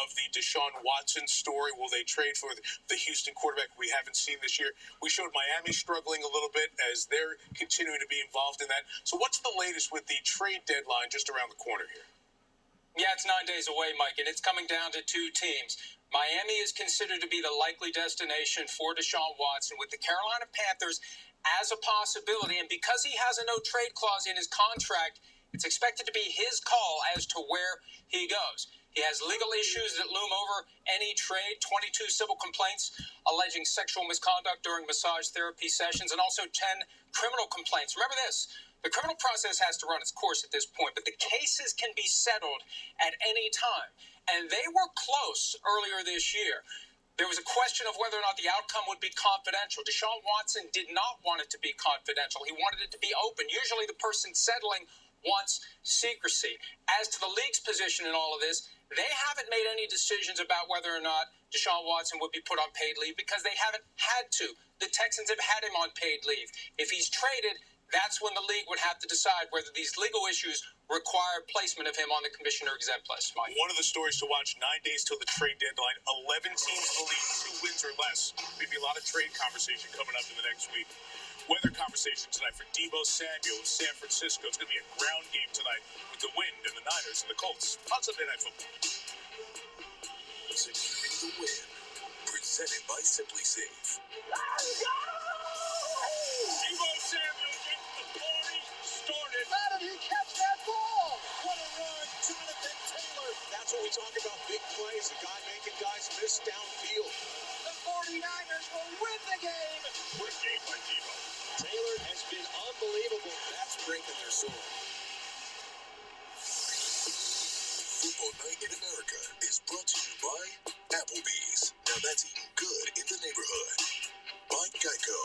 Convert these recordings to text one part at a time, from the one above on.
of the Deshaun Watson story. Will they trade for the Houston quarterback we haven't seen this year? We showed Miami struggling a little bit as they're continuing to be involved in that. So what's the latest with the trade deadline just around the corner here? Yeah, it's 9 days away, Mike, and it's coming down to two teams. Miami is considered to be the likely destination for Deshaun Watson, with the Carolina Panthers as a possibility. And because he has a no-trade clause in his contract, it's expected to be his call as to where he goes. He has legal issues that loom over any trade, 22 civil complaints alleging sexual misconduct during massage therapy sessions, and also 10 criminal complaints. Remember this, the criminal process has to run its course at this point, but the cases can be settled at any time. And they were close earlier this year. There was a question of whether or not the outcome would be confidential. Deshaun Watson did not want it to be confidential. He wanted it to be open. Usually the person settling wants secrecy. As to the league's position in all of this, they haven't made any decisions about whether or not Deshaun Watson would be put on paid leave because they haven't had to. The Texans have had him on paid leave. If he's traded, that's when the league would have to decide whether these legal issues require placement of him on the commissioner exempt list. Mike. One of the stories to watch, 9 days till the trade deadline, 11 teams in the league, 2 wins or less. Maybe a lot of trade conversation coming up in the next week. Weather conversation tonight for Deebo Samuel in San Francisco. It's going to be a ground game tonight with the Wind and the Niners and the Colts on Sunday Night Football. Securing the win. Presented by SimpliSafe. Let's go! Deebo Samuel gets the party started. How did he catch that ball? What a run, Jonathan Taylor. That's what we talk about, big plays. A guy making guys miss downfield. The 49'ers will win the game. What a game by Deebo. Taylor has been unbelievable. That's strengthened their soul. Football Night in America is brought to you by Applebee's. Now that's eating good in the neighborhood. By Geico.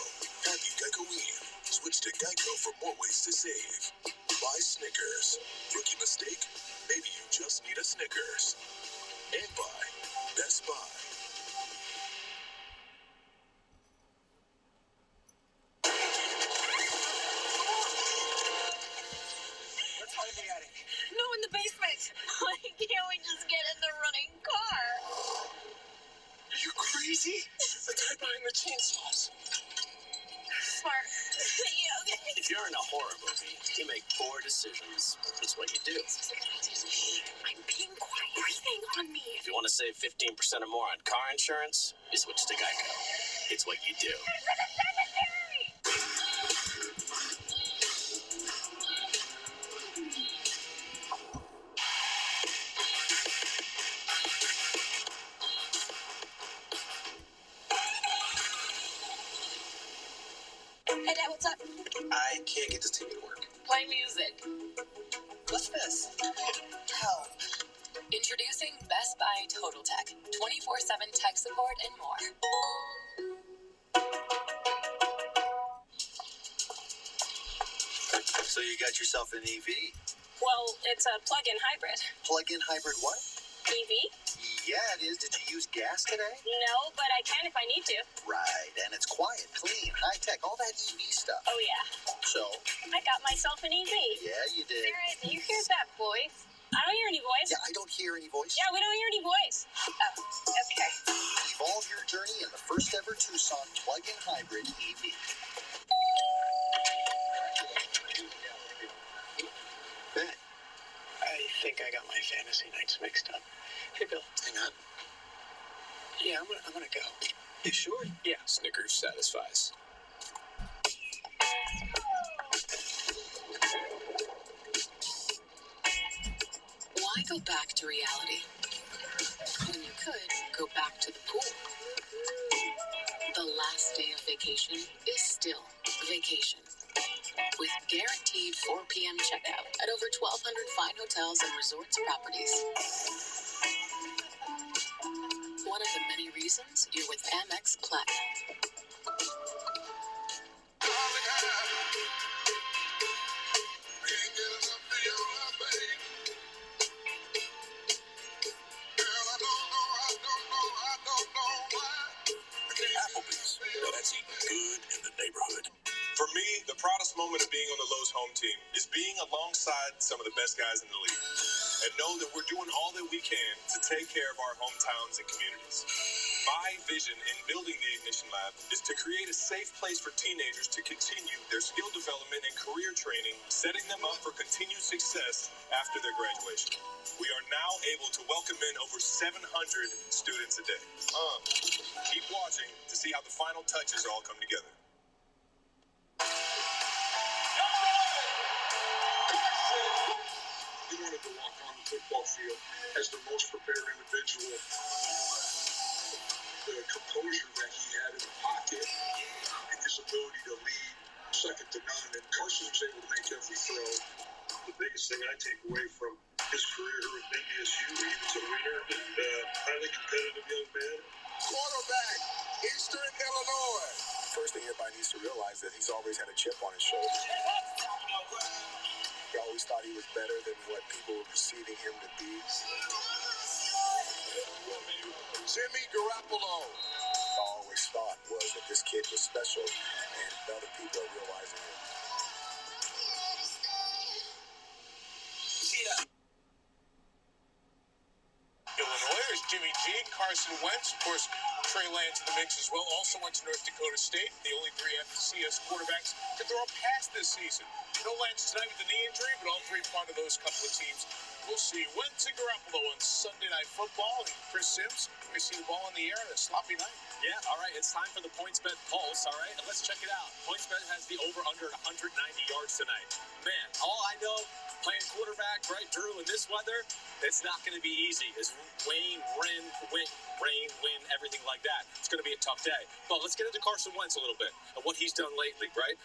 Happy Geicoing. Switch to Geico for more ways to save. By Snickers. Rookie mistake? Maybe you just need a Snickers. And by Best Buy. No, in the basement. Why can't we just get in the running car? Are you crazy? Let's hide behind the chainsaws. Smart. Yeah, okay. If you're in a horror movie, you make poor decisions. That's what you do. I'm being quiet. Breathing on me. If you want to save 15% or more on car insurance, you switch to Geico. It's what you do. For the cemetery! Hey, Dad, what's up? I can't get this TV to work. Play music. What's this? Help. Introducing Best Buy Total Tech, 24/7 tech support and more. So you got yourself an EV? Well, it's a plug-in hybrid. Plug-in hybrid what? EV? Yeah, it is. Did you use gas today? No, but I can if I need to. Right, and it's quiet, clean, high-tech, all that EV stuff. Oh, yeah. So? I got myself an EV. Yeah, you did. Sarah, do you hear that voice? I don't hear any voice. Yeah, I don't hear any voice. Yeah, we don't hear any voice. Oh, okay. Evolve your journey in the first ever Tucson plug-in hybrid EV. Ben, I think I got my fantasy nights mixed up. Hey, Bill. Hang on. Yeah, I'm gonna go. You sure? Yeah. Snickers satisfies. Why go back to reality when you could go back to the pool? The last day of vacation is still vacation. With guaranteed 4 p.m. checkout at over 1,200 fine hotels and resorts properties. One of the many reasons you're with Amex Platinum. Applebee's. Now that's eating good in the neighborhood. For me, the proudest moment of being on the Lowe's home team is being alongside some of the best guys in the league. and know that we're doing all that we can to take care of our hometowns and communities. My vision in building the Ignition Lab is to create a safe place for teenagers to continue their skill development and career training, setting them up for continued success after their graduation. We are now able to welcome in over 700 students a day. Keep watching to see how the final touches all come together. He wanted to walk on the football field as the most prepared individual. The composure that he had in the pocket and his ability to lead, second to none. And Carson was able to make every throw. The biggest thing I take away from his career here at NDSU, he was a winner and highly competitive young man. Quarterback, Eastern Illinois. First thing everybody needs to realize that he's always had a chip on his shoulder. He always thought he was better than what people were perceiving him to be. Jimmy Garoppolo. I always thought was that this kid was special, and other people are realizing it. Illinois, there's Jimmy G, Carson Wentz, of course, Trey Lance in the mix as well. Also went to North Dakota State, the only three FCS quarterbacks to throw a pass this season. No Lance tonight with the knee injury, but all three part of those couple of teams. We'll see Wentz and Garoppolo on Sunday Night Football, and Chris Sims, we see the ball in the air on a sloppy night. Yeah, all right, it's time for the PointsBet Pulse, all right? And let's check it out. PointsBet has the over-under at 190 yards tonight. Man, all I know, playing quarterback, right, Drew, in this weather, it's not going to be easy. It's rain, wind, everything like that. It's going to be a tough day. But let's get into Carson Wentz a little bit and what he's done lately, right?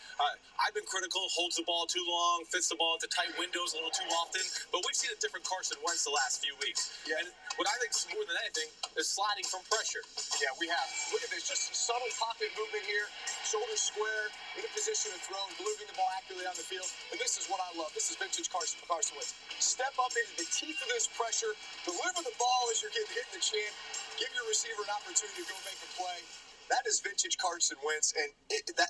I've been critical, holds the ball too long, fits the ball into tight windows a little too often, but we've seen a different Carson Wentz the last few weeks. Yeah. And what I think is more than anything is sliding from pressure. Yeah, we have. Look at this, just some subtle pocket movement here, shoulders square, in a position to throw, delivering the ball accurately on the field. And this is what I love. This is vintage Carson Wentz. Step up into the teeth of this pressure, deliver the ball as you're getting hit in the chin, give your receiver an opportunity to go make a play. That is vintage Carson Wentz, and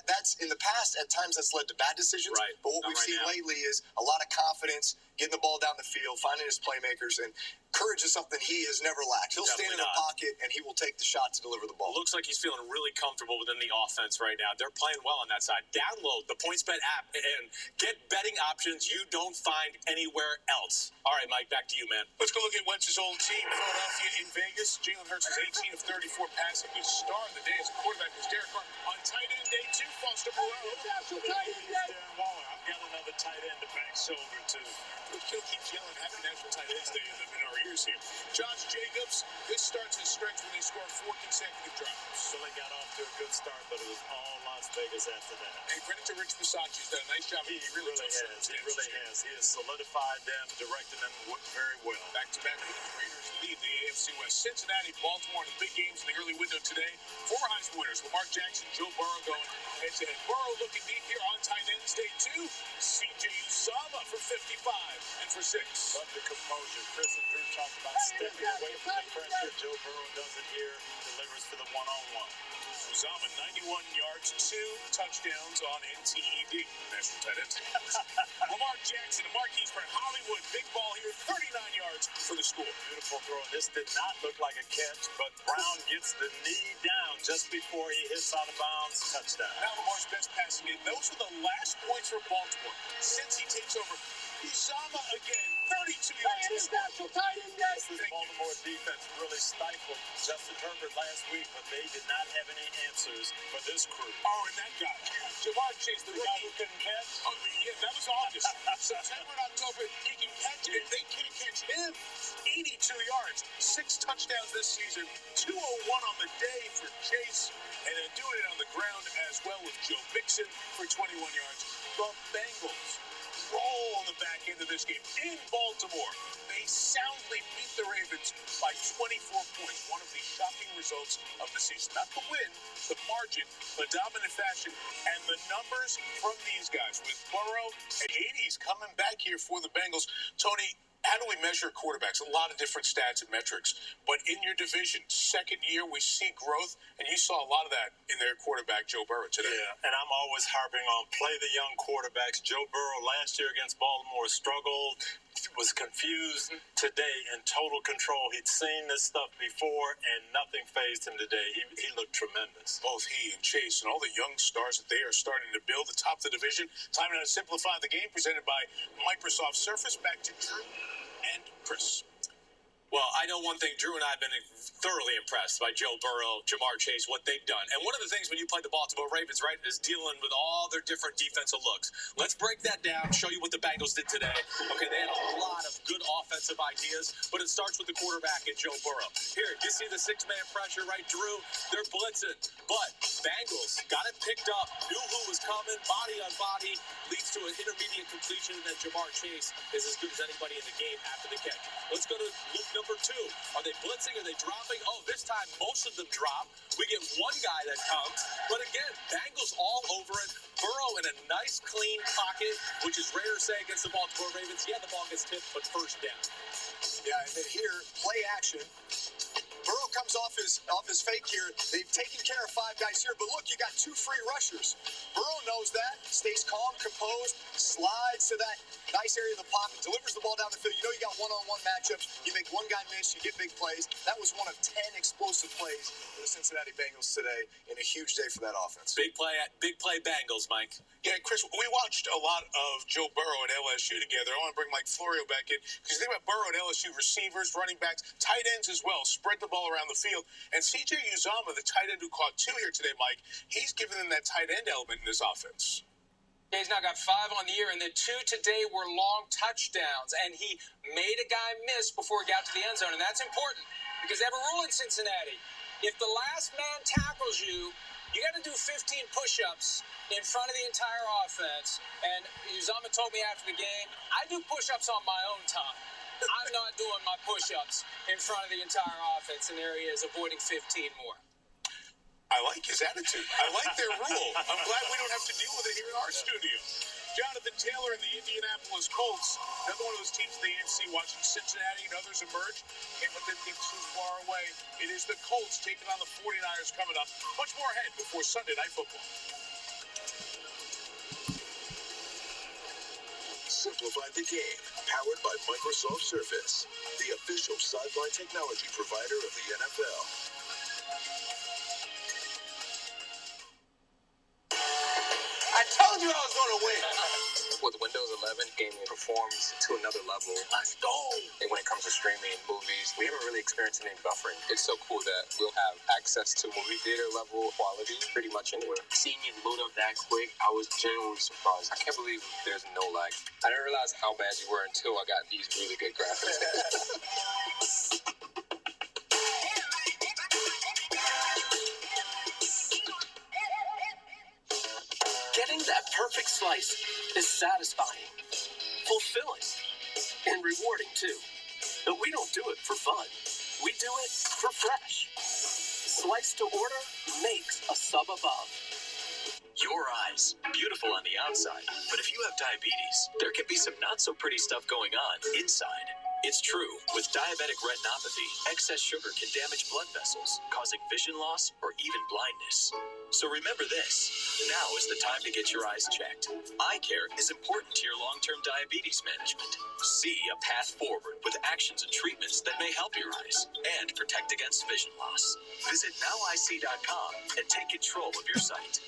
that's in the past, at times that's led to bad decisions. Right. But what we've seen lately is a lot of confidence, getting the ball down the field, finding his playmakers, and courage is something he has never lacked. He'll stand in the pocket, and he will take the shot to deliver the ball. Looks like he's feeling really comfortable within the offense right now. They're playing well on that side. Download the PointsBet app and get betting options you don't find anywhere else. All right, Mike, back to you, man. Let's go look at Wentz's old team, Philadelphia in Vegas. Jalen Hurts is 18 of 34 passing. His star of the day as a quarterback was Derek Carr. On tight end day 2, Foster Moreau. Darren Waller, I've got another tight end to back shoulder, too. Kill keeps yelling, happy National Tight Ends Day in our ears here. Josh Jacobs, this starts his stretch when they scored 4 consecutive drives. Philly got off to a good start, but it was all Las Vegas after that. And credit to Rich Bisaccia, he's done a nice job. He really has. He really has. He has solidified them, directed them very well. Back-to-back Raiders lead the AFC West. Cincinnati, Baltimore, the big games in the early window today. 4 Heisman winners, Lamar Jackson, Joe Burrow going head-to-head. Burrow looking deep here on tight ends day 2. C.J. Uzomah for 55 and for 6. Love the composure. Chris and Drew talked about stepping away from the pressure. Joe Burrow does it here, delivers for the one-on-one. Uzomah, 91 yards, 2 touchdowns on NTED. National Tight Ends. Lamar Jackson, Marquise Brown, Hollywood, big ball here, 39 yards for the score. Beautiful throw. This did not look like a catch, but Brown gets the knee down just before he hits out of bounds. Touchdown. Now Lamar's best passing game. Those are the last points for Baltimore since he takes over. Uzomah again, 32 yards. The Baltimore defense really stifled Justin Herbert last week, but they did not have any answers for this crew. Oh, and that guy, Jamar Chase, the guy who couldn't catch. Oh, yeah, that was August. September and October, he can catch it. They can't catch him. 82 yards, 6 touchdowns this season, 201 on the day for Chase, and then doing it on the ground as well with Joe Mixon for 21 yards. The Bengals roll on the back end of this game in Baltimore. They soundly beat the Ravens by 24 points. One of the shocking results of the season. Not the win, the margin, the dominant fashion, and the numbers from these guys. With Burrow and 80s coming back here for the Bengals. Tony, how do we measure quarterbacks? A lot of different stats and metrics. But in your division, second year, we see growth, and you saw a lot of that in their quarterback, Joe Burrow, today. Yeah, and I'm always harping on play the young quarterbacks. Joe Burrow last year against Baltimore struggled. was confused today, in total control. He'd seen this stuff before, and nothing fazed him today. He looked tremendous. Both he and Chase and all the young stars that they are starting to build atop the division. Time now to simplify the game, presented by Microsoft Surface. Back to Drew and Chris. Well, I know one thing. Drew and I have been thoroughly impressed by Joe Burrow, Jamar Chase, what they've done. And one of the things when you play the Baltimore Ravens, right, is dealing with all their different defensive looks. Let's break that down, show you what the Bengals did today. Okay, they had a lot of good offensive ideas, but it starts with the quarterback and Joe Burrow. Here, you see the six-man pressure, right, Drew? They're blitzing. But Bengals got it picked up, knew who was coming, body on body, leads to an intermediate completion, and then Jamar Chase is as good as anybody in the game after the catch. Let's go to look number 2. Are they blitzing? Are they dropping? Oh, this time most of them drop. We get one guy that comes. But again, Bengals all over it. Burrow in a nice, clean pocket, which is rare to say against the Baltimore Ravens. Yeah, the ball gets tipped, but first down. Yeah, and then here, play action. Burrow comes off his fake here. They've taken care of 5 guys here, but look, you got 2 free rushers. Burrow knows that, stays calm, composed, slides to that nice area of the pocket, delivers the ball down the field. You know you got one-on-one matchups. You make one guy miss, you get big plays. That was one of 10 explosive plays for the Cincinnati Bengals today, and a huge day for that offense. Big play Bengals, Mike. Yeah, Chris, we watched a lot of Joe Burrow at LSU together. I want to bring Mike Florio back in, because think about Burrow at LSU, receivers, running backs, tight ends as well, spread the ball around the field. And C.J. Uzomah, the tight end who caught 2 here today, Mike, he's given them that tight end element in this offense. He's now got 5 on the year, and the 2 today were long touchdowns, and he made a guy miss before he got to the end zone, and that's important because they have a rule in Cincinnati. If the last man tackles you, you got to do 15 push-ups in front of the entire offense. And Uzomah told me after the game, I do push-ups on my own time. I'm not doing my push-ups in front of the entire offense, and there he is, avoiding 15 more. I like his attitude. I like their rule. I'm glad we don't have to deal with it here in our studio. Jonathan Taylor and the Indianapolis Colts, another one of those teams in the AFC watching Cincinnati and others emerge. Can't let them get too far away. It is the Colts taking on the 49'ers coming up. Much more ahead before Sunday Night Football. Simplify the game, powered by Microsoft Surface, the official sideline technology provider of the NFL. I told you I was going to win. With Windows 11, gaming performs to another level. Let's go. And when it comes to streaming movies, we haven't really experienced any buffering. It's so cool that we'll have access to movie theater level quality pretty much anywhere. Seeing it load up that quick, I was genuinely surprised. I can't believe there's no lag. I didn't realize how bad you were until I got these really good graphics. Getting that perfect slice is satisfying, fulfilling, and rewarding too. But we don't do it for fun. We do it for fresh. Slice to order makes a sub above. Your eyes, beautiful on the outside, but if you have diabetes, there can be some not so pretty stuff going on inside. It's true, with diabetic retinopathy, excess sugar can damage blood vessels, causing vision loss or even blindness. So remember this, now is the time to get your eyes checked. Eye care is important to your long-term diabetes management. See a path forward with actions and treatments that may help your eyes and protect against vision loss. Visit nowic.com and take control of your sight.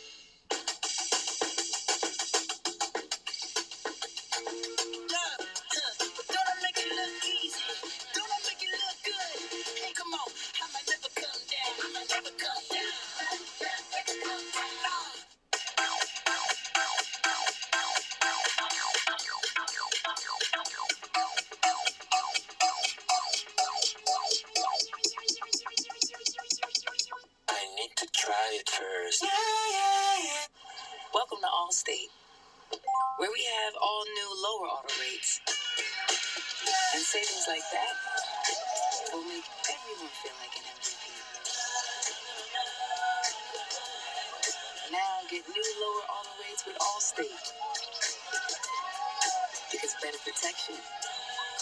Welcome to Allstate, where we have all new lower auto rates. And savings like that will make everyone feel like an MVP. Now get new lower auto rates with Allstate. Because better protection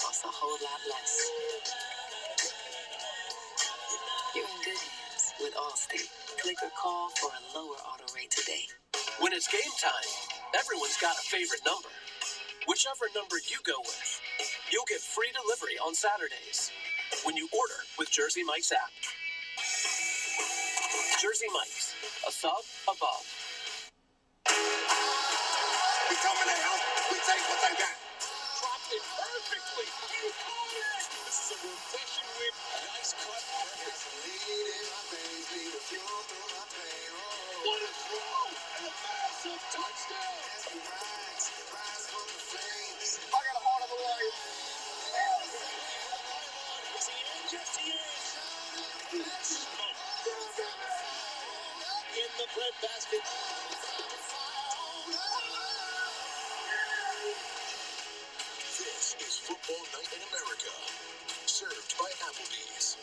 costs a whole lot less. You're in good hands with Allstate. Click or call for a lower auto rate today. When it's game time, everyone's got a favorite number. Whichever number you go with, you'll get free delivery on Saturdays when you order with Jersey Mike's app. Jersey Mike's, a sub above. We coming to help. We take what they got. Dropped it perfectly. You caught it. This is a rotation win. Nice cut. Perfect. What a throw. And a massive touchdown. I got a heart of a lion. Is he in? Yes, he is. In the bread basket. This is Football Night in America, served by Applebee's.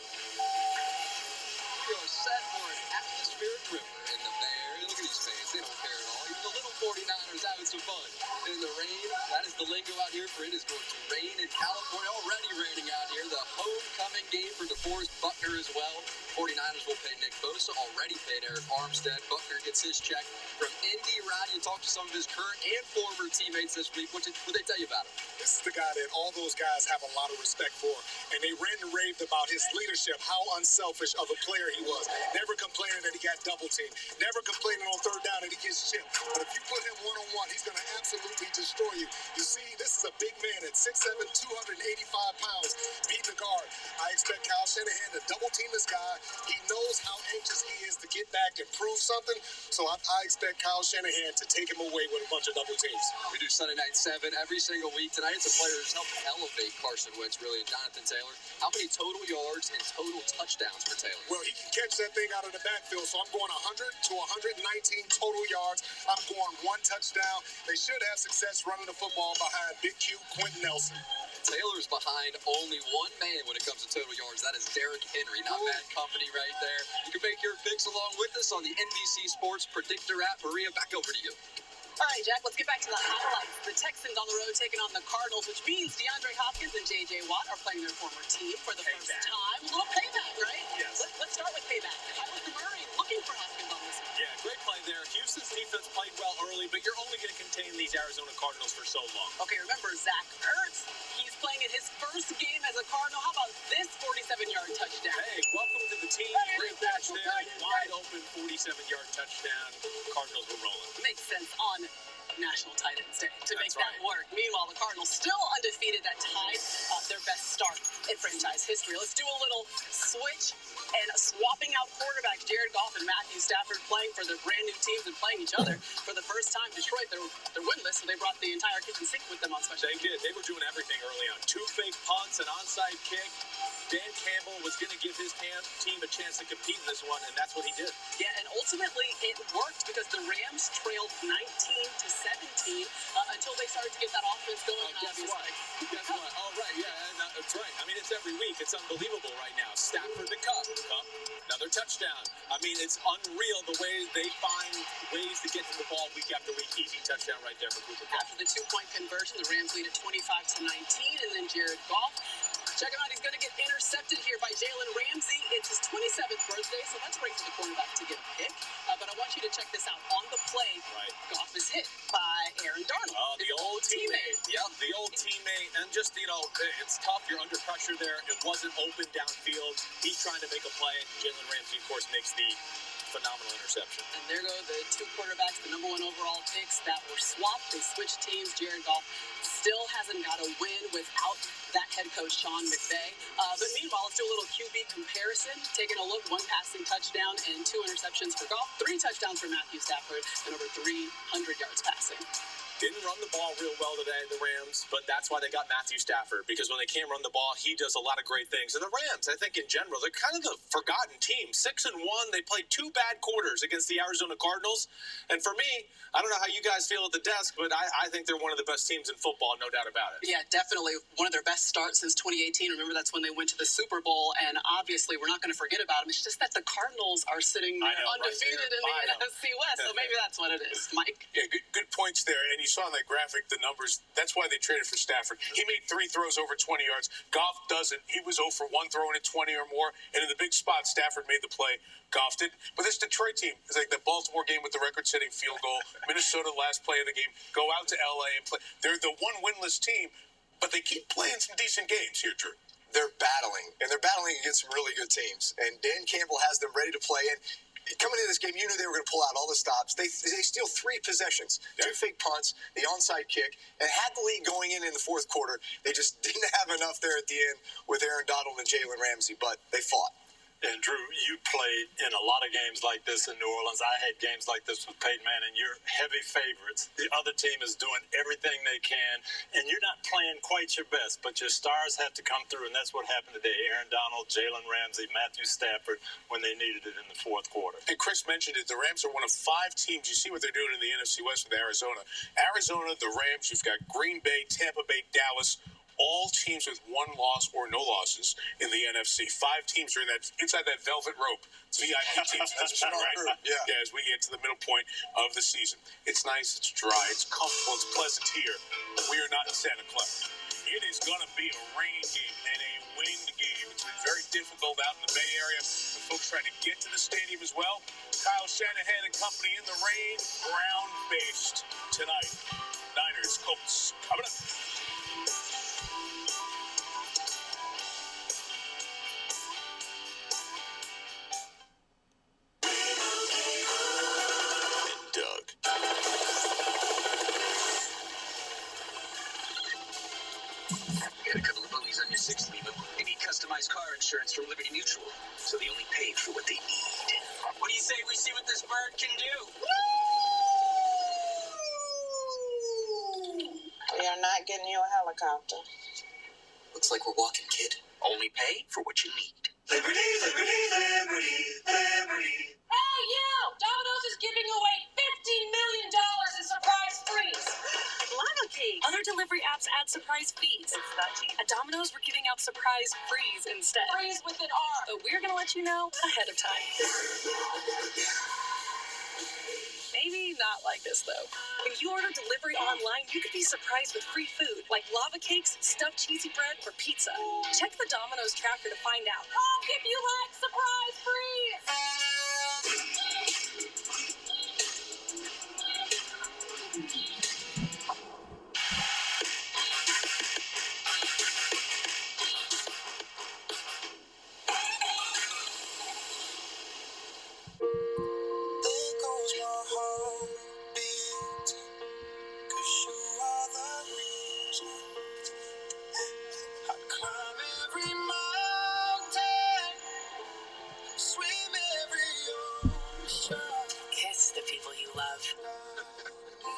We are set for an atmospheric river in the Bears. Look at these fans. They don't care at all. Even the little 49'ers having some fun. And in the rain, that is the lingo out here for it is going to rain in California. Already raining out here. The homecoming game for DeForest Buckner as well. 49ers will pay Nick Bosa. Already paid Eric Armstead. Buckner gets his check from Indy. Rowdy talked to some of his current and former teammates this week. What did they tell you about him? This is the guy that all those guys have a lot of respect for. And they ranted and raved about his leadership, how unselfish of a player he was. Never complaining that he got double teamed. Never complaining on third down that he gets chipped. But if you put him one-on-one, he's going to absolutely destroy you. You see, this is a big man at 6'7", 285 pounds, beating the guard. I expect Kyle Shanahan to double team this guy. He knows how anxious he is to get back and prove something. So I expect Kyle Shanahan to take him away with a bunch of double teams. We do Sunday Night 7 every single week. Tonight it's a player who's helped elevate Carson Wentz, really, and Jonathan Taylor. How many total yards and total touchdowns for Taylor? Well, he can catch that thing out of the backfield, so I'm going 100 to 119 total yards. I'm going 1 touchdown. They should have success running the football behind Big Q, Quentin Nelson. Taylor's behind only one man when it comes to total yards. That is Derrick Henry. Not bad company right there. You can make your picks along with us on the NBC Sports Predictor app. Maria, back over to you. All right, Jack, let's get back to the highlights. The Texans on the road taking on the Cardinals, which means DeAndre Hopkins and J.J. Watt are playing their former team for the first time. A little payback, right? Yes. Let's start with payback. Kyler Murray looking for Hopkins on this one. Yeah, great play there. Houston's defense played well early, but you're only going to contain these Arizona Cardinals for so long. Okay, remember, Zach Ertz, he's playing in his first game as a Cardinal. How about this 47-yard touchdown? Hey, welcome to the team. Great catch there. Wide open 47-yard touchdown. Cardinals were rolling. Makes sense on National Tight Ends Day to make that work. Meanwhile, the Cardinals still undefeated, that tied their best start in franchise history. Let's do a little switch and swapping out quarterbacks. Jared Goff and Matthew Stafford playing for their brand new teams and playing each other for the first time. Detroit, they're winless, so they brought the entire kitchen sink with them on special. They did. They were doing everything early on. 2 fake punts, an onside kick. Dan Campbell was going to give his team a chance to compete in this one, and that's what he did. Yeah, and ultimately it worked because the Rams trailed 19-17 until they started to get that offense going. Guess what? Oh, right. Yeah, that's right. I mean, it's every week. It's unbelievable right now. Stafford to Cup. Another touchdown. I mean, it's unreal the way they find ways to get to the ball week after week. Easy touchdown right there for Cooper Kupp. After the 2-point conversion, the Rams lead at 25-19, and then Jared Goff. Check him out. He's going to get intercepted here by Jalen Ramsey. It's his 27th birthday, so that's great for the quarterback to get a pick. But I want you to check this out. On the play, Goff is hit by Aaron Darnold. Oh, the old teammate. Yep, the old teammate. And just, it's tough. You're under pressure there. It wasn't open downfield. He's trying to make a play. Jalen Ramsey, of course, makes the phenomenal interception. And there go the 2 quarterbacks, the number 1 overall picks that were swapped. They switched teams. Jared Goff still hasn't got a win without that head coach, Sean McVay. But meanwhile, let's do a little QB comparison. Taking a look, 1 passing touchdown and 2 interceptions for Goff, 3 touchdowns for Matthew Stafford, and over 300 yards passing. Didn't run the ball real well today, the Rams, but that's why they got Matthew Stafford, because when they can't run the ball, he does a lot of great things. And the Rams, I think in general, they're kind of the forgotten team. 6-1, they played 2 bad quarters against the Arizona Cardinals. And for me, I don't know how you guys feel at the desk, but I think they're one of the best teams in football, no doubt about it. Yeah, definitely one of their best starts since 2018. Remember, that's when they went to the Super Bowl, and obviously we're not going to forget about them. It's just that the Cardinals are sitting there undefeated in the NFC West, so maybe that's what it is. Mike? Yeah, good points there. And you saw in that graphic the numbers. That's why they traded for Stafford. He made 3 throws over 20 yards. Goff doesn't. He was 0 for 1 throwing at 20 or more. And in the big spot, Stafford made the play. Goff did. But this Detroit team is like the Baltimore game with the record-setting field goal. Minnesota last play of the game. Go out to L.A. and play. They're the one winless team. but they keep playing some decent games here, Drew. They're battling, and they're battling against some really good teams. And Dan Campbell has them ready to play. And coming into this game, you knew they were going to pull out all the stops. They steal 3 possessions, 2 fake punts, the onside kick, and had the lead going in the fourth quarter. They just didn't have enough there at the end with Aaron Donald and Jalen Ramsey, but they fought. And Drew, you played in a lot of games like this in New Orleans. I had games like this with Peyton Manning. You're heavy favorites. The other team is doing everything they can, and you're not playing quite your best, but your stars have to come through, and that's what happened today. Aaron Donald, Jalen Ramsey, Matthew Stafford, when they needed it in the fourth quarter. And Chris mentioned it. The Rams are one of 5 teams. You see what they're doing in the NFC West with Arizona. Arizona, the Rams, you've got Green Bay, Tampa Bay, Dallas, all teams with 1 loss or no losses in the NFC. 5 teams are inside that velvet rope. It's VIP teams, that's right? Yeah, as we get to the middle point of the season. It's nice, it's dry, it's comfortable, it's pleasant here. We are not in Santa Clara. It is going to be a rain game and a wind game. It's been very difficult out in the Bay Area. The folks trying to get to the stadium as well. Kyle Shanahan and company in the rain, ground-based tonight. Niners, Colts, coming up. Got a couple of movies on your 6th Lima. They need customized car insurance from Liberty Mutual, so they only pay for what they need. What do you say we see what this bird can do? We are not getting you a helicopter. Looks like we're walking, kid. Only pay for what you need. Liberty, liberty, liberty, liberty. Hey, you! Domino's is giving away $15 million in surprise frees. Lava Cake. Other delivery apps add surprise fees. It's that cheap. At Domino's, we're giving out surprise frees instead. Freeze with an R. But we're going to let you know ahead of time. Maybe not like this, though. When you order delivery online, you could be surprised with free food, like lava cakes, stuffed cheesy bread, or pizza. Check the Domino's tracker to find out. Oh, if you like surprise freeze! Kiss the people you love.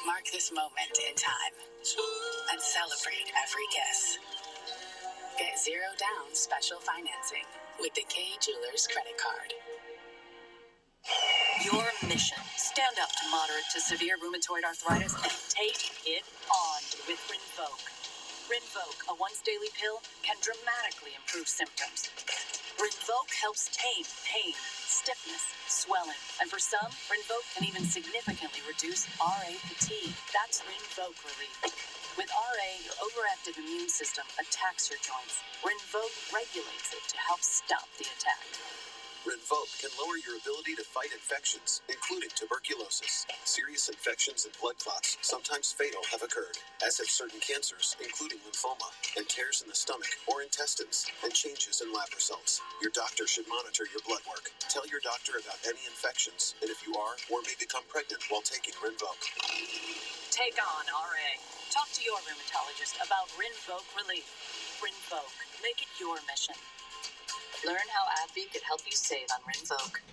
Mark this moment in time and celebrate every kiss. Get 0 down special financing with the K Jewelers credit card. Your mission. Stand up to moderate to severe rheumatoid arthritis and take it on with Rinvoq. Rinvoq, a once-daily pill, can dramatically improve symptoms. Rinvoq helps tame pain, stiffness, swelling, and for some, Rinvoq can even significantly reduce RA fatigue. That's Rinvoq relief. With RA, your overactive immune system attacks your joints. Rinvoq regulates it to help stop the attack. Rinvoq can lower your ability to fight infections, including tuberculosis. Serious infections and blood clots, sometimes fatal, have occurred, as have certain cancers, including lymphoma, and tears in the stomach or intestines, and changes in lab results. Your doctor should monitor your blood work. Tell your doctor about any infections, and if you are or may become pregnant while taking Rinvoq. Take on RA. Talk to your rheumatologist about Rinvoq relief. Rinvoq. Make it your mission. Learn how AbbVie could help you save on Rinvoq.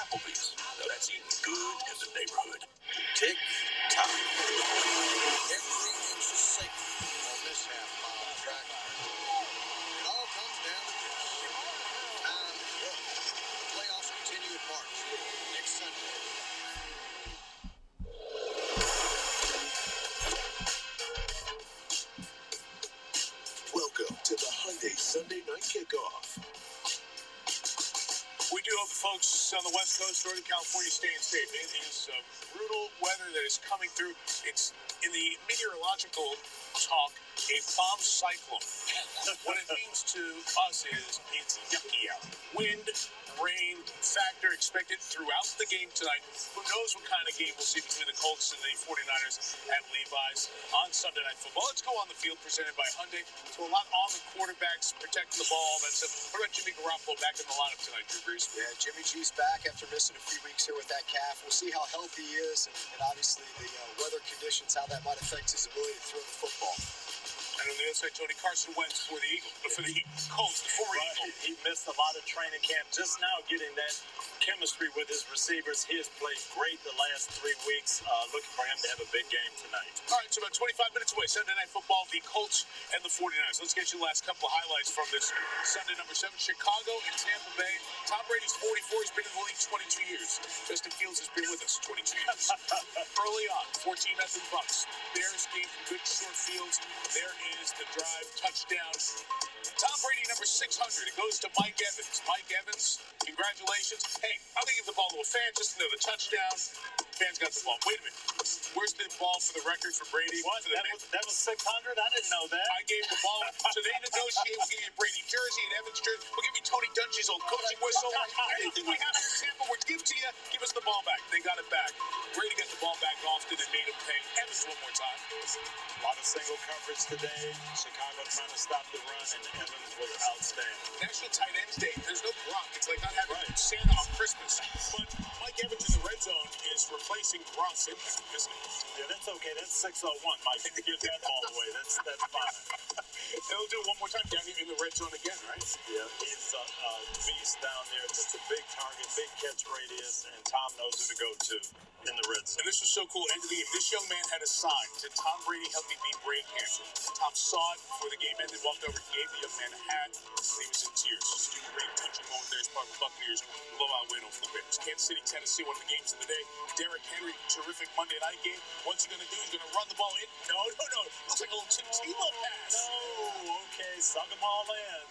Applebee's. Now that's eating good in the neighborhood. Tick tock. Every inch is safe on this half-mile track. It all comes down to this. Time is up. Playoffs continue in March. Next Sunday. Welcome to the Hyundai Sunday Night Kickoff. We do hope the folks on the West Coast, Northern California, staying safe. It is brutal weather that is coming through. It's in the meteorological talk. A bomb cyclone. What it means to us is it's yucky out. Wind, rain, factor expected throughout the game tonight. Who knows what kind of game we'll see between the Colts and the 49ers at Levi's on Sunday Night Football. Let's go on the field presented by Hyundai. So a lot on the quarterbacks, protecting the ball, all that stuff. What about Jimmy Garoppolo back in the lineup tonight, Drew Brees? Yeah, Jimmy G's back after missing a few weeks here with that calf. We'll see how healthy he is and obviously the weather conditions, how that might affect his ability to throw the football. And on the other side, Tony, Carson Wentz for the Colts, the former Eagle. He missed a lot of training camp. Just now getting that chemistry with his receivers. He has played great the last 3 weeks. Looking for him to have a big game tonight. All right, so about 25 minutes away, Sunday Night Football, the Colts and the 49ers. Let's get you the last couple of highlights from this Sunday number 7. Chicago and Tampa Bay. Tom Brady's 44. He's been in the league 22 years. Justin Fields has been with us 22 years. Early on, 14-0 Bucks. Bears game in good short fields. There is the drive, touchdown. Tom Brady, number 600. It goes to Mike Evans. Mike Evans, congratulations. Hey, I'm going to give the ball to a fan just to know the touchdown. Fan's got the ball. Wait a minute. Where's the ball for the record for Brady? What? That was 600? I didn't know that. I gave the ball. So they negotiate. We'll give you Brady jersey and Evans jersey. We'll give you Tony Dungy's old coaching whistle. Anything we have in Tampa, we'll give to you. Give us the ball back. They got it back. Brady got the ball back often and made him pay. Evans one more time. A lot of single coverage today. Chicago trying to stop the run, and Evans was outstanding. National Tight Ends Day. There's no Gronk. It's like not having Santa on Christmas. But Mike Evans in the red zone is replacing Gronk's impact, isn't it? Yeah, that's okay. That's 601, Mike. You can give that ball away. That's fine. They'll do it one more time down here in the red zone again, right? Yeah, he's a beast down there. Just a big target, big catch radius, and Tom knows who to go to in the red zone. And this was so cool. End of the game. This young man had a sign. Said, Tom Brady helped me beat brain cancer. Tom saw it before the game ended, walked over, gave the young man a hat. He was in tears. Just a great touching moment there as part of the Buccaneers blowout win over the Bears. Kansas City, Tennessee, one of the games of the day. Derrick Henry, terrific Monday night game. What's he going to do? He's going to run the ball in. No. Looks like a little Timo pass. No. Okay, suck them all in.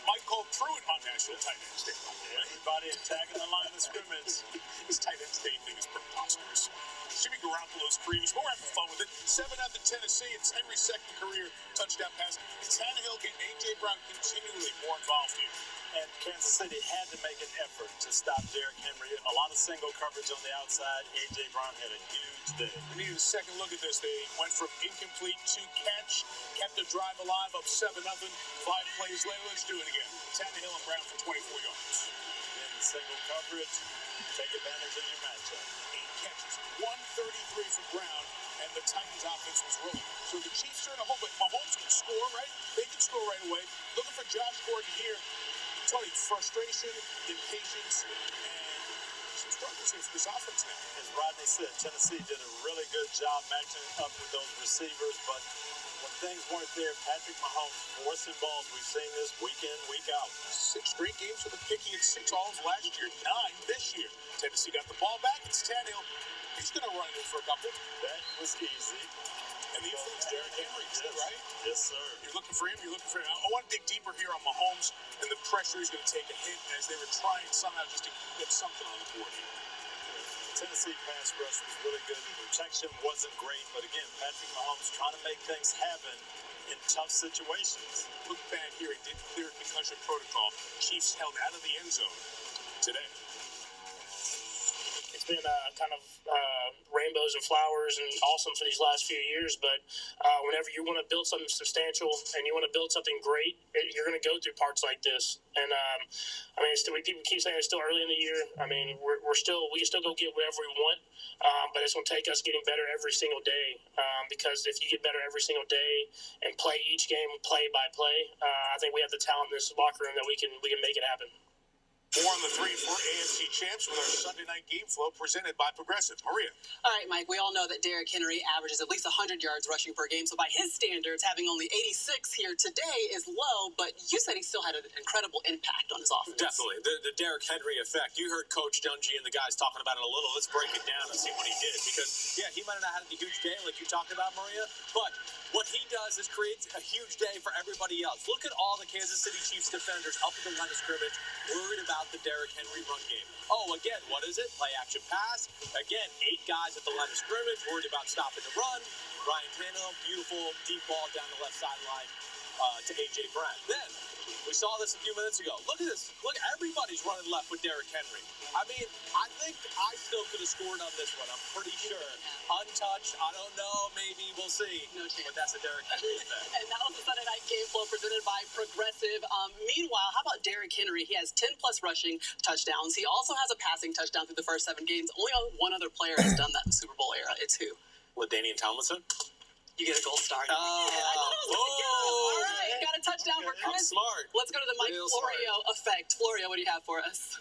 Mike called Pruitt on National Tight Ends Day. Everybody attacking the line of scrimmage. This Tight Ends Day thing is preposterous. Jimmy Garoppolo's creamy. We're having fun with it. 7-0 Tennessee. It's Henry's second career touchdown pass. Tannehill getting A.J. Brown continually more involved here. And Kansas City had to make an effort to stop Derrick Henry. A lot of single coverage on the outside. A.J. Brown had a huge day. We needed a second look at this. They went from incomplete to catch, kept the drive alive, up 7-0. 5 plays later, let's do it again. Tannehill and Brown for 24 yards. In single coverage, take advantage of your matchup. 8 catches, 133 for Brown, and the Titans' offense was rolling. So the Chiefs are in a hole, but Mahomes can score, right? They can score right away. Looking for Josh Gordon here. Tony, frustration, impatience, and some struggles here for this offense now. As Rodney said, Tennessee did a really good job matching up with those receivers, but when things weren't there, Patrick Mahomes forcing balls. We've seen this week in, week out. 6 straight games with a picky at 6 alls last year, 9 this year. Tennessee got the ball back. It's Tannehill. He's going to run it in for a couple. That was easy. And the influence Derrick Henry, too, right? Yes, sir. You're looking for him. I want to dig deeper here on Mahomes and the pressure he's going to take a hit as they were trying somehow just to get something on the board here. The Tennessee pass rush was really good. The protection wasn't great, but again, Patrick Mahomes trying to make things happen in tough situations. Look bad here. He did clear concussion protocol. Chiefs held out of the end zone today. It's been kind of rainbows and flowers and awesome for these last few years, but whenever you want to build something substantial and you want to build something great, you're going to go through parts like this. And I mean, we keep saying it's still early in the year. I mean, we can still go get whatever we want, but it's going to take us getting better every single day. Because if you get better every single day and play each game play by play, I think we have the talent in this locker room that we can make it happen. 4 on the 3 for AFC champs with our Sunday night game flow presented by Progressive. Maria. All right, Mike, we all know that Derrick Henry averages at least 100 yards rushing per game. So by his standards, having only 86 here today is low, but you said he still had an incredible impact on his offense. Definitely. The Derrick Henry effect. You heard Coach Dungy and the guys talking about it a little. Let's break it down and see what he did. Because, yeah, he might not have had a huge day like you talked about, Maria, but what he does is create a huge day for everybody else. Look at all the Kansas City Chiefs defenders up at the line of scrimmage worried about the Derrick Henry run game. Oh, again, what is it? Play action pass. Again, 8 guys at the line of scrimmage worried about stopping the run. Ryan Tannehill, beautiful deep ball down the left sideline to A.J. Brown. Then, we saw this a few minutes ago. Look at this. Look, everybody's running left with Derrick Henry. I mean, I think I still could have scored on this one. I'm pretty sure. Untouched. I don't know. Maybe. We'll see. No chance. But that's a Derrick Henry effect. And that was the Sunday Night Game Flow presented by Progressive. Meanwhile, how about Derrick Henry? He has 10-plus rushing touchdowns. He also has a passing touchdown through the first 7 games. Only one other player has done that in the Super Bowl era. It's who? LaDainian Tomlinson? You get a gold star. Oh, All right, got a touchdown for Chris. I'm smart. Let's go to the Mike Real Florio effect. Florio, what do you have for us?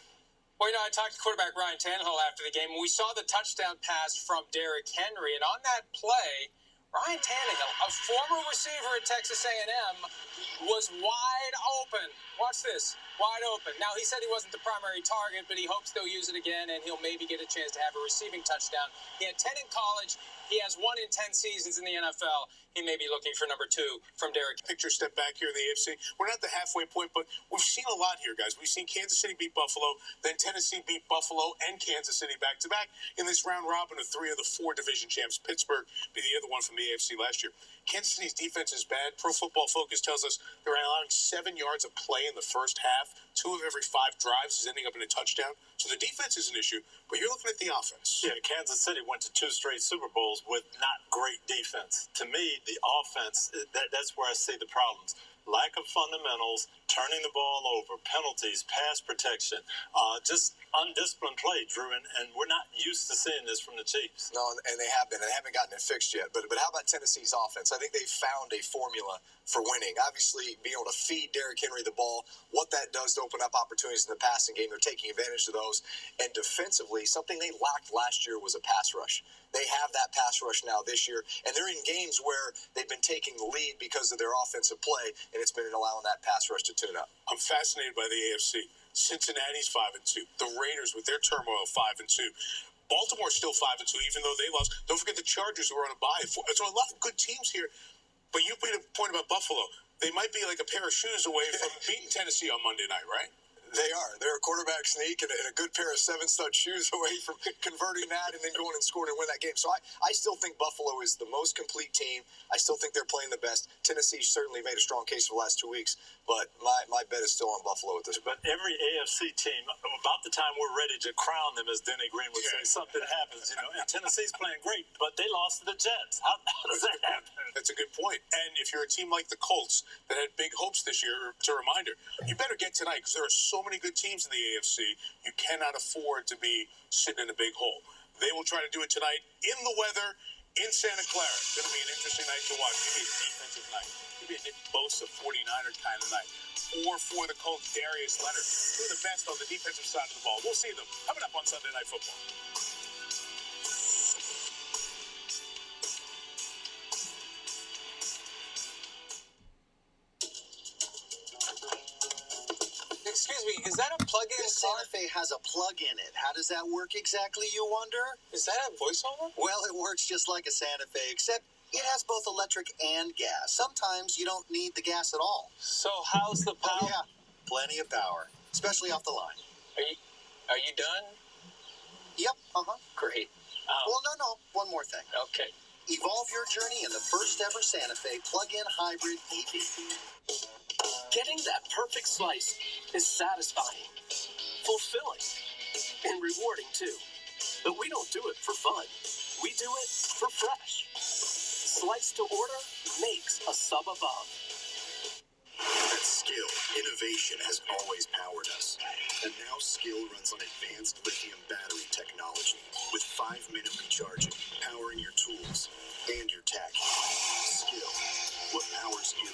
Well, I talked to quarterback Ryan Tannehill after the game, and we saw the touchdown pass from Derrick Henry, and on that play, Ryan Tannehill, a former receiver at Texas A&M, was wide open. Watch this. Wide open. Now, he said he wasn't the primary target, but he hopes they'll use it again, and he'll maybe get a chance to have a receiving touchdown. He had 10 in college. He has 1 in 10 seasons in the NFL. He may be looking for number 2 from Derrick. Picture step back here in the AFC. We're not at the halfway point, but we've seen a lot here, guys. We've seen Kansas City beat Buffalo, then Tennessee beat Buffalo and Kansas City back-to-back in this round robin of 3 of the 4 division champs. Pittsburgh be the other one from the AFC last year. Kansas City's defense is bad. Pro Football Focus tells us they're allowing 7 yards of play in the first half. 2 of every 5 drives is ending up in a touchdown. So the defense is an issue, but you're looking at the offense. Yeah, Kansas City went to 2 straight Super Bowls with not great defense. To me, the offense, that's where I see the problems. Lack of fundamentals, turning the ball over, penalties, pass protection, just undisciplined play, Drew, and we're not used to seeing this from the Chiefs. No, and they have been. They haven't gotten it fixed yet. But how about Tennessee's offense? I think they've found a formula for winning. Obviously, being able to feed Derrick Henry the ball, what that does to open up opportunities in the passing game, they're taking advantage of those. And defensively, something they lacked last year was a pass rush. They have that pass rush now this year, and they're in games where they've been taking the lead because of their offensive play, and it's been allowing that pass rush to tune up. I'm fascinated by the AFC. Cincinnati's 5-2. The Raiders with their turmoil 5-2. Baltimore's still 5-2, even though they lost. Don't forget the Chargers who are on a bye. So a lot of good teams here. But you made a point about Buffalo. They might be like a pair of shoes away from beating Tennessee on Monday night, right? They are. They're a quarterback sneak and a good pair of 7-stud shoes away from converting that and then going and scoring and win that game. So I still think Buffalo is the most complete team. I still think they're playing the best. Tennessee certainly made a strong case for the last 2 weeks, but my bet is still on Buffalo at this point. But every AFC team, about the time we're ready to crown them, as Denny Green would say, something happens, And Tennessee's playing great, but they lost to the Jets. How does that happen? That's a good point. And if you're a team like the Colts that had big hopes this year, it's a reminder, you better get tonight because there are so many good teams in the AFC. You cannot afford to be sitting in a big hole. They will try to do it tonight in the weather in Santa Clara. It's going to be an interesting night to watch. Maybe a defensive night. Maybe a Nick Bosa 49er kind of night. Or for the Colts, Darius Leonard. Who are the best on the defensive side of the ball? We'll see them coming up on Sunday Night Football. Excuse me, is that a plug-in? This Santa Fe has a plug in it. How does that work exactly, you wonder? Is that a voiceover? Well, it works just like a Santa Fe, except it has both electric and gas. Sometimes you don't need the gas at all. So how's the power? Oh, yeah, plenty of power, especially off the line. Are you done? Yep, Great. Well, no, one more thing. Okay. Evolve your journey in the first ever Santa Fe plug-in hybrid EV. Getting that perfect slice is satisfying, fulfilling, and rewarding too. But we don't do it for fun. We do it for fresh. Slice to order makes a sub above. At Skill, innovation has always powered us. And now Skill runs on advanced lithium battery technology with 5-minute recharging, powering your tools and your tech. Skill, what powers you?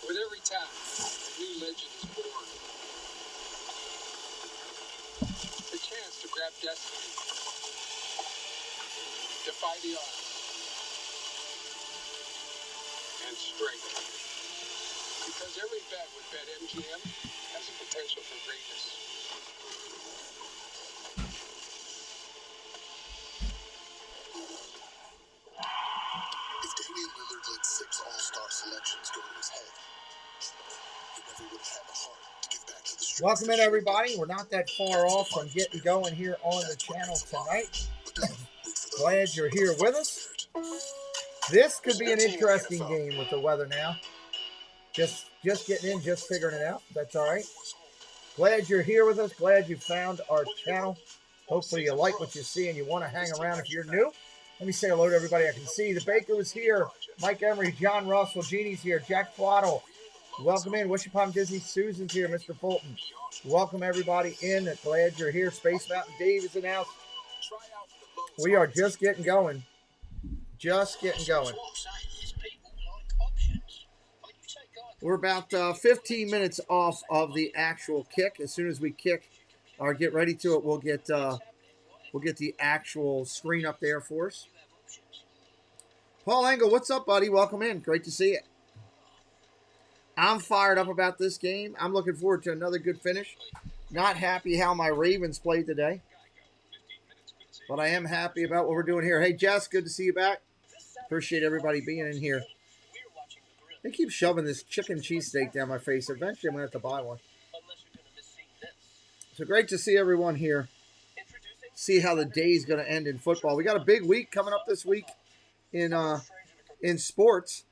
With every tap, a new legend is born. The chance to grab destiny, defy the odds, and strength. Because every bet with BetMGM has a potential for greatness. If Damian Lillard let 6 all-star selections go to his head, he never would have had the heart to give back to the Welcome in, everybody. We're not that far off from getting going here on the channel tonight. Glad you're here with us. This could be an interesting game with the weather now. Just getting in, just figuring it out. That's all right. Glad you're here with us. Glad you found our channel. Hopefully you like what you see and you want to hang around if you're new. Let me say hello to everybody I can see. The Baker was here. Mike Emery, John Russell, Jeannie's here. Jack Twaddle. Welcome in. Wishapalm Disney. Susan's here. Mr. Fulton. Welcome everybody in. Glad you're here. Space Mountain Dave is in the house. We are just getting going. Just getting going. We're about 15 minutes off of the actual kick. As soon as we kick or get ready to it, we'll get the actual screen up there for us. Paul Engel, what's up, buddy? Welcome in. Great to see you. I'm fired up about this game. I'm looking forward to another good finish. Not happy how my Ravens played today, but I am happy about what we're doing here. Hey, Jess, good to see you back. Appreciate everybody being in here. They keep shoving this chicken cheesesteak down my face. Eventually, I'm going to have to buy one. So great to see everyone here. See how the day's going to end in football. We got a big week coming up this week in sports.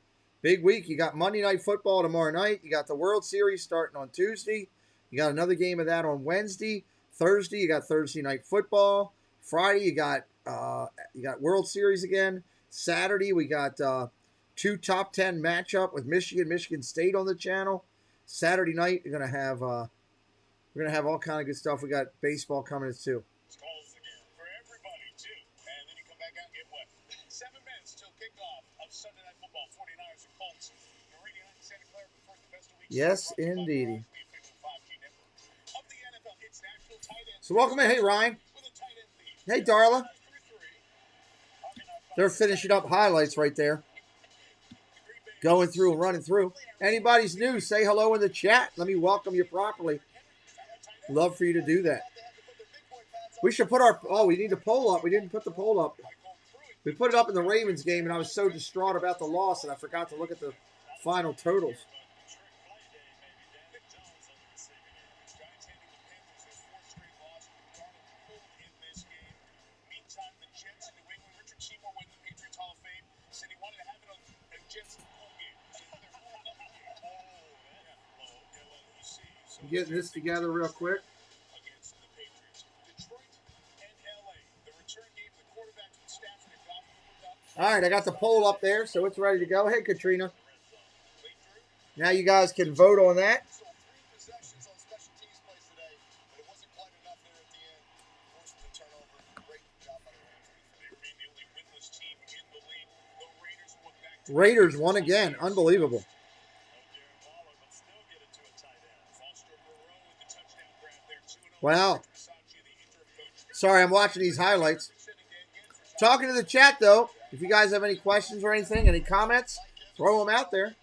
Big week. You got Monday Night Football tomorrow night. You got the World Series starting on Tuesday. You got another game of that on Wednesday. Thursday, you got Thursday Night Football. Friday, you got World Series again. Saturday, we got two top 10 matchup with Michigan State on the channel. Saturday night, we're gonna have all kind of good stuff. We got baseball coming too. Calls again for everybody too, and then you come back out and get what? 7 minutes till kickoff of Sunday Night Football. 49'ers and Colts. You're reading on Santa Clara before the best of weeks. Yes, indeed. So welcome in. Hey, Ryan. Hey, Darla. They're finishing up highlights right there. Going through and running through. Anybody's new, say hello in the chat. Let me welcome you properly. Love for you to do that. We should put our... Oh, we need a poll up. We didn't put the poll up. We put it up in the Ravens game, and I was so distraught about the loss, and I forgot to look at the final totals. I'm getting this together real quick. All right, I got the poll up there, so it's ready to go. Hey, Katrina. Now you guys can vote on that. Raiders won again. Unbelievable. Wow. Sorry, I'm watching these highlights. Talking to the chat, though. If you guys have any questions or anything, any comments, throw them out there.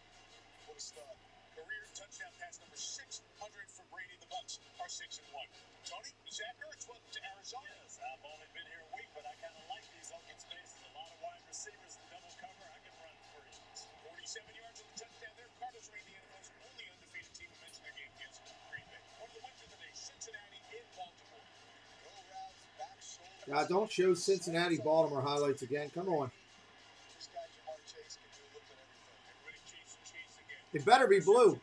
God, don't show Cincinnati, Baltimore highlights again. Come on. It better be blue.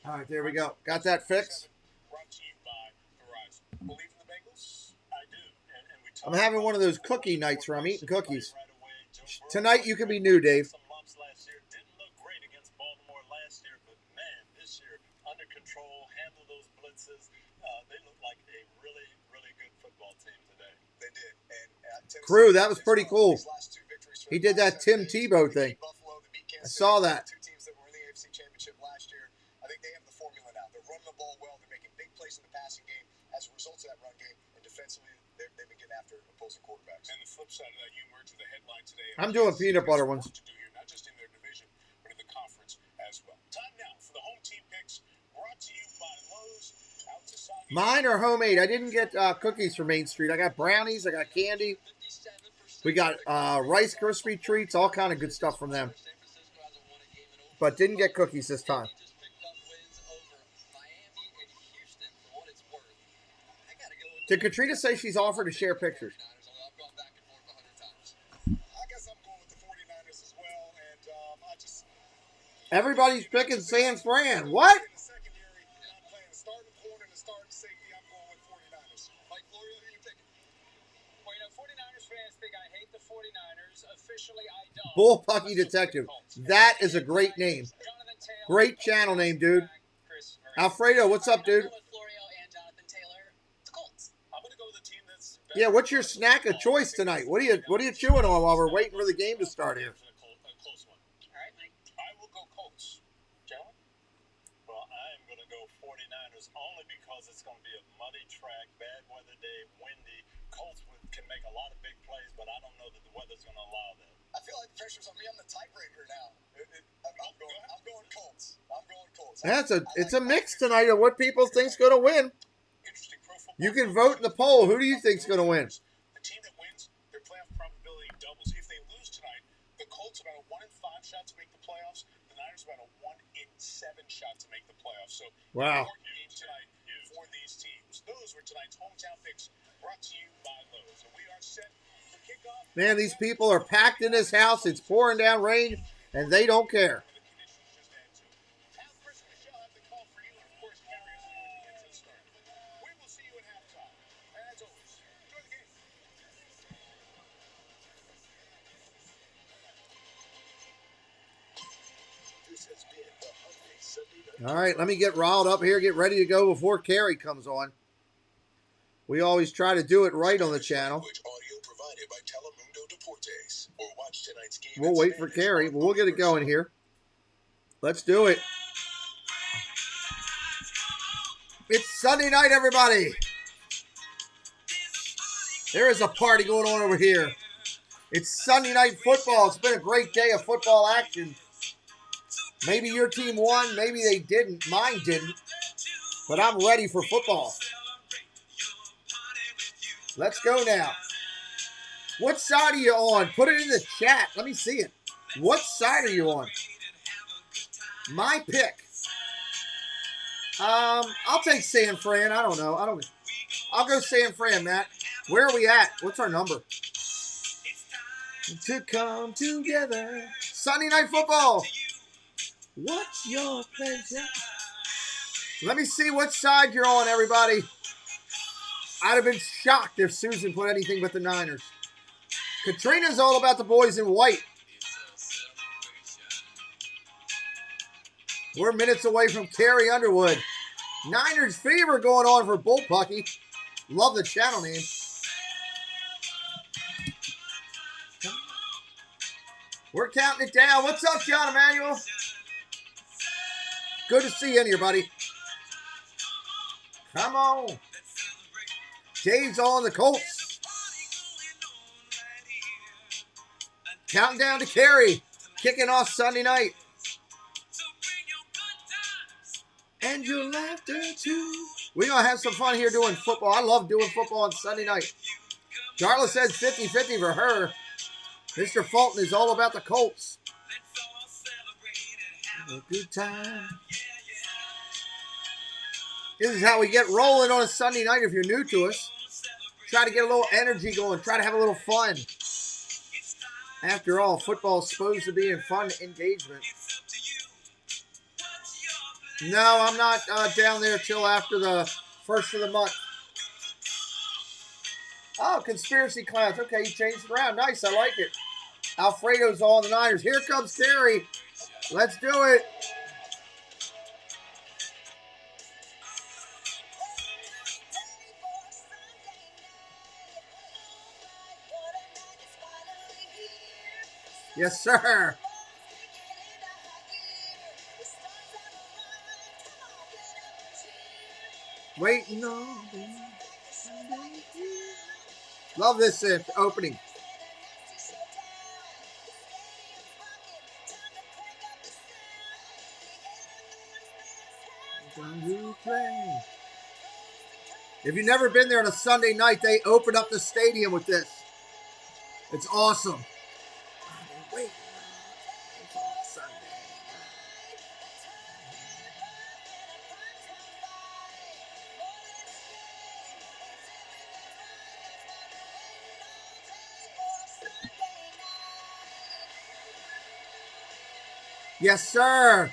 All right, there we go. Got that fixed? I'm having one of those cookie nights where I'm eating cookies. Tonight you can be new, Dave. Crew, that was pretty cool. He did that Tim Tebow thing. I saw that. Two teams that were in the AFC Championship last year. I think they have the formula now. They're running the ball well. They're making big plays in the passing game as a result of that run game. And defensively, they've been getting after opposing quarterbacks. And the flip side of that, you emerge with a headline today. I'm doing peanut butter ones. Not just in their division, but in the conference as well. Time now for the home team picks, brought to you by Lowe's. Mine are homemade. I didn't get cookies from Main Street. I got brownies. I got candy. We got Rice Krispie treats, all kind of good stuff from them. but didn't get cookies this time. Did Katrina say she's offered to share pictures? Everybody's picking San Fran. What? Bullpucky Detective. That is a great name. Great channel name, dude. Alfredo, what's up, dude? Yeah, what's your snack of choice tonight? What are you chewing on while we're waiting for the game to start here? I will go Colts. John? Well, I am going to go 49ers only because it's going to be a muddy track, bad weather day, windy. Colts can make a lot of big plays, but I don't know that the weather's going to allow that. I feel like the pressure's on me. I'm the tiebreaker now. I'm going Colts. I'm going Colts. It's a mix tonight of what people think's going to win. You can vote in the poll. Who do you think's going to win? The team that wins, their playoff probability doubles. If they lose tonight, the Colts about a 1 in 5 shot to make the playoffs. The Niners about a 1 in 7 shot to make the playoffs. So wow. Important game tonight for these teams. Those were tonight's hometown picks brought to you by Lowe's. And we are set for kickoff. Man, these people are packed in this house. It's pouring down rain, and they don't care. All right, let me get riled up here, get ready to go before Carrie comes on. We always try to do it right on the channel. We'll wait for Carrie, but we'll get it going here. Let's do it. It's Sunday night, everybody. There is a party going on over here. It's Sunday night football. It's been a great day of football action. Maybe your team won, maybe they didn't. Mine didn't. But I'm ready for football. Let's go now. What side are you on? Put it in the chat. Let me see it. What side are you on? My pick. I'll take San Fran. I don't know. I'll go San Fran, Matt. Where are we at? What's our number? To come together. Sunday night football. What's your pleasure? Let me see what side you're on, everybody. I'd have been shocked if Susan put anything but the Niners. Katrina's all about the boys in white. We're minutes away from Carrie Underwood. Niners fever going on for Bullpucky. Love the channel name. We're counting it down. What's up, John Emmanuel? Good to see you in here, buddy. Come on. Dave's on the Colts. Counting down to Carrie. Kicking off Sunday night. And your laughter too. We're going to have some fun here doing football. I love doing football on Sunday night. Darla says 50-50 for her. Mr. Fulton is all about the Colts. Have a good time. This is how we get rolling on a Sunday night if you're new to us. Try to get a little energy going. Try to have a little fun. After all, football's supposed to be in fun engagement. No, I'm not down there till after the first of the month. Oh, Conspiracy Clowns. Okay, you changed it around. Nice, I like it. Alfredo's on the Niners. Here comes Carrie. Let's do it. Yes, sir. Waiting on me. Love this opening. If you've never been there on a Sunday night, they open up the stadium with this. It's awesome. Yes, sir.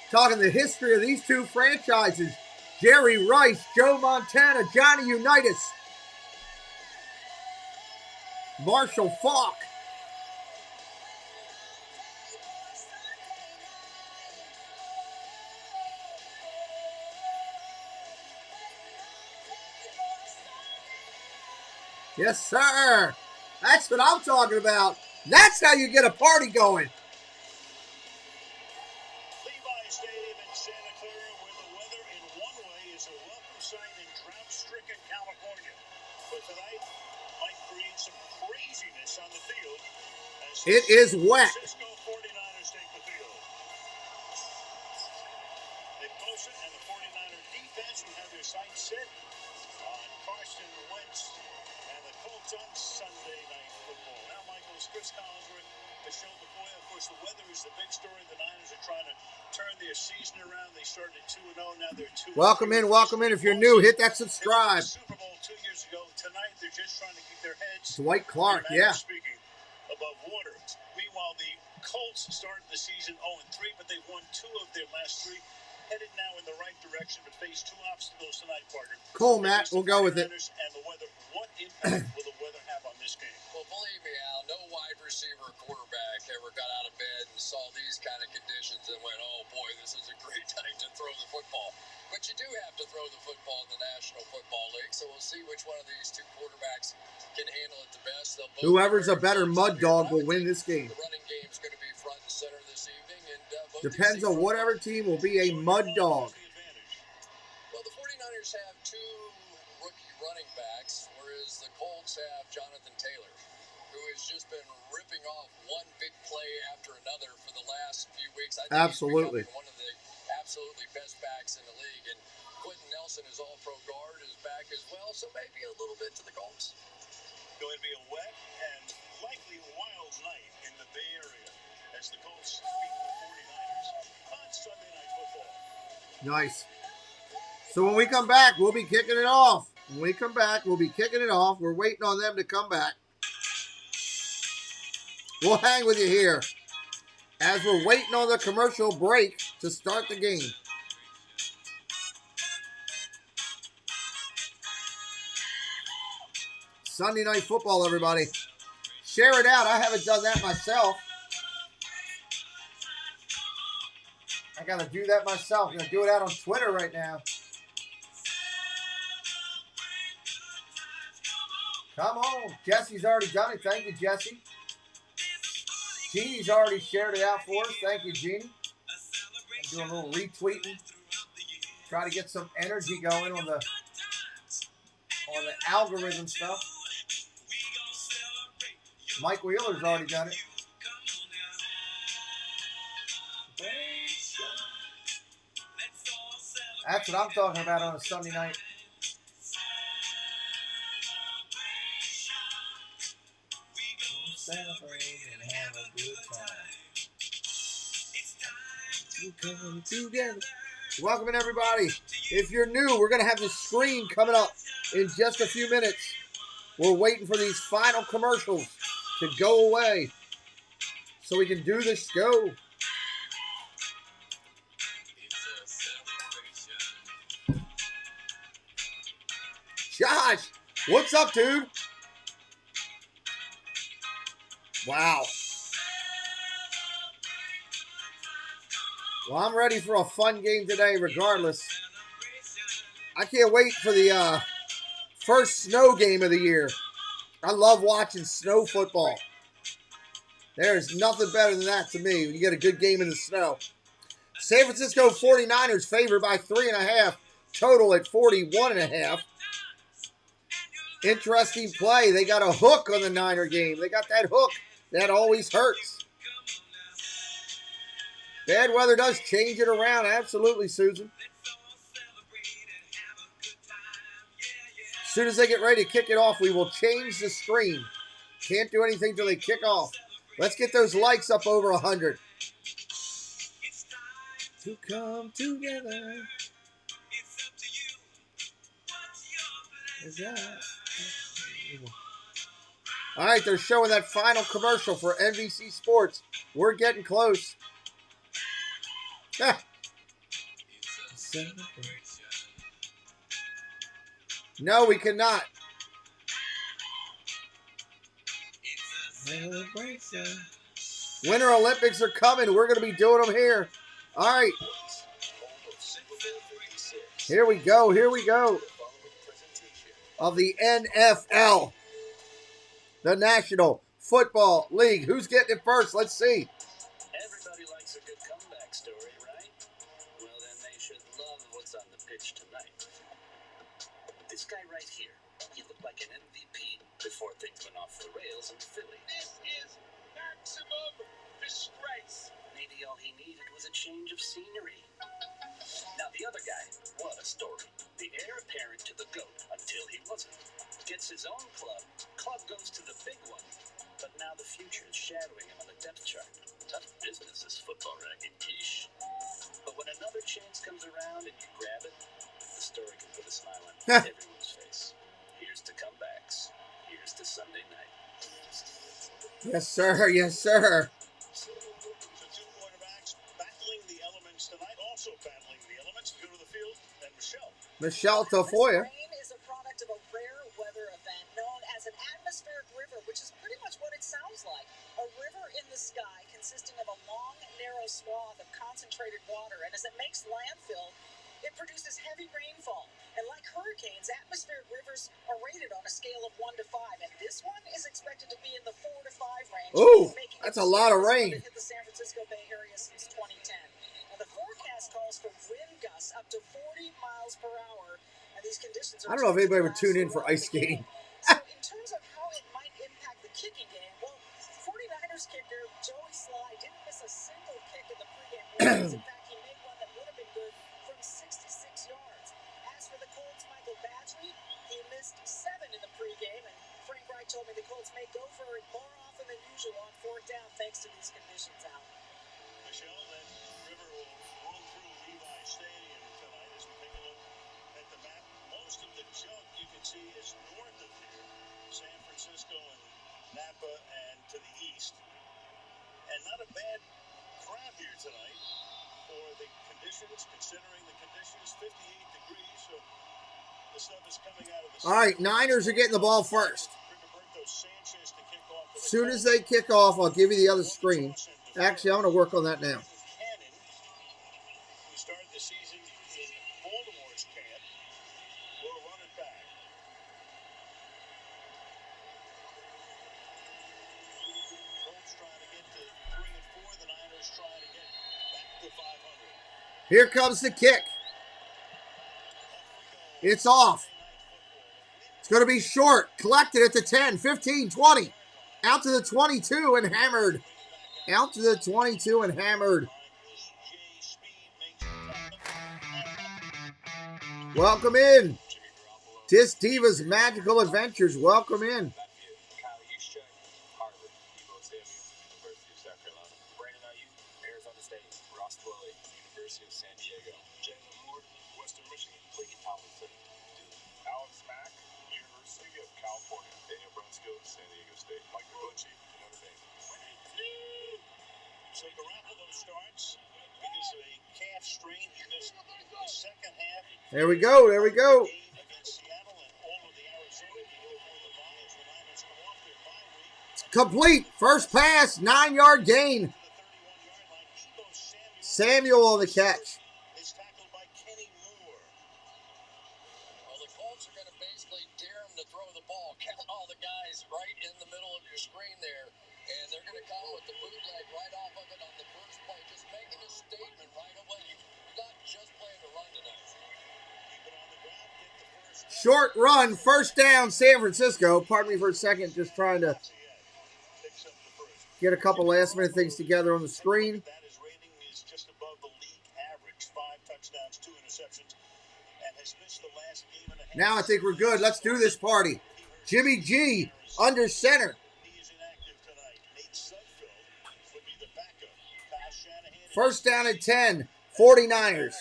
Talking the history of these two franchises. Jerry Rice, Joe Montana, Johnny Unitas, Marshall Faulk. Yes, sir. That's what I'm talking about. That's how you get a party going. Levi Stadium in Santa Clara, where the weather in one way is a welcome sight in drought-stricken California. But tonight might create some craziness on the field. It is wet. San Francisco 49ers take the field. Nick Bosa and the 49er defense will have their sights set on Carson Wentz and the Colts on Sunday Night Football. Now, Michael, as Chris Collinsworth has shown before, of course, the weather is the big story. The Niners are trying to turn their season around. They started at 2-0, now they're 2-3. Welcome in, welcome in. If you're new, hit that subscribe. Super Bowl 2 years ago. Tonight, they're just trying to keep their heads. Dwight Clark, yeah. Speaking above water. Meanwhile, the Colts started the season 0-3, but they've won 2 of their last 3. Headed now in the right direction, but face 2 obstacles tonight, partner. Cool, Matt. We'll go with it. And the weather. What impact will the weather have on this game? Well, believe me, Al, no wide receiver or quarterback ever got out of bed and saw these kind of conditions and went, oh, boy, this is a great time to throw the football. But you do have to throw the football in the National Football League, so we'll see which one of these 2 quarterbacks can handle it the best. Whoever's a better mud dog will win this game. The running game's going to be front and center this evening. And depends on whatever team will be a mud dog. Well, the 49ers have 2 rookie running backs, whereas the Colts have Jonathan Taylor, who has just been ripping off one big play after another for the last few weeks. I think absolutely. He's one of the absolutely best backs in the league. And Quentin Nelson, his all-pro guard, is back as well, so maybe a little bit to the Colts. Going to be a wet and likely wild night in the Bay Area as the Colts beat the 49ers on Sunday Night Football. Nice. So when we come back, we'll be kicking it off. When we come back, we'll be kicking it off. We're waiting on them to come back. We'll hang with you here as we're waiting on the commercial break to start the game. Sunday Night Football, everybody. Share it out. I haven't done that myself. I got to do that myself. I'm going to do it out on Twitter right now. Come on. Jesse's already done it. Thank you, Jesse. Jeannie's already shared it out for us. Thank you, Jeannie. I'm doing a little retweeting. Try to get some energy going on the algorithm stuff. Mike Wheeler's already done it. That's what I'm talking about on a Sunday night. Celebrate and have a good time. Come together. Welcome in, everybody. If you're new, we're going to have the screen coming up in just a few minutes. We're waiting for these final commercials to go away so we can do the show. Josh, what's up, dude? Wow. Well, I'm ready for a fun game today regardless. I can't wait for the first snow game of the year. I love watching snow football. There's nothing better than that to me when you get a good game in the snow. San Francisco 49ers favored by 3.5. Total at 41.5. Interesting play. They got a hook on the Niner game. They got that hook. That always hurts. Bad weather does change it around. Absolutely, Susan. As soon as they get ready to kick it off, we will change the screen. Can't do anything till they kick off. Let's get those likes up over 100. To come together. All right, they're showing that final commercial for NBC Sports. We're getting close. No, we cannot. Winter Olympics are coming. We're going to be doing them here. All right. Here we go. Here we go. Of the NFL, the National Football League. Who's getting it first? Let's see. Everybody likes a good comeback story, right? Well, then they should love what's on the pitch tonight. This guy right here, he looked like an MVP before things went off the rails in Philly. This is maximum disgrace. Maybe all he needed was a change of scenery. Now, the other guy, what a story. The heir apparent to the GOAT until he wasn't. Gets his own club. Club goes to the big one. But now the future is shadowing him on the depth chart. Tough business, this football racket, quiche. But when another chance comes around and you grab it, the story can put a smile on everyone's face. Here's to comebacks. Here's to Sunday night. Yes, sir. Yes, sir. The two quarterbacks battling the elements tonight, also battling the elements. Go to the field, and Michelle Tafoya. Rain is a product of a rare weather event known as an atmospheric river, which is pretty much what it sounds like. A river in the sky consisting of a long, narrow swath of concentrated water, and as it makes landfill, it produces heavy rainfall. And like hurricanes, atmospheric rivers are rated on a scale of 1 to 5, and this one is expected to be in the 4 to 5 range. Ooh, that's a lot of rain. Hit the San Francisco Bay Area since 2010. Now, the forecast calls for wind gusts up to 40 miles per hour, and these conditions are... I don't know if anybody would tune in for ice skating. So in terms of how it might impact the kicking game, well, 49ers kicker Joey Sly didn't miss a single kick in the pregame warm-ups. In fact, he made one that would have been good from 66 yards. As for the Colts' Michael Badgley, he missed 7 in the pregame, and Frank Wright told me the Colts may go for it more often than usual on 4th down thanks to these conditions out. Michelle, that river will roll through Levi Stadium tonight as we take a look at the map. Most of the junk you can see is north of here, San Francisco and Napa and to the east. And not a bad crowd here tonight for the conditions, considering the conditions, 58 degrees, so the stuff is coming out of the... All right, Niners are getting the ball first. As soon as they kick off, I'll give you the other screen. Actually, I'm going to work on that now. Who started the season in Baltimore's camp, will run it back. Colts trying to get to 3 and 4. The Niners trying to get back to 500. Here comes the kick. It's off. It's going to be short. Collected at the 10, 15, 20. Out to the 22 and hammered. Out to the 22 and hammered. Welcome in. Tis Diva's Magical Adventures. Welcome in. So Garoppolo starts because of a calf strain. He missed the second half. There we go. There we go. Against Seattle and all of the Arizona game before the Lions. The Niners come off their bye week. Complete. First pass. 9-yard gain. Samuel on the catch. It's tackled by Kenny Moore. Well, the Colts are going to basically dare him to throw the ball. Count all the guys right in the middle of your screen there. And they're going to come with the bootleg right off of it on the first play, just making a statement right away. You're not just playing to run tonight. Keep it on the ground, get the first. Short run. First down, San Francisco. Pardon me for a second. Just trying to get a couple last-minute things together on the screen. That his rating is just above the league average. 5 touchdowns, 2 interceptions, and has missed the last game and a half. Now I think we're good. Let's do this party. Jimmy G under center. First down and 10. 49ers.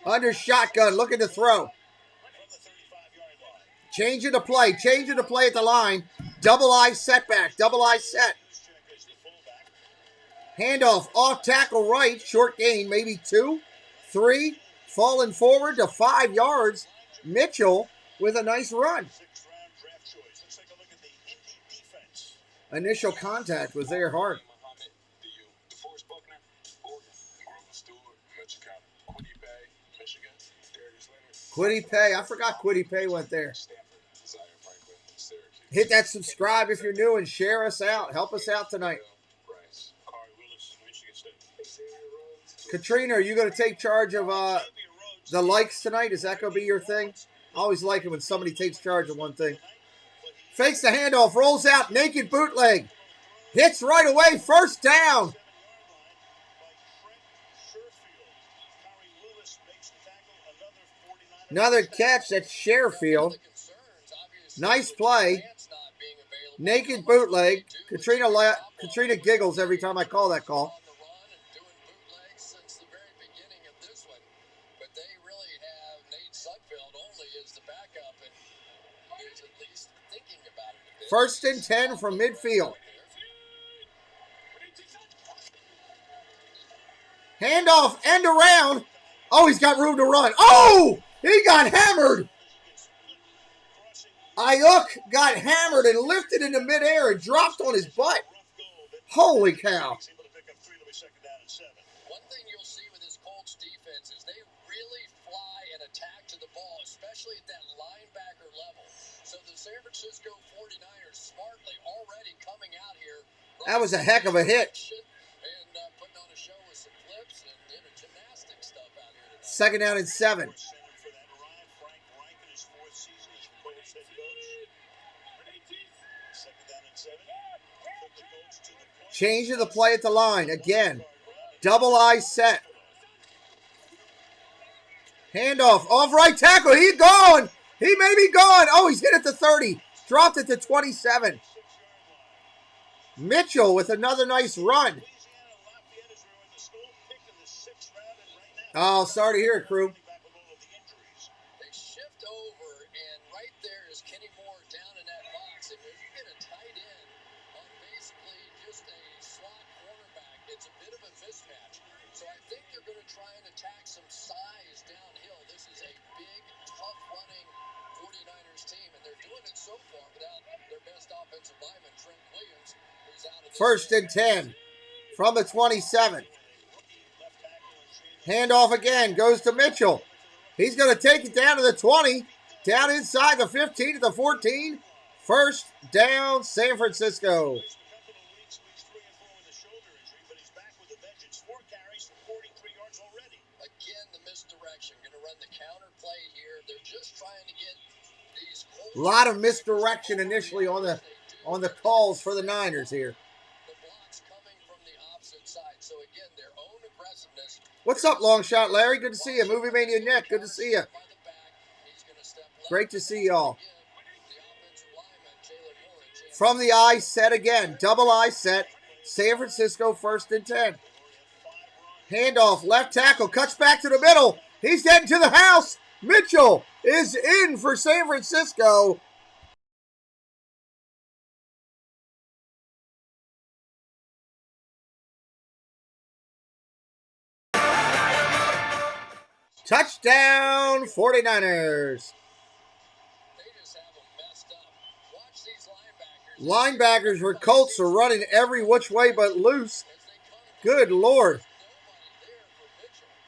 Under shotgun. Looking to throw. Changing the play. Changing the play at the line. Double I setback. Double I set. Handoff off tackle right. Short gain, maybe 2, 3. Falling forward to 5 yards. Mitchell with a nice run. Initial contact was there hard. Quiddy Pay. I forgot Quiddy Pay went there. Hit that subscribe if you're new and share us out. Help us out tonight. Katrina, are you going to take charge of the likes tonight? Is that going to be your thing? I always like it when somebody takes charge of one thing. Fakes the handoff, rolls out, naked bootleg. Hits right away, first down. Another catch, that's Sherfield. Nice play. Naked bootleg. Katrina giggles every time I call that call. First and 10 from midfield. Handoff, end around. Oh, he's got room to run. Oh, he got hammered. Ayuk got hammered and lifted into midair and dropped on his butt. Holy cow. One thing you'll see with this Colts defense is they really fly and attack to the ball, especially at that linebacker level. So the San Francisco 49ers smartly already coming out here. That was a heck of a hit. And putting on a show with some flips and gymnastic stuff out here tonight. Second down and 7. Change of the play at the line. Again, double I set. Handoff, off right tackle. He's gone. He may be gone. Oh, he's hit at the 30. Dropped it to 27. Mitchell with another nice run. Oh, sorry to hear it, crew. They shift over, and right there is Kenny Moore down in that box. And when you get a tight end on basically just a slot cornerback, it's a bit of a mismatch. So I think they're going to try and attack some size downhill. This is a big, tough-running 49ers team, and they're doing it so far without their best offensive lineman, Trent Williams, who's out of this. First and 10 from the 27. Handoff again, goes to Mitchell. He's going to take it down to the 20, down inside the 15 to the 14. First down, San Francisco. Again, the misdirection. Going to run the counter play here. They're just trying to get these. A lot of misdirection initially on the calls for the Niners here. The blocks coming from the opposite side. So again, their own aggressiveness. What's up, long shot Larry? Good to see you. Movie Mania Nick, good to see you. Great to see y'all. From the I set again. Double I set. San Francisco first and 10. Handoff, left tackle, cuts back to the middle. He's heading to the house. Mitchell is in for San Francisco. Touchdown, 49ers. Linebackers for Colts are running every which way but loose. Good Lord.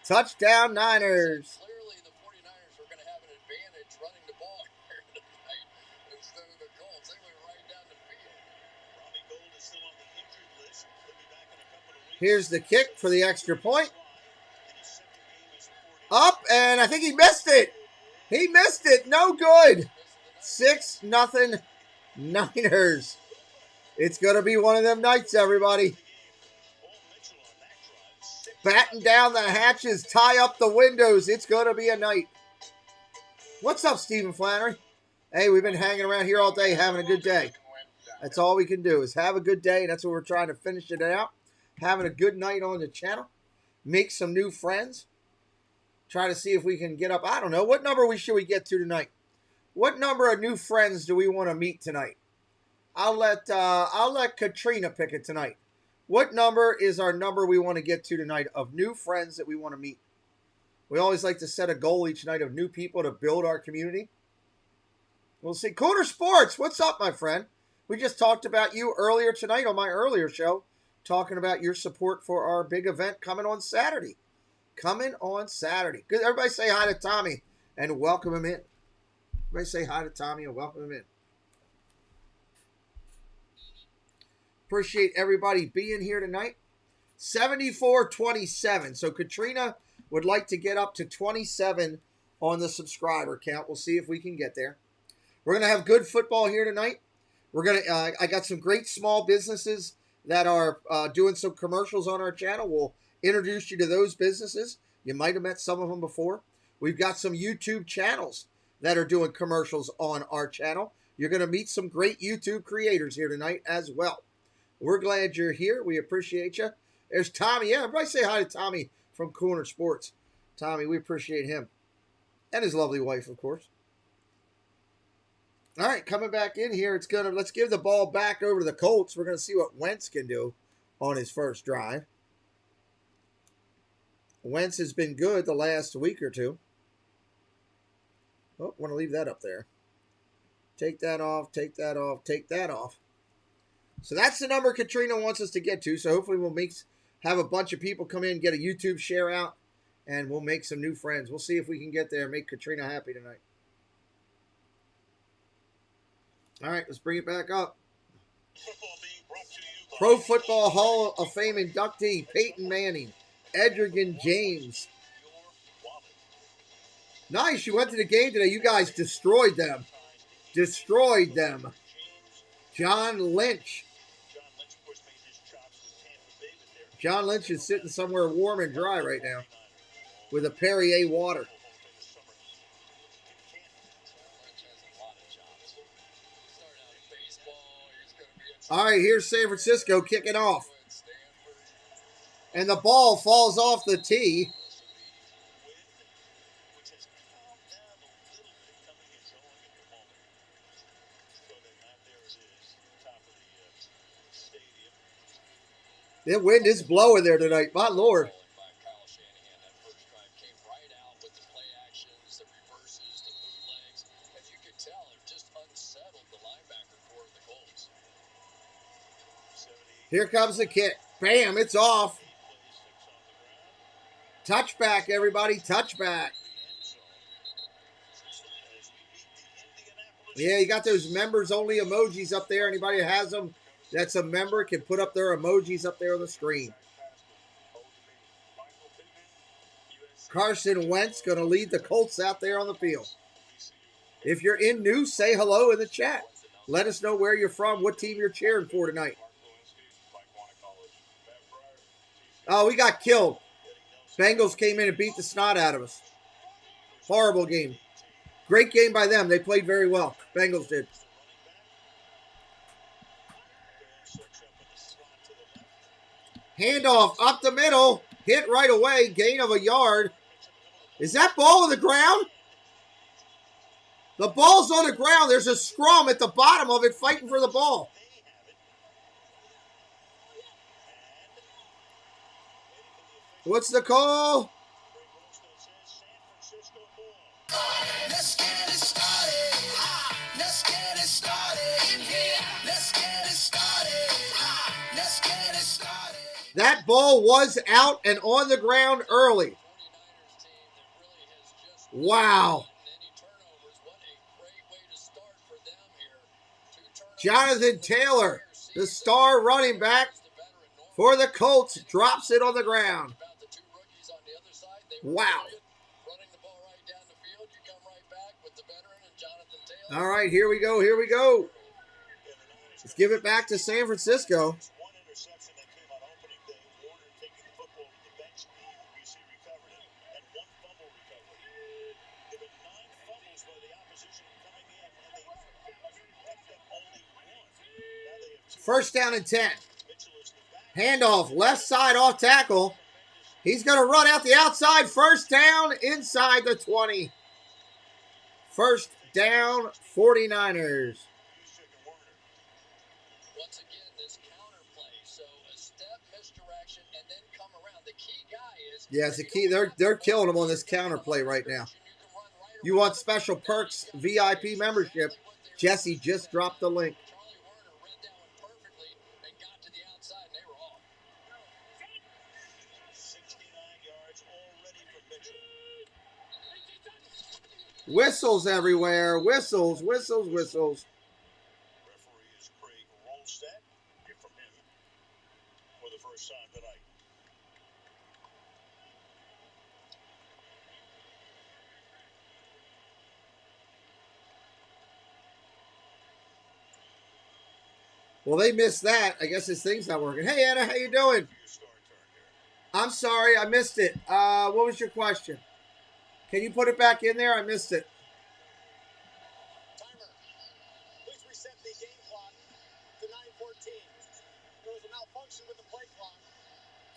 Touchdown, Niners. Clearly, the 49ers were going to have an advantage running the ball here tonight instead of the Colts. They went right down the field. Robbie Gould is still on the injured list. He'll be back in a couple of weeks. Here's the kick for the extra point. Up, and I think he missed it. He missed it. No good. 6-0 Niners. It's going to be one of them nights, everybody. Batten down the hatches, tie up the windows. It's going to be a night. What's up, Stephen Flannery? Hey, we've been hanging around here all day having a good day. That's all we can do is have a good day. That's what we're trying to finish it out. Having a good night on the channel. Make some new friends. Try to see if we can get up. I don't know. What number should we get to tonight? What number of new friends do we want to meet tonight? I'll let Katrina pick it tonight. What number is our number we want to get to tonight of new friends that we want to meet? We always like to set a goal each night of new people to build our community. We'll see. Corner Sports, what's up, my friend? We just talked about you earlier tonight on my earlier show, talking about your support for our big event coming on Saturday. Coming on Saturday. Good. Everybody say hi to Tommy and welcome him in. Everybody say hi to Tommy and welcome him in. Appreciate everybody being here tonight. 74-27. So Katrina would like to get up to 27 on the subscriber count. We'll see if we can get there. We're going to have good football here tonight. We're going to. I got some great small businesses that are doing some commercials on our channel. We'll introduce you to those businesses. You might have met some of them before. We've got some YouTube channels that are doing commercials on our channel. You're going to meet some great YouTube creators here tonight as well. We're glad you're here. We appreciate you. There's Tommy. Yeah, everybody say hi to Tommy from Corner Sports. Tommy, we appreciate him. And his lovely wife, of course. All right, coming back in here, let's give the ball back over to the Colts. We're going to see what Wentz can do on his first drive. Wentz has been good the last week or two. Oh, want to leave that up there. Take that off, take that off, take that off. So that's the number Katrina wants us to get to. So hopefully we'll have a bunch of people come in, get a YouTube share out, and we'll make some new friends. We'll see if we can get there and make Katrina happy tonight. All right, let's bring it back up. Pro Football Hall of Fame inductee Peyton Manning, Edgerrin James. Nice, you went to the game today. You guys destroyed them. Destroyed them. John Lynch. John Lynch is sitting somewhere warm and dry right now with a Perrier water. All right, here's San Francisco kicking off. And the ball falls off the tee. The wind is blowing there tonight, my Lord. Here comes the kick. Bam, it's off. Touchback, everybody, touchback. Yeah, you got those members-only emojis up there. Anybody that has them that's a member can put up their emojis up there on the screen. Carson Wentz going to lead the Colts out there on the field. If you're in news, say hello in the chat. Let us know where you're from, what team you're cheering for tonight. Oh, we got killed. Bengals came in and beat the snot out of us. Horrible game. Great game by them. They played very well. Bengals did. Handoff up the middle. Hit right away. Gain of a yard. Is that ball on the ground? The ball's on the ground. There's a scrum at the bottom of it fighting for the ball. What's the call? Let's get it started. Let's get it started in here. Let's get it started. Let's get it started. That ball was out and on the ground early. Wow. Jonathan Taylor, the star running back for the Colts, drops it on the ground. Wow. All right, here we go, here we go. Let's give it back to San Francisco. First down and 10. Handoff, left side off tackle. He's going to run out the outside. First down inside the 20. First down, 49ers. Once again, this counter play. So a step Yeah, it's a key. They're killing them on this counterplay right now. You want special perks, VIP membership? Jesse just dropped the link. Whistles everywhere. Whistles, whistles, whistles. Referee is Craig Rolstad. Hear from him for the first time tonight. Well, they missed that. I guess his thing's not working. Hey, Anna, how you doing? I'm sorry, I missed it. What was your question? Can you put it back in there? I missed it. Timer. Please reset the game clock to 9:14. There was a malfunction with the play clock.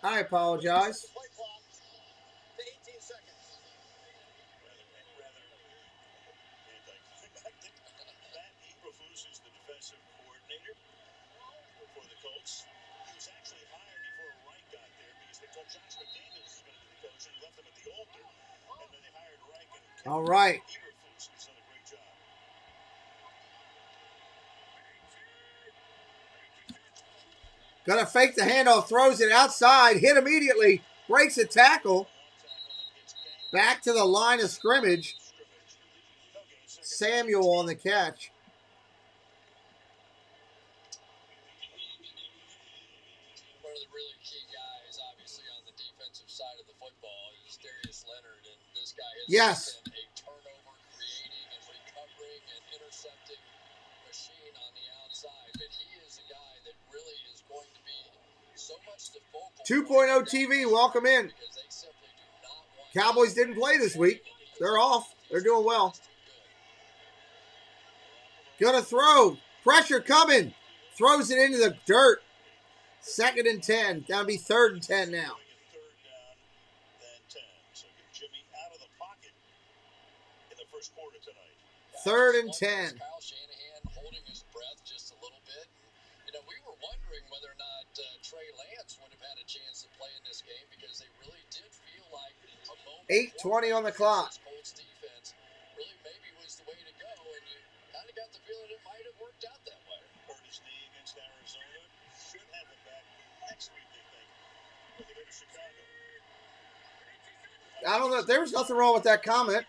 I apologize. Play clock to 18 seconds. Matt Eberflus is the defensive coordinator for the Colts. He was actually hired before Wright got there because they told Josh McDaniels was going to be the coach and left him at the altar. And then they hired Wright and All right. Eberflus has done a great job. Gonna fake the handoff, throws it outside, hit immediately, breaks a tackle. Back to the line of scrimmage. Samuel on the catch. One of the really key guys, obviously, on the defensive side of the football is Darius Leonard, and this guy has been a turnover creating and recovering and intercepting machine on the outside. But he is a guy that really is going to be so much the focal 2.0 TV, welcome in. Cowboys didn't play this week. They're off. They're doing well. Gonna throw. Pressure coming. Throws it into the dirt. 2nd and 10. Down to be 3rd and 10 now. So get Jimmy out of the pocket in the first quarter tonight. 3rd and 10. Kyle Shanahan holding his breath just a little bit. You know, we were wondering whether or not Trey Lance would have had a chance to play in this game because they really did feel like a moment 8:20 on the clock. Colts defense really maybe was the way to go, and you kind of got the feeling it might have worked out that way. Hurt his knee against Arizona. Should have him back next week, they think, when they go to Chicago. I don't know. There was nothing wrong with that comment.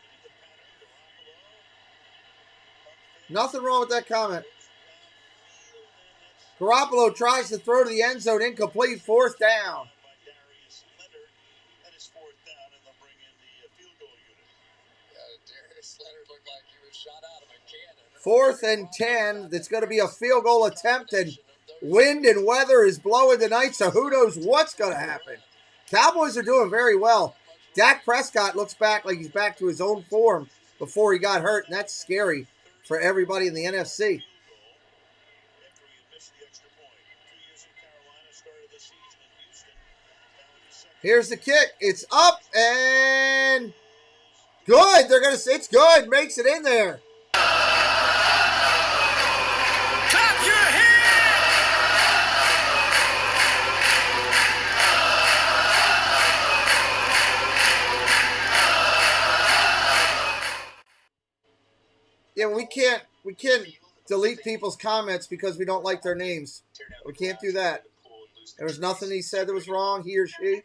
Nothing wrong with that comment. Garoppolo tries to throw to the end zone, incomplete, 4th down. That is 4th down, and they'll bring in the field goal unit. Darius Leonard looked like he was shot out of a cannon. 4th and 10. That's going to be a field goal attempt, and wind and weather is blowing tonight, so who knows what's going to happen. Cowboys are doing very well. Dak Prescott looks back like he's back to his own form before he got hurt, and that's scary for everybody in the NFC. Here's the kick. It's up and good. They're going to say it's good. Makes it in there. Clap your Yeah, we can't delete people's comments because we don't like their names. We can't do that. There was nothing he said that was wrong, he or she.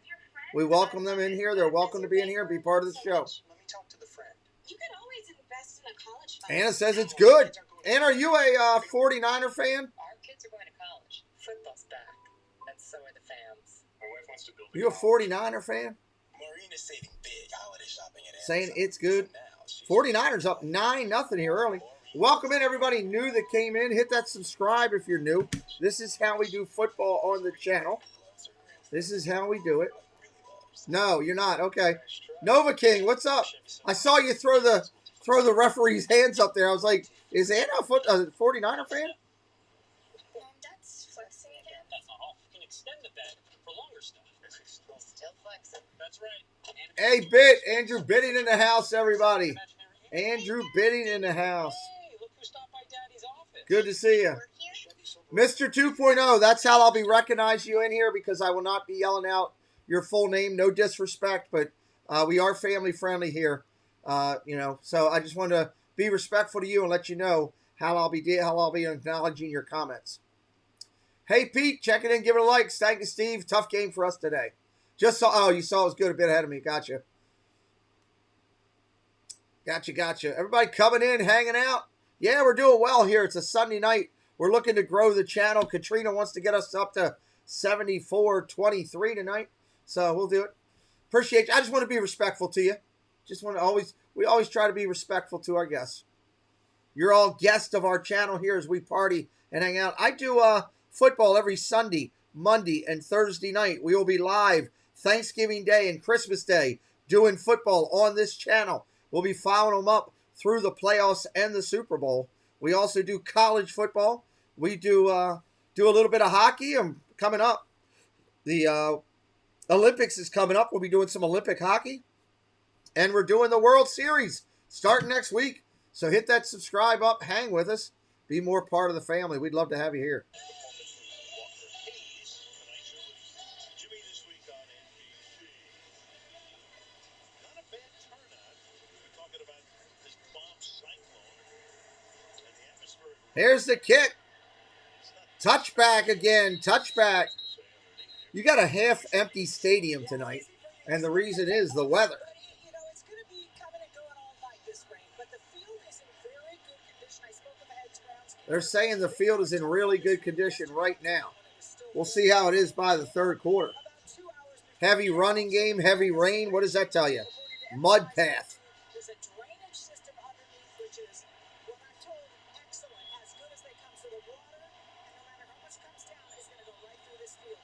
We welcome them in here. They're welcome to be in here and be part of the show. Let me talk to the friend. You can always invest in a college fund. Anna says it's good. Anna, are you a 49er fan? Our kids are going to college. Football's back. And so are the fans. My wife wants to build You a 49er fan? Maureen is saving big holiday shopping at Saying it's good. 49ers up 9-0 here early. Welcome in everybody new that came in. Hit that subscribe if you're new. This is how we do football on the channel. This is how we do it. No, you're not. Okay. Nova King, what's up? I saw you throw the referee's hands up there. I was like, is Anna a 49er fan? That's flexing again. That's not all. You can extend the bed for longer stuff. Still flexing. That's right. Hey, Bit. Andrew Bidding in the house, everybody. Andrew Bidding in the house. Hey, look who stopped by Daddy's office. Good to see you. Mr. 2.0, that's how I'll be recognizing you in here because I will not be yelling out your full name. No disrespect, but we are family friendly here. So I just wanted to be respectful to you and let you know how I'll be acknowledging your comments. Hey Pete, check it in, give it a like. Thank you, Steve. Tough game for us today. Just saw. Oh, you saw it was good, a bit ahead of me. Gotcha. Everybody coming in, hanging out. Yeah, we're doing well here. It's a Sunday night. We're looking to grow the channel. Katrina wants to get us up to 74-23 tonight, so we'll do it. Appreciate you. I just want to be respectful to you. We always try to be respectful to our guests. You're all guests of our channel here as we party and hang out. I do football every Sunday, Monday, and Thursday night. We will be live Thanksgiving Day and Christmas Day doing football on this channel. We'll be following them up through the playoffs and the Super Bowl. We also do college football. We do a little bit of hockey. Coming up, the Olympics is coming up. We'll be doing some Olympic hockey. And we're doing the World Series starting next week. So hit that subscribe up. Hang with us. Be more part of the family. We'd love to have you here. Here's the kick. Touchback again. Touchback. You got a half-empty stadium tonight, and the reason is the weather. It's going to be coming and going all night this rain, but the field is in very good condition. I spoke with the head groundskeeper. They're saying the field is in really good condition right now. We'll see how it is by the third quarter. Heavy running game, heavy rain. What does that tell you? Mud path. There's a drainage system underneath, which is, what I'm told, excellent, as good as they come for the water, and no matter how much comes down, it's going to go right through this field.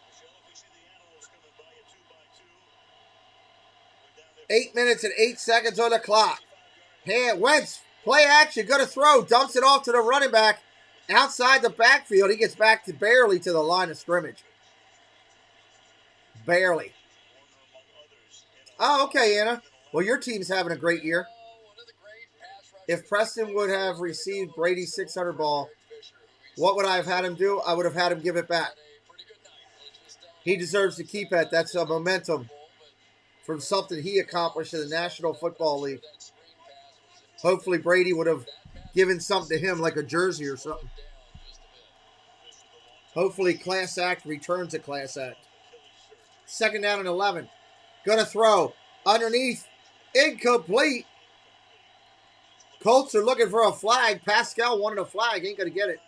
Michelle, if we see the animals coming by you 2 by 2, 8 minutes and 8 seconds on the clock. Wentz, play action, going to throw, dumps it off to the running back outside the backfield. He gets back to barely to the line of scrimmage. Barely. Oh, okay, Anna. Well, your team's having a great year. If Preston would have received Brady's 600 ball, what would I have had him do? I would have had him give it back. He deserves to keep it. That's a momentum from something he accomplished in the National Football League. Hopefully Brady would have given something to him like a jersey or something. Hopefully Class Act returns a Class Act. 2nd down and 11. Gonna throw. Underneath. Incomplete. Colts are looking for a flag. Pascal wanted a flag. Ain't gonna get it.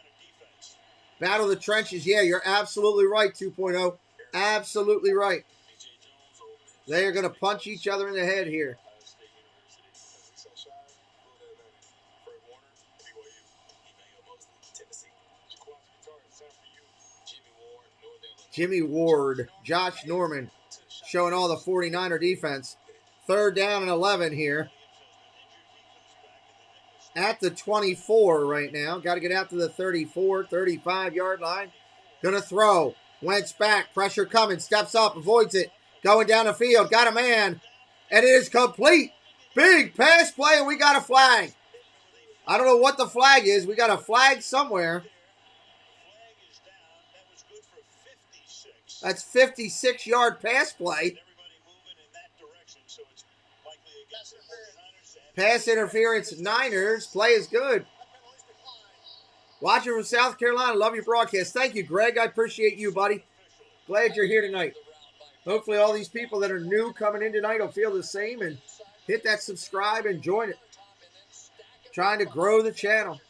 Battle of the trenches. Yeah, you're absolutely right, 2.0. Absolutely right. They are going to punch each other in the head here. Jimmy Ward, Josh Norman showing all the 49er defense. 3rd down and 11 here. At the 24 right now. Got to get out to the 34, 35-yard line. Going to throw. Wentz back. Pressure coming. Steps up. Avoids it. Going down the field. Got a man. And it is complete. Big pass play, and we got a flag. I don't know what the flag is. We got a flag somewhere. That's 56-yard pass play. Pass interference, Niners. Play is good. Watching from South Carolina. Love your broadcast. Thank you, Greg. I appreciate you, buddy. Glad you're here tonight. Hopefully all these people that are new coming in tonight will feel the same and hit that subscribe and join it. Trying to grow the channel.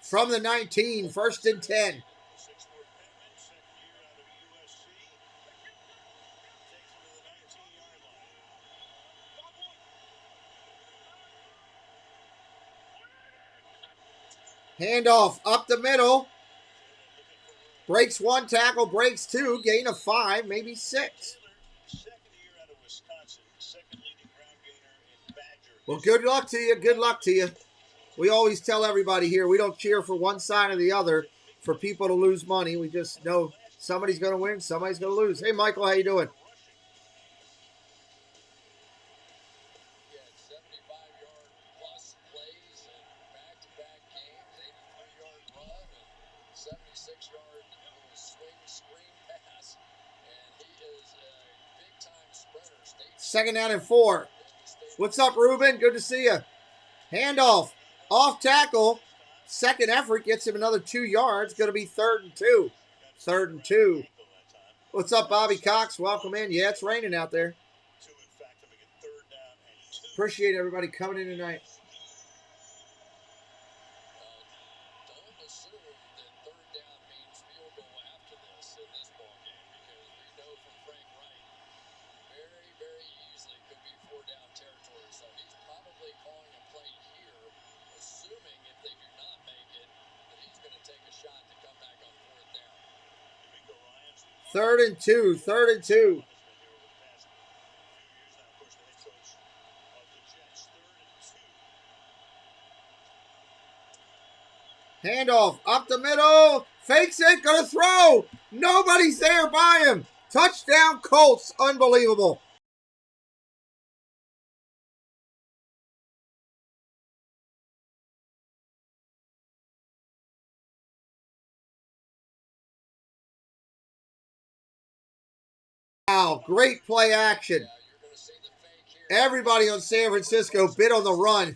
From the 19, 1st and 10. Handoff up the middle. Breaks 1 tackle, breaks 2, gain of 5, maybe 6. Well, good luck to you. Good luck to you. We always tell everybody here, we don't cheer for one side or the other for people to lose money. We just know somebody's going to win, somebody's going to lose. Hey, Michael, how you doing? Second down and 4. What's up, Ruben? Good to see you. Handoff. Off tackle. Second effort gets him another 2 yards. Going to be 3rd and 2. 3rd and 2. What's up, Bobby Cox? Welcome in. Yeah, it's raining out there. Appreciate everybody coming in tonight. Third and 2. 3rd and 2. Handoff up the middle. Fakes it. Gonna throw. Nobody's there by him. Touchdown Colts. Unbelievable. Wow, great play action. Everybody on San Francisco bit on the run.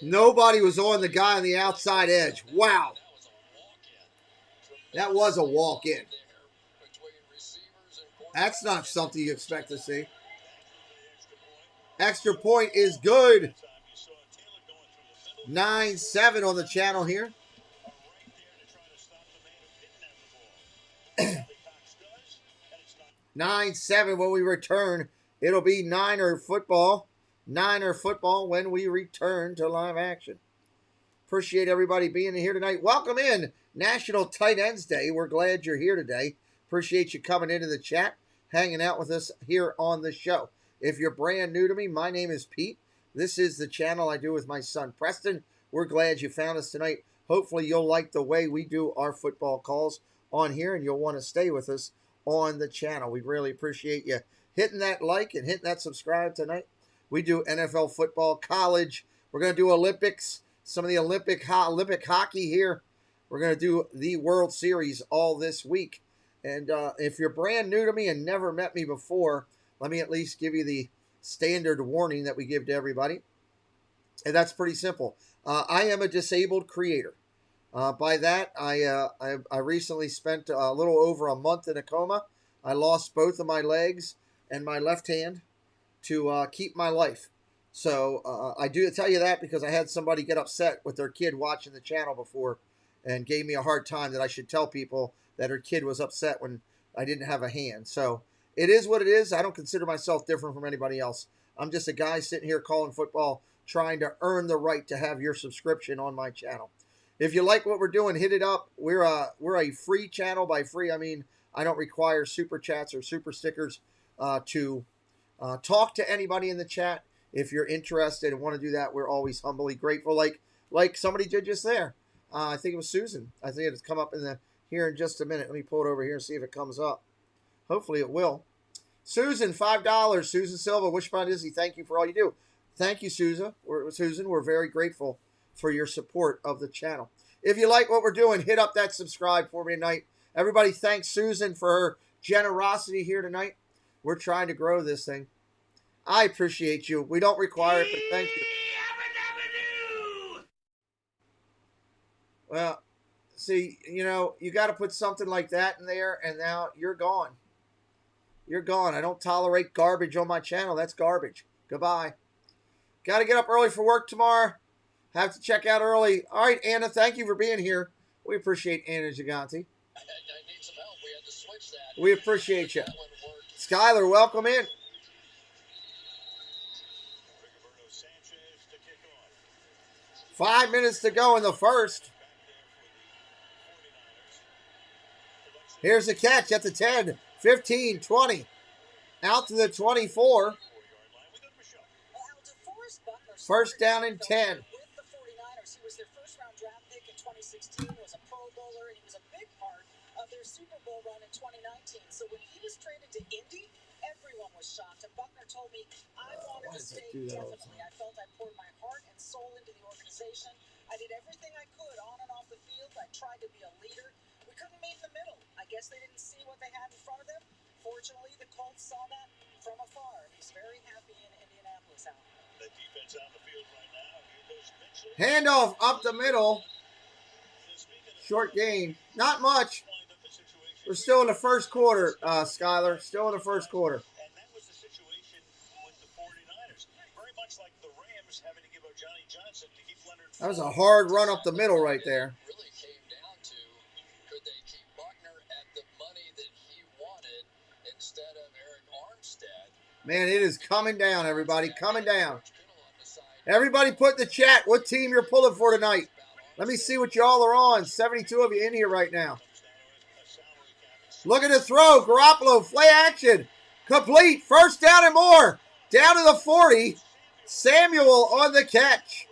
Nobody was on the guy on the outside edge. Wow. That was a walk-in. That's not something you expect to see. Extra point is good. 9-7 on the channel here. 9-7 when we return. It'll be Niner football. Niner football when we return to live action. Appreciate everybody being here tonight. Welcome in National Tight Ends Day. We're glad you're here today. Appreciate you coming into the chat, hanging out with us here on the show. If you're brand new to me, my name is Pete. This is the channel I do with my son, Preston. We're glad you found us tonight. Hopefully you'll like the way we do our football calls on here, and you'll want to stay with us on the channel. We really appreciate you hitting that like and hitting that subscribe tonight. We do NFL football, college. We're going to do Olympics, some of the Olympic hockey here. We're going to do the World Series all this week. And if you're brand new to me and never met me before, let me at least give you the standard warning that we give to everybody. And that's pretty simple. I am a disabled creator. By that, I recently spent a little over a month in a coma. I lost both of my legs and my left hand to keep my life. So I do tell you that because I had somebody get upset with their kid watching the channel before and gave me a hard time that I should tell people that her kid was upset when I didn't have a hand. So it is what it is. I don't consider myself different from anybody else. I'm just a guy sitting here calling football, trying to earn the right to have your subscription on my channel. If you like what we're doing, hit it up. We're a free channel. By free, I mean I don't require super chats or super stickers to talk to anybody in the chat. If you're interested and want to do that, we're always humbly grateful. Like somebody did just there. I think it was Susan. I think it's come up here in just a minute. Let me pull it over here and see if it comes up. Hopefully it will. Susan, $5. Susan Silva, Wishbone Izzy, thank you for all you do. Thank you, Susan. We're very grateful for your support of the channel. If you like what we're doing, hit up that subscribe for me tonight. Everybody thanks Susan for her generosity here tonight. We're trying to grow this thing. I appreciate you. We don't require it, but thank you. Well, see, you know, you got to put something like that in there, and now you're gone. You're gone. I don't tolerate garbage on my channel. That's garbage. Goodbye. Got to get up early for work tomorrow. Have to check out early. All right, Anna, thank you for being here. We appreciate Anna Gigante. I need some help. We had to switch that. We appreciate you. Skylar, welcome in. Five minutes to go in the first. Here's the catch at the 10, 15, 20. Out to the 24. First down and 10. With the 49'ers, he was their first-round draft pick in 2016. He was a Pro Bowler, and he was a big part of their Super Bowl run in 2019. So when he was traded to Indy, everyone was shocked. And Buckner told me, I wanted to stay indefinitely. I felt I poured my heart and soul into the organization. I did everything I could on and off the field. I tried to be a leader. we couldn't meet in the middle. I guess they didn't see what they had in front of them. Fortunately, the Colts saw that from afar. He's very happy in Indianapolis out. The defense on the field right now. Here goes Mitchell. Handoff up the middle. Short gain. Not much. We're still in the first quarter, Skyler. Still in the first quarter. And that was the situation with the 49ers. Very much like the Rams having to give up Johnny Johnson to keep Leonard. That was a hard run up the middle right there. Really came down to, could they keep Buckner at the money that he wanted instead of Eric Armstead? Man, it is coming down, everybody. Coming down. Everybody put in the chat what team you're pulling for tonight. Let me see what y'all are on. 72 of you in here right now. Look at the throw. Garoppolo, play action. Complete. First down and more. Down to the 40. Samuel on the catch.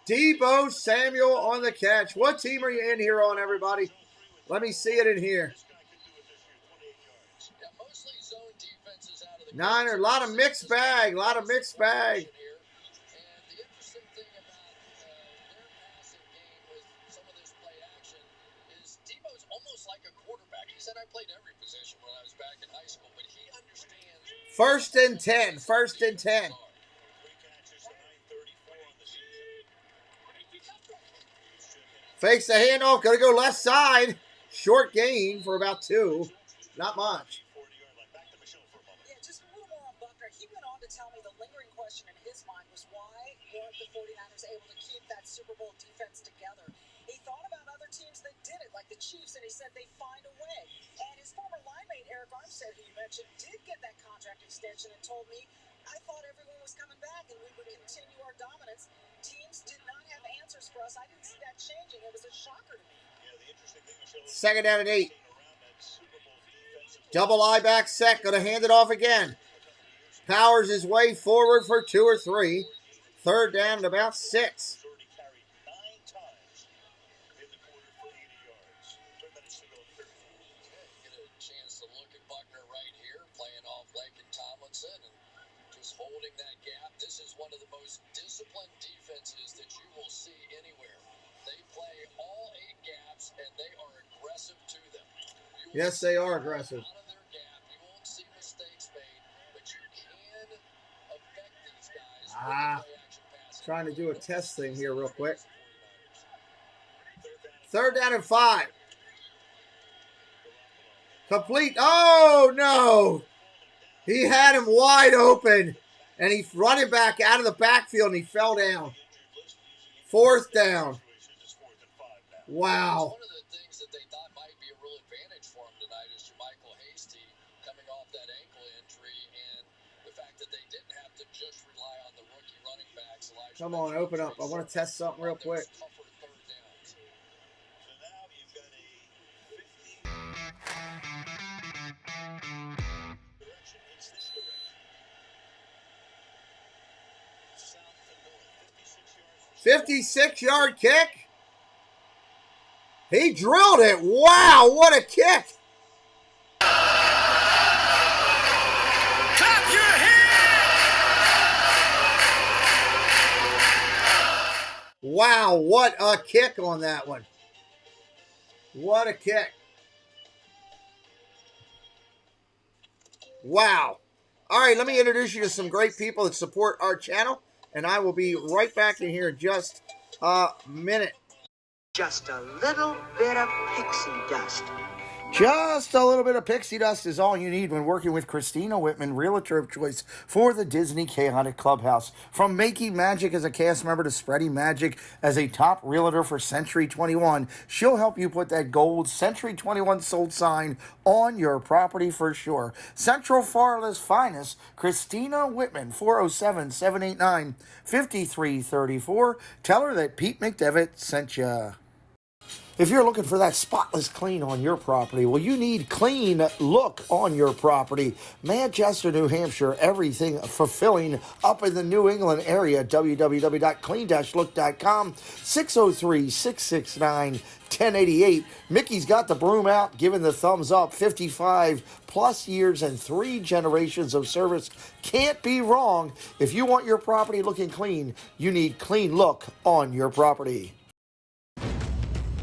Deebo Samuel on the catch. What team are you in here on, everybody? Let me see it in here. Niner, a lot of mixed bag. A lot of mixed bag. I played every position when I was back in high school, but he understands. First and 10. First and 10. Fakes the handoff. Going to go left side. Short gain for about 2. Not much. Yeah, just a little more on Buckner. He went on to tell me the lingering question in his mind was why weren't the 49ers able to keep that Super Bowl defense together? He thought about other teams that did it, like the Chiefs, and he said they'd find a way. And his former line mate, Eric Armstead, who you mentioned, did get that contract extension and told me, I thought everyone was coming back and we would continue our dominance. Teams did not have answers for us. I didn't see that changing. It was a shocker to me. Yeah, the interesting thing, Michelle, second down and 8. Double I back set. Going to hand it off again. Powers his way forward for 2 or 3. Third down at about 6. Holding that gap. This is one of the most disciplined defenses that you will see anywhere. They play all 8 gaps and they are aggressive to them. Yes, they are aggressive. Out of their gap, you won't see mistakes made, but you can affect these guys. Trying to do a test thing here real quick. Third down and 5. Complete. Oh, no. He had him wide open. And he's running back out of the backfield, and he fell down. Fourth down. Wow. One of the things that they thought might be a real advantage for him tonight is Jermichael Hasty coming off that ankle injury, and the fact that they didn't have to just rely on the rookie running backs. Come on, open up. I want to test something real quick. South and north, 56-yard kick. He drilled it. Wow, what a kick. Clap your Wow, what a kick on that one. What a kick. Wow. All right, let me introduce you to some great people that support our channel, and I will be right back in here in just a minute. Just a little bit of pixie dust. Just a little bit of pixie dust is all you need when working with Christina Whitman, realtor of choice for the Disney Chaotic Clubhouse. From making magic as a cast member to spreading magic as a top realtor for Century 21, she'll help you put that gold Century 21 sold sign on your property for sure. Central Florida's finest, Christina Whitman, 407-789-5334. Tell her that Pete McDevitt sent you. If you're looking for that spotless clean on your property, well, you need clean look on your property. Manchester, New Hampshire, everything fulfilling up in the New England area. www.clean-look.com, 603-669-1088. Mickey's got the broom out, giving the thumbs up. 55 plus years and 3 generations of service. Can't be wrong. If you want your property looking clean, you need clean look on your property.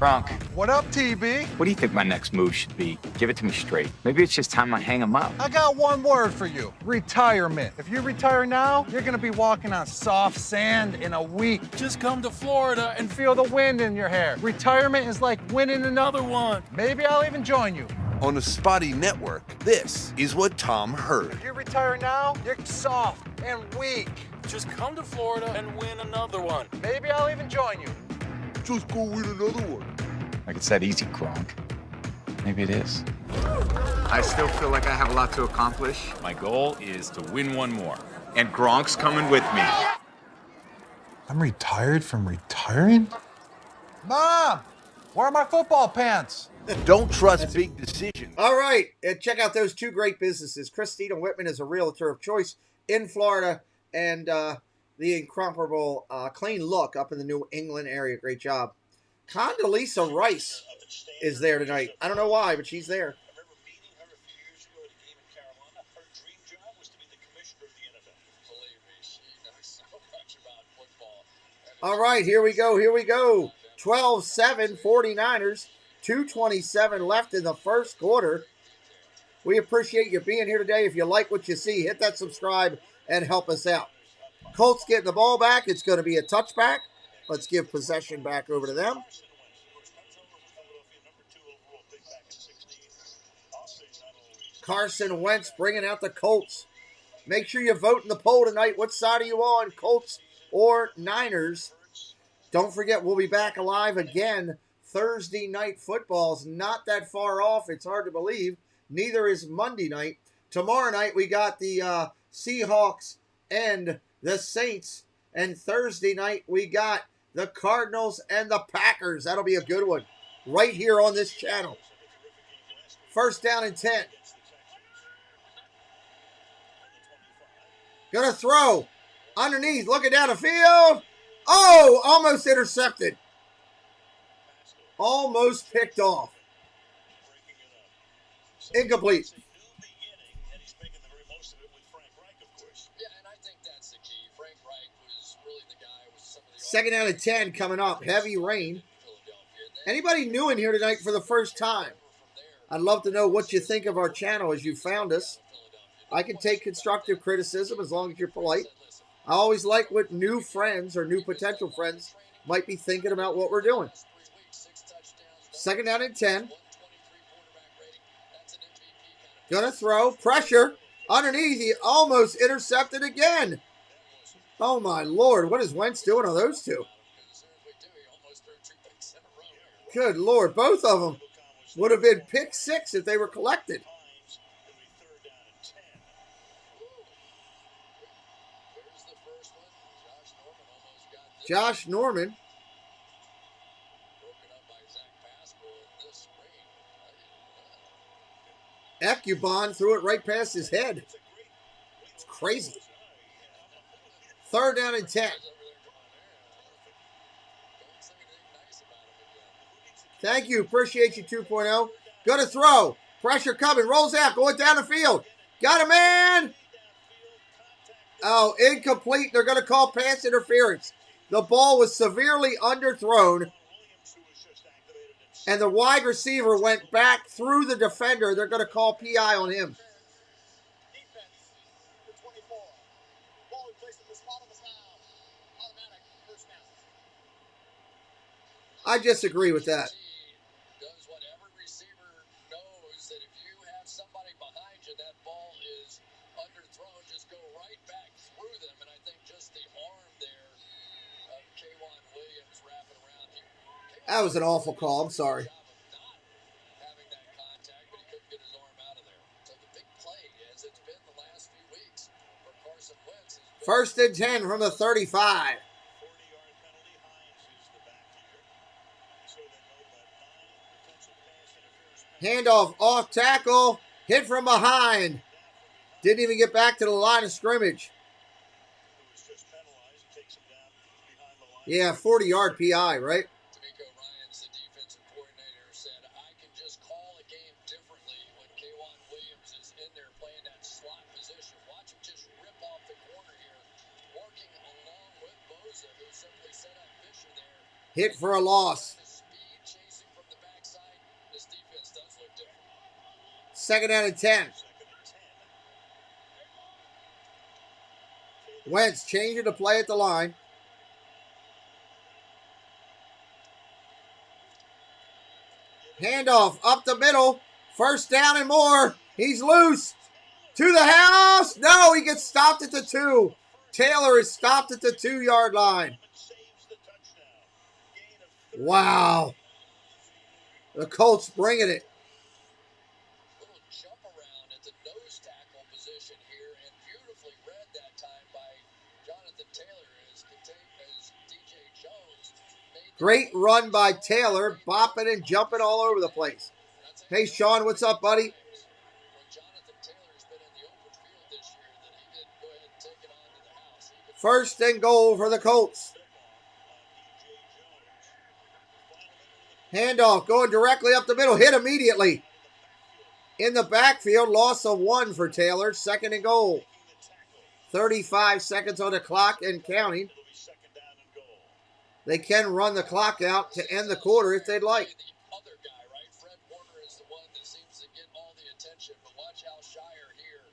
Gronk, What up, TB? what do you think my next move should be? Give it to me straight. Maybe it's just time I hang him up. I got one word for you. Retirement. If you retire now, you're gonna be walking on soft sand in a week. Just come to Florida and feel the wind in your hair. Retirement is like winning another one. Maybe I'll even join you. On the Spotty Network, this is what Tom heard. If you retire now, you're soft and weak. Just come to Florida and win another one. Maybe I'll even join you. Just go win another one. Like it's that easy, Gronk. Maybe it is. I still feel like I have a lot to accomplish. My goal is to win one more. And Gronk's coming with me. I'm retired from retiring? Mom, where are my football pants? Don't trust big decisions. All right, check out those two great businesses. Christina Whitman is a realtor of choice in Florida, and the incomparable Clean Look up in the New England area. Great job. Condoleezza Rice is there tonight. I don't know why, but she's there. All right, here we go. 12-7 49ers. 2:27 left in the first quarter. We appreciate you being here today. If you like what you see, hit that subscribe and help us out. Colts getting the ball back. It's going to be a touchback. Let's give possession back over to them. Carson Wentz bringing out the Colts. Make sure you vote in the poll tonight. What side are you on, Colts or Niners? Don't forget, we'll be back alive again. Thursday night football's not that far off. It's hard to believe. Neither is Monday night. Tomorrow night, we got the Seahawks and the Saints. And Thursday night, we got the Cardinals and the Packers. That'll be a good one right here on this channel. First down and 10. Gonna throw. Underneath, looking down the field. Oh, almost intercepted. Almost picked off. Incomplete. Second down and 10 coming up. Heavy rain. Anybody new in here tonight for the first time? I'd love to know what you think of our channel as you found us. I can take constructive criticism as long as you're polite. I always like what new friends or new potential friends might be thinking about what we're doing. Second down and 10. Gonna throw. Pressure. Underneath. He almost intercepted again. Oh, my Lord. What is Wentz doing on those two? Good Lord. Both of them would have been pick six if they were collected. Josh Norman. Ecubon threw it right past his head. It's crazy. Third down and 10. Thank you. Appreciate you, 2.0. Go to throw. Pressure coming. Rolls out. Going down the field. Got a man. Oh, incomplete. They're going to call pass interference. The ball was severely underthrown. And the wide receiver went back through the defender. They're going to call PI on him. I disagree with that. Does what every receiver knows that if you have somebody behind you, that ball is underthrown. Just go right back through them. And I think just the arm there of K'Wan Williams wrapping around him. That was an awful call. I'm sorry. Having that contact, but he couldn't get his arm out of there. So the big play, as it's been the last few weeks for Carson Wentz. First and 10 from the 35. Handoff off tackle. Hit from behind. Didn't even get back to the line of scrimmage. Yeah, 40-yard PI, right? D'Amico Ryans, the defensive coordinator, said, I can just call a game differently when K'Wan Williams is in there playing that slot position. Watch him just rip off the corner here, working along with Bosa, who simply set up Fisher there. Hit for a loss. Speed chasing Second down and 10. Wentz changing the play at the line. Handoff up the middle. First down and more. He's loose. To the house. No, he gets stopped at the 2. Taylor is stopped at the 2-yard line. Wow. The Colts bringing it. Little jump around at the nose tackle position here, and beautifully read that time by Jonathan Taylor as DJ Jones made Great run by Taylor, bopping and jumping all over the place. Hey, Sean, what's up, buddy? First and goal for the Colts. Handoff going directly up the middle. Hit immediately. In the backfield, loss of 1 for Taylor. Second and goal. 35 seconds on the clock and counting. They can run the clock out to end the quarter if they'd like. the other guy, right? Fred Warner is the one that seems to get all the attention, but watch Al Shire here.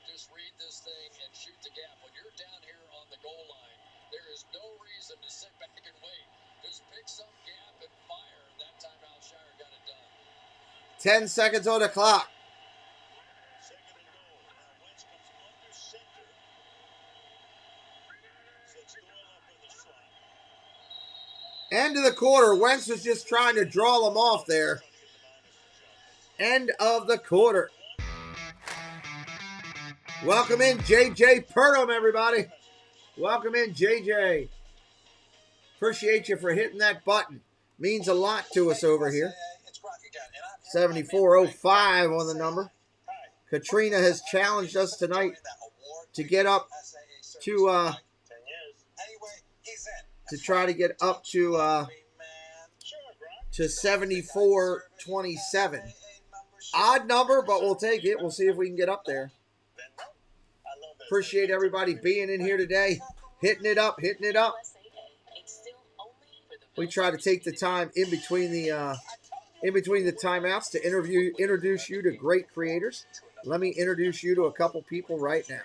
Just read this thing and shoot the gap. When you're down here on the goal line, there is no reason to sit back and wait. Just pick some gap and fire. And that time Al Shire got it done. 10 seconds on the clock. End of the quarter. Wentz was just trying to draw them off there. End of the quarter. Welcome in JJ Purdom, everybody. Welcome in, JJ. Appreciate you for hitting that button. Means a lot to us over here. 7405 on the number. Katrina has challenged us tonight to get up to try to get up to 7427. Odd number, but we'll take it. We'll see if we can get up there. Appreciate everybody being in here today. Hitting it up. We try to take the time in between the timeouts to introduce you to great creators. Let me introduce you to a couple people right now.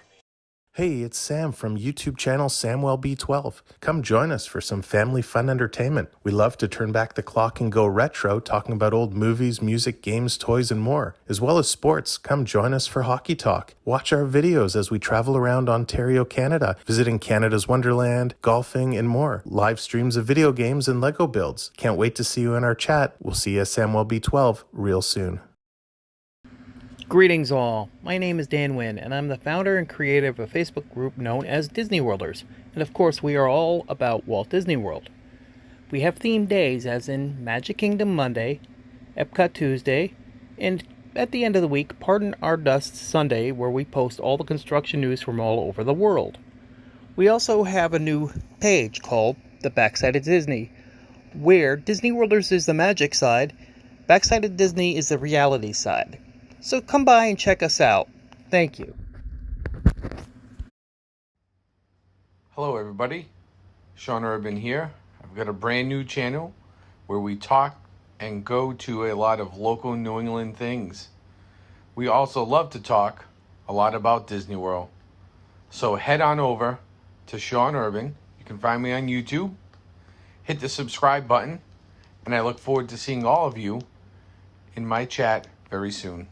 Hey, it's Sam from YouTube channel SamwellB12. Come join us for some family fun entertainment. We love to turn back the clock and go retro, talking about old movies, music, games, toys, and more, as well as sports. Come join us for Hockey Talk. Watch our videos as we travel around Ontario, Canada, visiting Canada's Wonderland, golfing, and more. Live streams of video games and Lego builds. Can't wait to see you in our chat. We'll see you at SamwellB12 real soon. Greetings all, my name is Dan Wynn and I'm the founder and creator of a Facebook group known as Disney Worlders, and of course we are all about Walt Disney World. We have themed days as in Magic Kingdom Monday, Epcot Tuesday, and at the end of the week Pardon Our Dust Sunday, where we post all the construction news from all over the world. We also have a new page called The Backside of Disney, where Disney Worlders is the magic side, Backside of Disney is the reality side. So come by and check us out. Thank you. Hello everybody, Sean Urban here. I've got a brand new channel where we talk and go to a lot of local New England things. We also love to talk a lot about Disney World. So head on over to Sean Urban. You can find me on YouTube. Hit the subscribe button, and I look forward to seeing all of you in my chat very soon.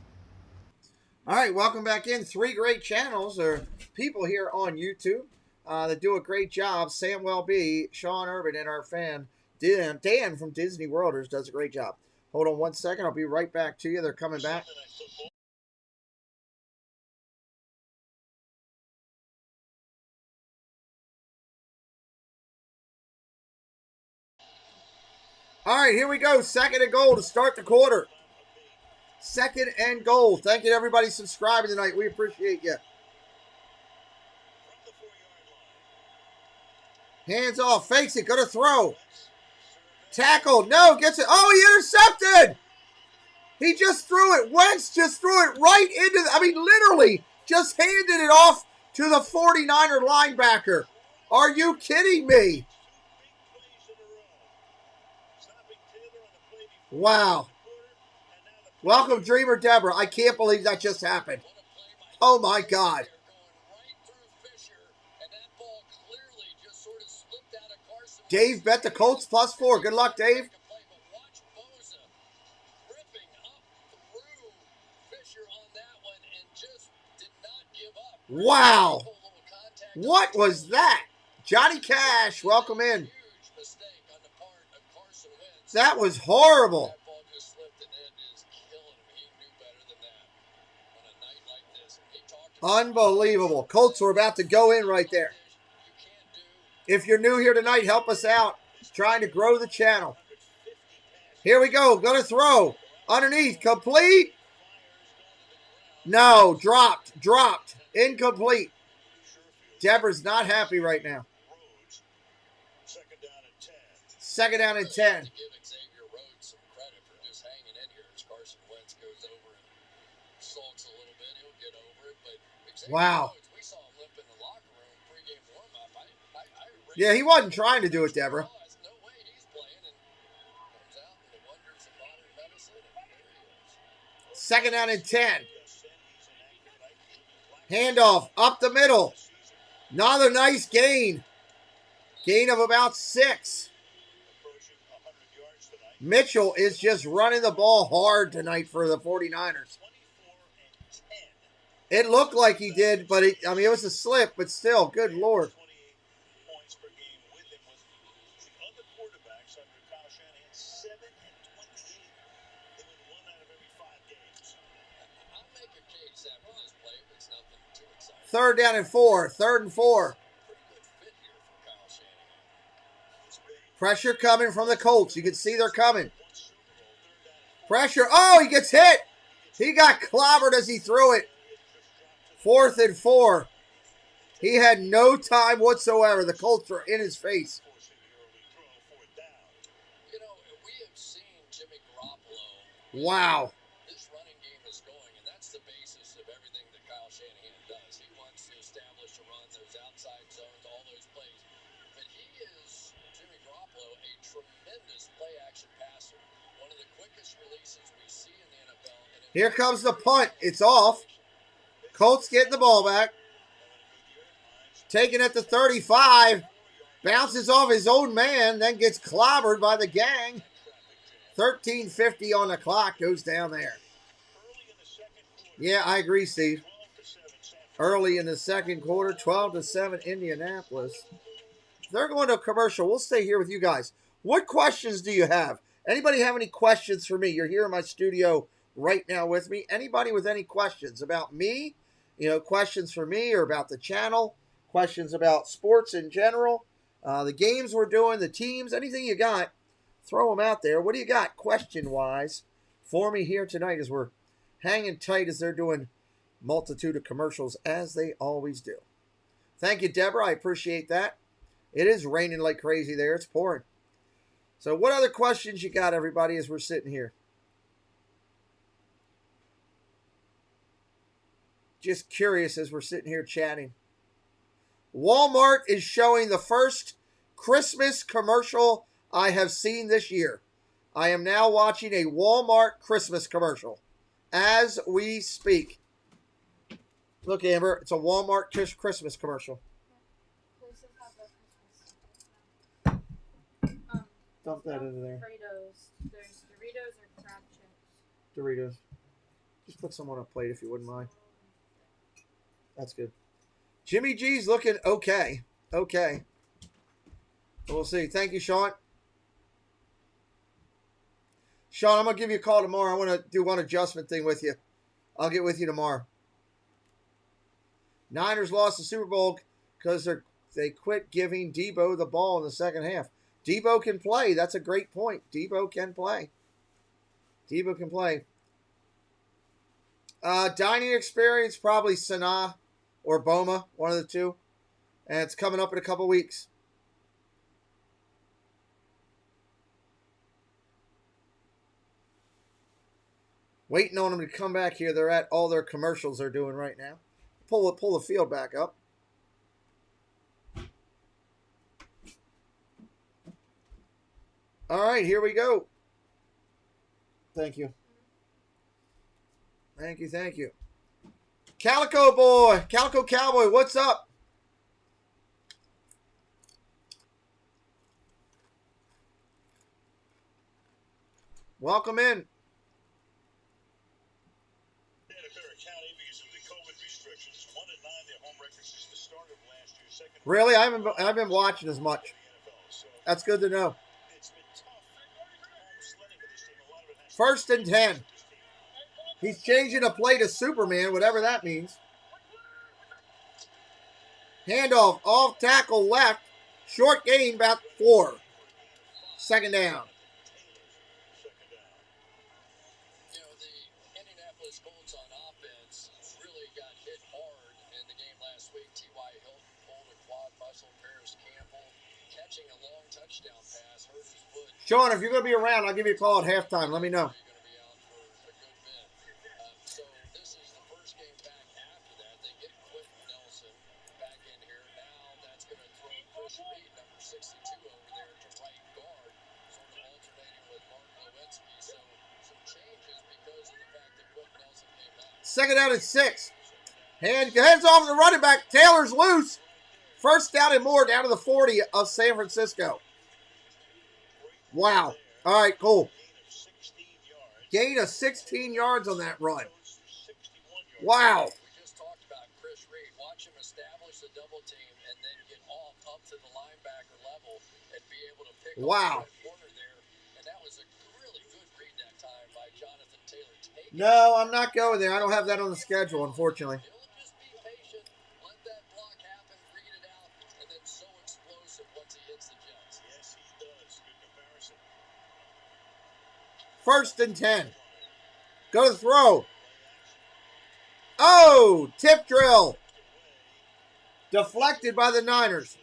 All right, welcome back in. 3 great channels or people here on YouTube that do a great job. Samwell B, Sean Urban, and our fan Dan from Disney Worlders does a great job. Hold on 1 second. I'll be right back to you. They're coming back. All right, here we go. Second and goal to start the quarter. Second and goal. Thank you to everybody subscribing tonight. We appreciate you. Hands off. Fakes it. Gonna throw. Tackle. No. Gets it. Oh, he intercepted. He just threw it. Wentz just threw it right into literally just handed it off to the 49er linebacker. Are you kidding me? Wow. Welcome, Dreamer Deborah. I can't believe that just happened. Oh, my God. Dave bet the Colts +4. Good luck, Dave. Wow. What was that? Johnny Cash, welcome in. That was horrible. Unbelievable. Colts were about to go in right there. If you're new here tonight, help us out. Trying to grow the channel. Here we go. Going to throw. Underneath. Complete. No. Dropped. Incomplete. Deborah's not happy right now. Second down and 10. Wow. Yeah, he wasn't trying to do it, Deborah. Second down and 10. Handoff up the middle. Another nice gain. Gain of about 6. Mitchell is just running the ball hard tonight for the 49ers. It looked like he did, but it was a slip, but still, good Lord. Third down and 4. Third and 4. Pressure coming from the Colts. You can see they're coming. Pressure. Oh, he gets hit. He got clobbered as he threw it. 4th and 4. He had no time whatsoever. The Colts were in his face. Wow. This running game is going, and that's the basis of everything that Kyle Shanahan does. He wants to establish a run, those outside zones, all those plays. But he is, Jimmy Garoppolo, a tremendous play-action passer. One of the quickest releases we see in the NFL. Here comes the punt. It's off. Colts getting the ball back. Taking it to 35. Bounces off his own man, then gets clobbered by the gang. 13:50 on the clock, goes down there. Yeah, I agree, Steve. Early in the second quarter, 12-7 Indianapolis. They're going to a commercial. We'll stay here with you guys. What questions do you have? Anybody have any questions for me? You're here in my studio right now with me. Anybody with any questions about me? Questions for me or about the channel? Questions about sports in general? The games we're doing, the teams, anything you got? Throw them out there. What do you got question-wise for me here tonight as we're hanging tight as they're doing multitude of commercials as they always do. Thank you, Deborah. I appreciate that. It is raining like crazy there. It's pouring. So what other questions you got, everybody, as we're sitting here? Just curious as we're sitting here chatting. Walmart is showing the first Christmas commercial I have seen this year. I am now watching a Walmart Christmas commercial as we speak. Look, Amber, it's a Walmart Christmas commercial. Dump that into there. There's Doritos or crab chips. Doritos. Just put some on a plate if you wouldn't mind. That's good. Jimmy G's looking okay. Okay. We'll see. Thank you, Sean. Sean, I'm going to give you a call tomorrow. I want to do one adjustment thing with you. I'll get with you tomorrow. Niners lost the Super Bowl because they quit giving Debo the ball in the second half. Debo can play. That's a great point. Debo can play. Debo can play. Dining experience, probably Sanaa or Boma, one of the two. And it's coming up in a couple weeks. Waiting on them to come back here. They're at all their commercials they're doing right now. Pull the field back up. All right, here we go. Thank you. Thank you, thank you. Calico boy, Calico Cowboy, what's up? Welcome in. Really? I haven't been watching as much. That's good to know. 1st and 10. He's changing a play to Superman, whatever that means. Handoff, off tackle left. Short gain, about 4. 2nd down. You know, the Indianapolis Colts on offense really got hit hard in the game last week. T.Y. Hilton pulled a quad muscle. Paris Campbell catching a long touchdown pass, hurt his foot. Sean, if you're going to be around, I'll give you a call at halftime. Let me know. So this is the first game back after that. They get Quentin Nelson back in here. Now that's going to throw Chris Reed, number 62, over there to right guard, sort of alternating with Mark Lewinsky. So some changes because of the fact that Quentin Nelson came back. 2nd down and 6. Hands off the running back. Taylor's loose. 1st down and more, down to the 40 of San Francisco. Wow. All right, cool. Gain of 16 yards on that run. Wow. We just talked about Chris Reed. Watch him establish the double team and then get off up to the linebacker level and be able to pick up the corner there. And that was a really good read that time by Jonathan Taylor. No, I'm not going there. I don't have that on the schedule, unfortunately. Just be patient, let that block happen, read it out, and then so explosive once he hits the Jets. Yes, he does. Good comparison. 1st and 10. Go to throw. Oh, tip drill. Deflected by the Niners.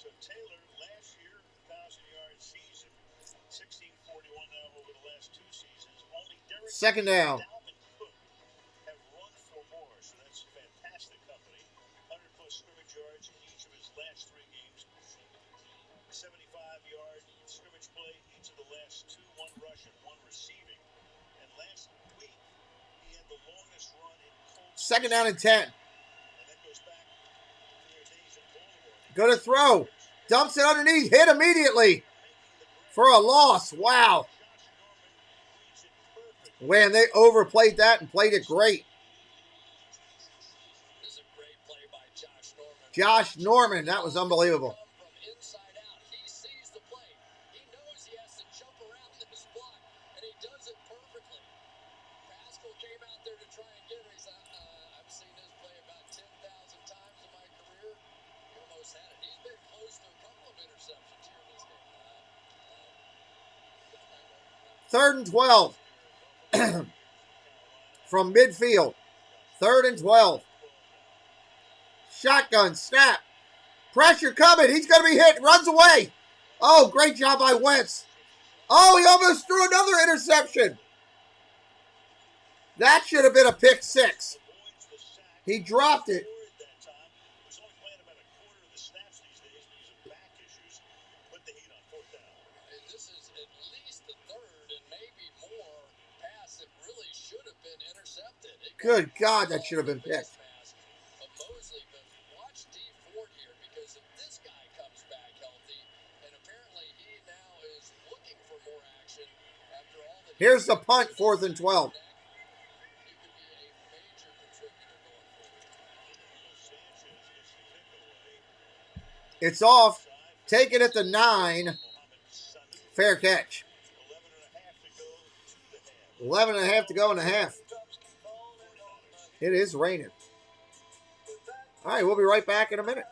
So Taylor, last year, 1,000-yard season, 1641 now over the last 2 seasons. Only Derek 2nd down. Dalvin Cook have run for more, so that's fantastic company. 100-plus scrimmage yards in each of his last 3 games. 75-yard scrimmage play each of the last 2, 1 rush and 1 receiving. And last week, he had the longest run in Colts. 2nd down and 10. And that goes back to their days in Baltimore. Go to throw. Dumps it underneath. Hit immediately. For a loss. Wow. Man, they overplayed that and played it great. This is a great play by Josh Norman. Josh Norman. That was unbelievable. From inside out, he sees the play. He knows he has to jump around this block, and he does it perfectly. Pascal came out there to try and get him. He's I've seen this play about 10,000 times in my career. He almost had it. He's been close to a couple of interceptions here in this game. 3rd and 12. From midfield. 3rd and 12. Shotgun, snap. Pressure coming. He's going to be hit. Runs away. Oh, great job by Wentz. Oh, he almost threw another interception. That should have been a pick 6. He dropped it. This is at least the 3rd and maybe more pass that really should have been intercepted. Good God, that should have been picked. Mosley, but watch D Ford here because if this guy comes back healthy, and apparently he now is looking for more action after all that. Here's the punt, 4th and 12. It's off. Take it at the 9. Fair catch. 11.5 to go in the half. It is raining. All right, we'll be right back in a minute.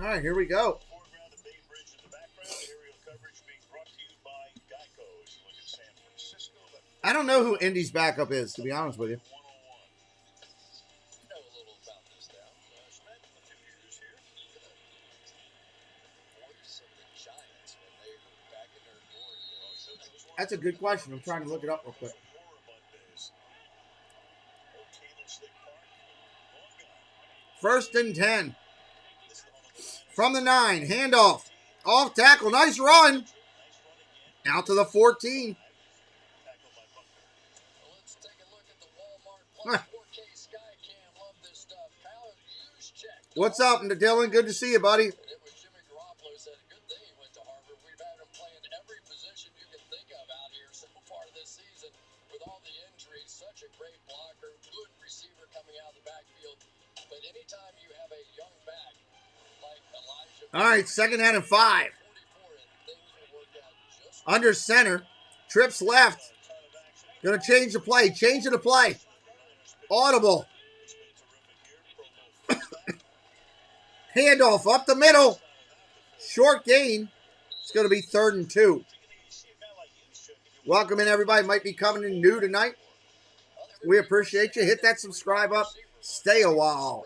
All right, here we go. I don't know who Indy's backup is, to be honest with you. That's a good question. I'm trying to look it up real quick. First and 10. From the 9. Handoff. Off tackle. Nice run. Out to the 14. What's up, Dylan? Good to see you, buddy. All right, second down and 5. Under center. Trips left. Going to change the play. Changing the play. Audible. Handoff up the middle. Short gain. It's going to be 3rd and 2. Welcome in, everybody. Might be coming in new tonight. We appreciate you. Hit that subscribe up. Stay a while.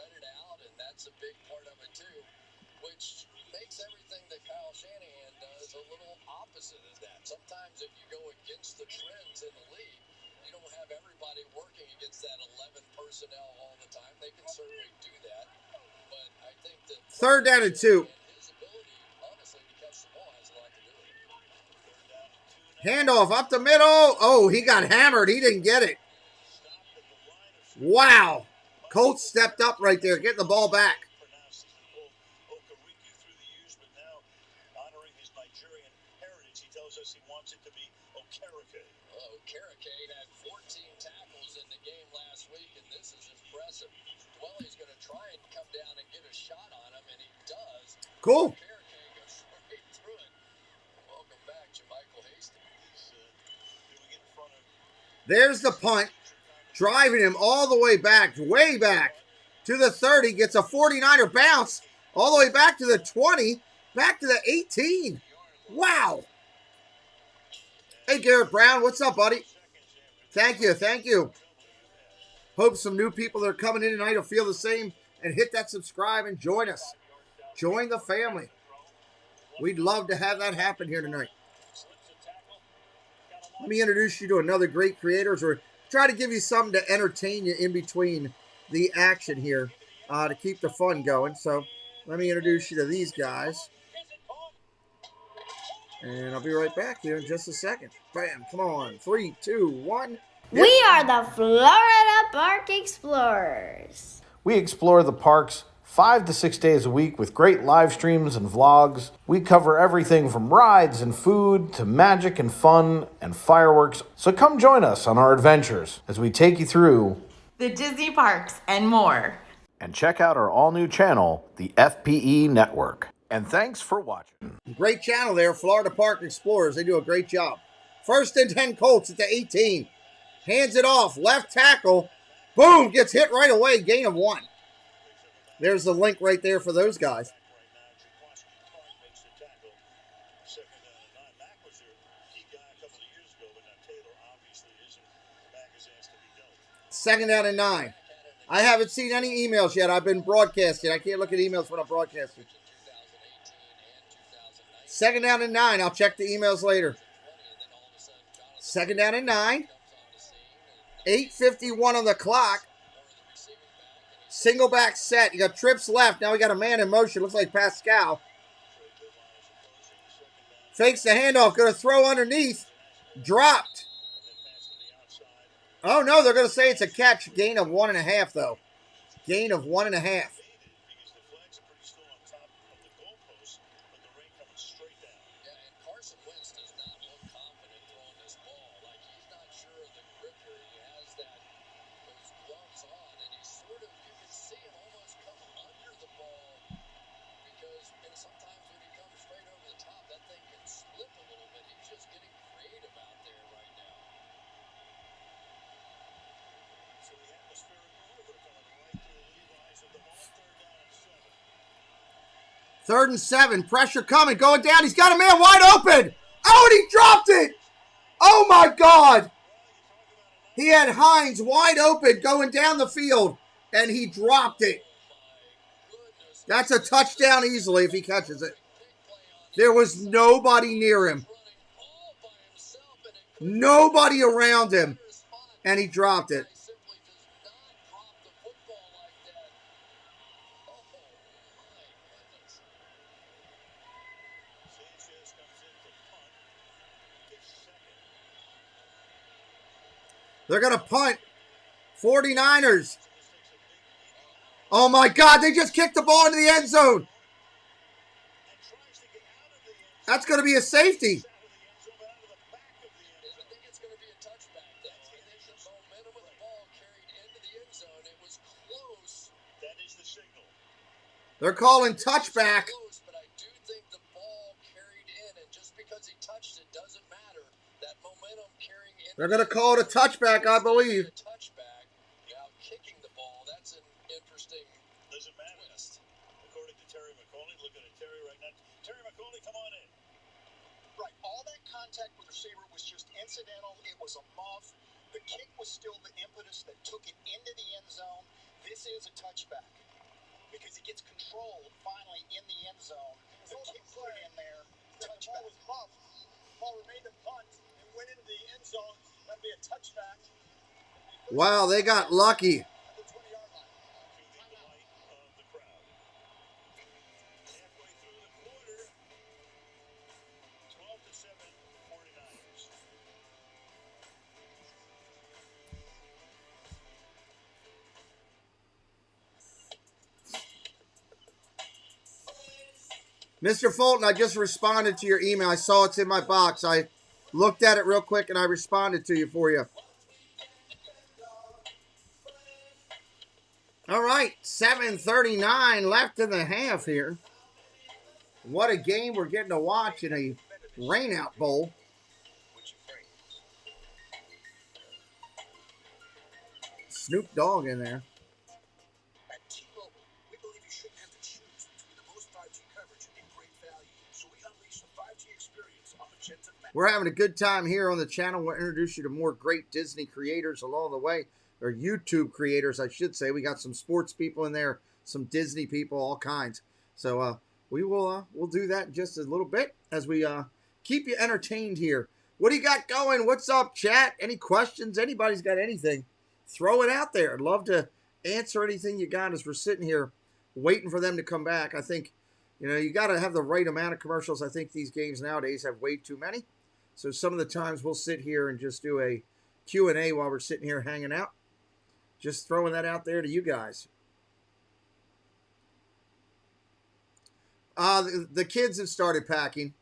All the time. They can certainly do that, but I think that 3rd down and 2. Handoff up the middle. Oh, he got hammered. He didn't get it. Wow. Colts stepped up right there, getting the ball back. Okereke had 14 tackles in the game last week, and this is impressive. Dwelly's going to try and come down and get a shot on him, and he does. Cool. Okereke goes right through it. Welcome back, Jermichael Hastings. There's the punt. Driving him all the way back to the 30. Gets a 49er bounce all the way back to the 20. Back to the 18. Wow. Hey, Garrett Brown. What's up, buddy? Thank you. Thank you. Hope some new people that are coming in tonight will feel the same and hit that subscribe and join us. Join the family. We'd love to have that happen here tonight. Let me introduce you to another great creators, or try to give you something to entertain you in between the action here to keep the fun going. So let me introduce you to these guys. And I'll be right back here in just a second. Bam, come on. 3, 2, 1. We are the Florida Park Explorers. We explore the parks 5 to 6 days a week with great live streams and vlogs. We cover everything from rides and food to magic and fun and fireworks. So come join us on our adventures as we take you through the Disney parks and more. And check out our all-new channel, the FPE Network. And thanks for watching. Great channel there, Florida Park Explorers. They do a great job. 1st and 10 Colts at the 18. Hands it off. Left tackle. Boom. Gets hit right away. Gain of 1. There's the link right there for those guys. Second down and 9. I haven't seen any emails yet. I've been broadcasting. I can't look at emails when I'm broadcasting. 2nd down and 9. I'll check the emails later. 2nd down and 9. 8:51 on the clock. Single back set. You got trips left. Now we got a man in motion. Looks like Pascal. Fakes the handoff. Going to throw underneath. Dropped. Oh, no. They're going to say it's a catch. Gain of 1.5, though. Gain of 1.5. 3rd and 7. Pressure coming. Going down. He's got a man wide open. Oh, and he dropped it. Oh, my God. He had Hines wide open going down the field, and he dropped it. That's a touchdown easily if he catches it. There was nobody near him. Nobody around him, and he dropped it. They're going to punt. 49ers. Oh, my God. They just kicked the ball into the end zone. That's going to be a safety. They're calling touchback. They're going to call it a touchback, I believe. Now kicking the ball, that's an interesting twist. According to Terry McCauley, looking at Terry right now. Terry McCauley, come on in. Right, all that contact with the receiver was just incidental. It was a muff. The kick was still the impetus that took it into the end zone. This is a touchback because he gets control finally in the end zone. The kick put it in there. Touchback. The ball was muffed. Ball remained a punt and went into the end zone. That'd be a touchback. Wow, they got lucky. Mr. Fulton, I just responded to your email. I saw it's in my box. I looked at it real quick and I responded to you for you. All right, 7:39 left in the half here. What a game we're getting to watch in a rainout bowl. Snoop Dogg in there. At T-Mobile, we believe you shouldn't have to choose between the most 5G coverage and great value. So we unleash the 5G experience on Magenta Max. We're having a good time here on the channel. We'll introduce you to more great Disney creators along the way. Or YouTube creators, I should say. We got some sports people in there, some Disney people, all kinds. So we'll do that in just a little bit as we keep you entertained here. What do you got going? What's up, chat? Any questions? Anybody's got anything? Throw it out there. I'd love to answer anything you got as we're sitting here waiting for them to come back. I think, you got to have the right amount of commercials. I think these games nowadays have way too many. So some of the times we'll sit here and just do a Q&A while we're sitting here hanging out. Just throwing that out there to you guys. The kids have started packing.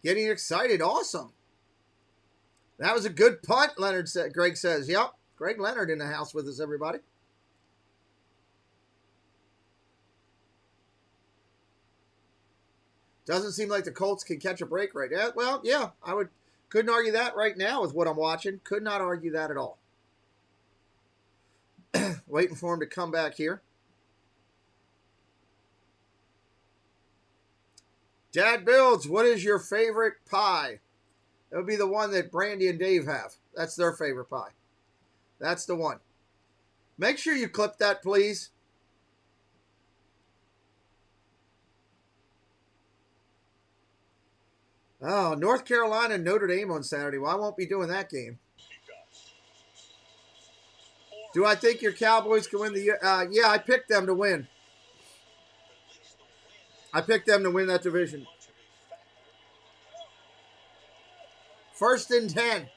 Getting excited. Awesome. That was a good punt, Leonard said. Greg says, yep. Greg Leonard in the house with us, everybody. Doesn't seem like the Colts can catch a break right now. Well, yeah, couldn't argue that right now with what I'm watching. Could not argue that at all. Waiting for him to come back here. Dad Builds, what is your favorite pie? That would be the one that Brandy and Dave have. That's their favorite pie. That's the one. Make sure you clip that, please. Oh, North Carolina and Notre Dame on Saturday. Well, I won't be doing that game. Do I think your Cowboys can win the year? Yeah, I picked them to win. I picked them to win that division. 1st and 10.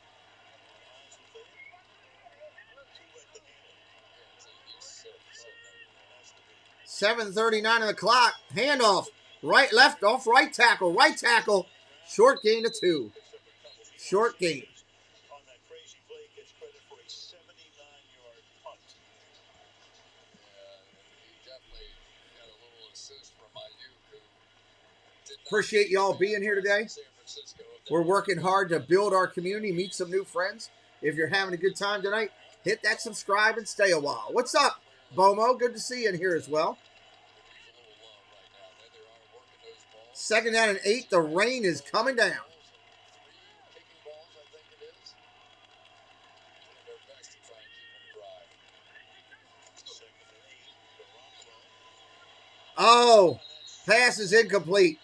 $7:39 on the clock. Handoff. Right, left, off right tackle. Right tackle. Short gain to 2. Short gain. On that crazy play, gets credit for a 79-yard punt. He definitely got a little assist from Ayuk, who did not Appreciate y'all being here today. We're working hard to build our community, meet some new friends. If you're having a good time tonight, hit that subscribe and stay a while. What's up, Bomo, good to see you in here as well. 2nd down and 8. The rain is coming down. Oh, pass is incomplete.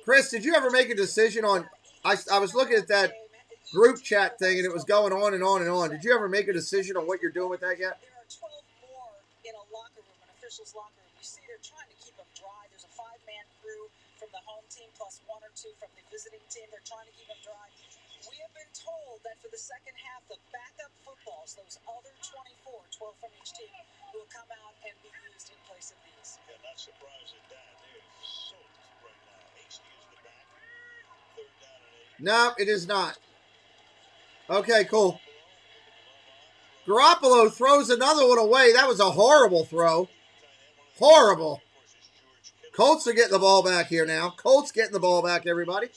Chris, did you ever make a decision on, I was looking at that group chat thing and it was going on and on and on. Did you ever make a decision on what you're doing with that yet? There are 12 more in a locker room, an official's locker room. You see they're trying to keep them dry. There's a 5-man crew from the home team plus 1 or 2 from the visiting team. They're trying to keep them dry. We have been told that for the second half, the backup footballs, those other 24, 12 from each team, will come out and be used in place of these. Yeah, not surprised at that. They're soaked right now. Hasty is the back. 3rd down and 8. No, it is not. Okay, cool. Garoppolo throws another one away. That was a horrible throw. Horrible. Colts are getting the ball back here now. Colts getting the ball back, everybody.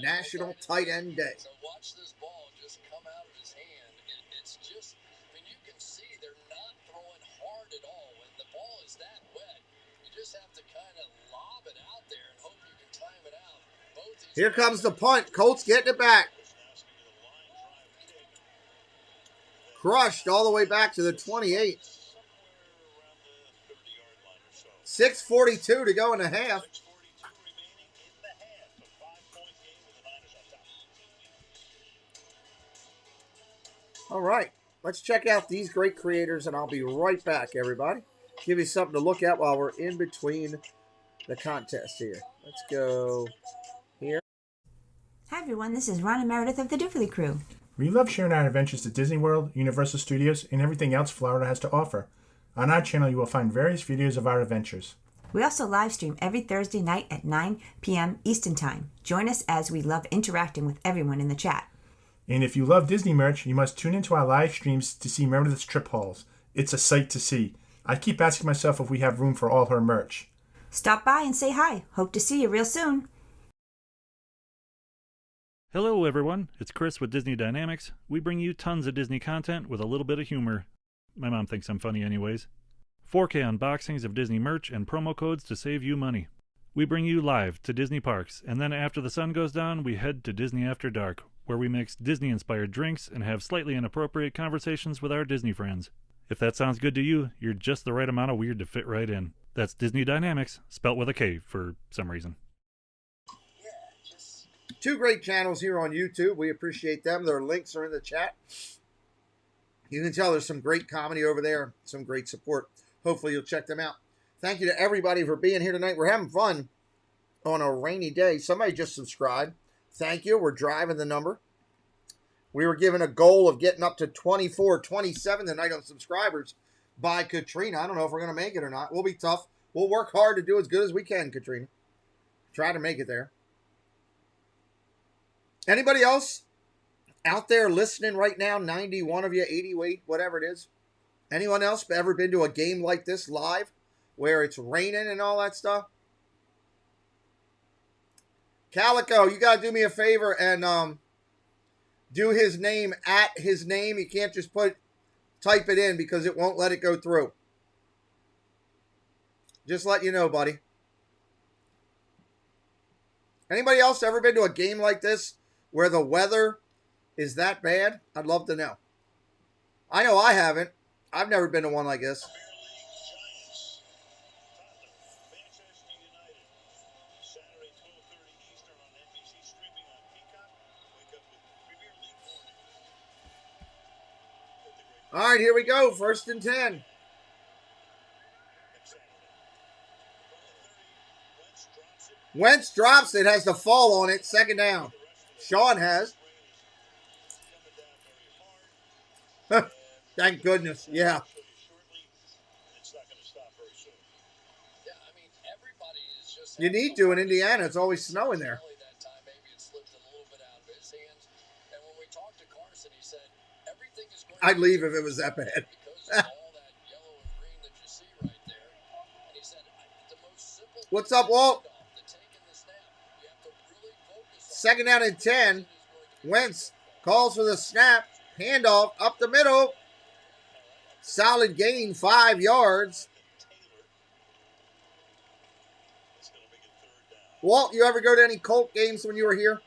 National Tight End Day. So watch this ball just come out of his hand. It's just, I mean, you can see they're not throwing hard at all. When the ball is that wet, you just have to kind of lob it out there and hope you can time it out. Here comes the punt. Colts getting it back. Crushed all the way back to the 28. 6:42 to go in the half. All right, let's check out these great creators, and I'll be right back, everybody. Give you something to look at while we're in between the contest here. Let's go here. Hi, everyone. This is Ron and Meredith of the Doofily Crew. We love sharing our adventures to Disney World, Universal Studios, and everything else Florida has to offer. On our channel, you will find various videos of our adventures. We also live stream every Thursday night at 9 p.m. Eastern Time. Join us as we love interacting with everyone in the chat. And if you love Disney merch, you must tune into our live streams to see Meredith's trip hauls. It's a sight to see. I keep asking myself if we have room for all her merch. Stop by and say hi. Hope to see you real soon. Hello everyone, it's Chris with Disney Dynamics. We bring you tons of Disney content with a little bit of humor. My mom thinks I'm funny anyways. 4K unboxings of Disney merch and promo codes to save you money. We bring you live to Disney parks, and then after the sun goes down, we head to Disney After Dark, where we mix Disney-inspired drinks and have slightly inappropriate conversations with our Disney friends. If that sounds good to you, you're just the right amount of weird to fit right in. That's Disney Dynamics, spelt with a K for some reason. 2 great channels here on YouTube. We appreciate them. Their links are in the chat. You can tell there's some great comedy over there, some great support. Hopefully you'll check them out. Thank you to everybody for being here tonight. We're having fun on a rainy day. Somebody just subscribed. Thank you. We're driving the number. We were given a goal of getting up to 24, 27 tonight on subscribers by Katrina. I don't know if we're going to make it or not. We'll be tough. We'll work hard to do as good as we can, Katrina. Try to make it there. Anybody else out there listening right now? 91 of you, 88, whatever it is. Anyone else ever been to a game like this live where it's raining and all that stuff? Calico, you got to do me a favor and do his name at his name. You can't just type it in because it won't let it go through. Just let you know, buddy. Anybody else ever been to a game like this where the weather is that bad? I'd love to know. I know I haven't. I've never been to one like this. All right, here we go. 1st and 10. Wentz drops it, has the fall on it. 2nd down. Sean has. Thank goodness. Yeah. You need to in Indiana. It's always snowing there. I'd leave if it was that bad. What's up, Walt? Second down and 10. Wentz calls for the snap. Handoff up the middle. Solid gain, 5 yards. Walt, you ever go to any Colt games when you were here?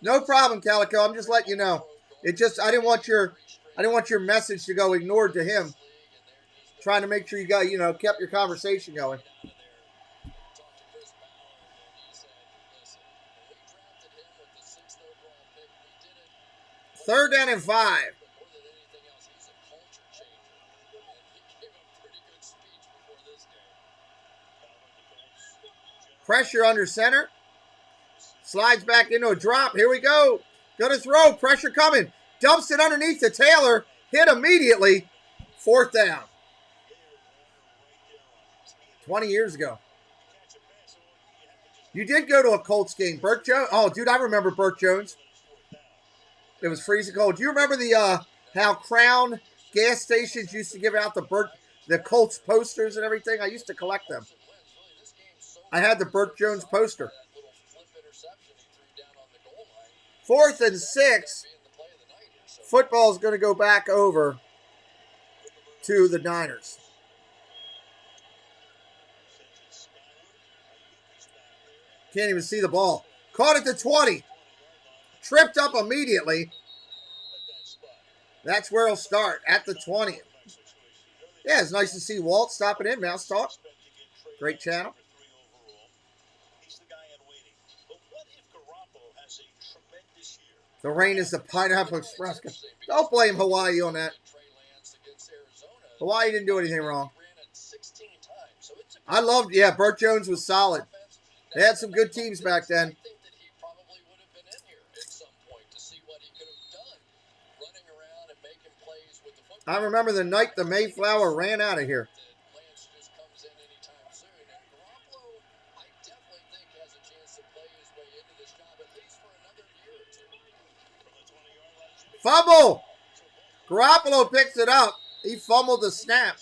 No problem, Calico. I'm just letting you know. It just I didn't want your message to go ignored to him. Trying to make sure you got, kept your conversation going. Third down and 5. Pressure under center. Slides back into a drop. Here we go. Gonna throw. Pressure coming. Dumps it underneath to Taylor. Hit immediately. Fourth down. 20 years ago. You did go to a Colts game. Burt Jones. Oh, dude, I remember Burt Jones. It was freezing cold. Do you remember the how Crown gas stations used to give out the Colts posters and everything? I used to collect them. I had the Burt Jones poster. 4th and 6. Football is going to go back over to the Niners. Can't even see the ball. Caught at the 20. Tripped up immediately. That's where he'll start, at the 20. Yeah, it's nice to see Walt stopping in. Mouse Talk. Great channel. The rain is the Pineapple Express. Don't blame Hawaii on that. Hawaii didn't do anything wrong. I loved, Burt Jones was solid. They had some good teams back then. I remember the night the Mayflower ran out of here. Fumble! Garoppolo picks it up. He fumbled the snap.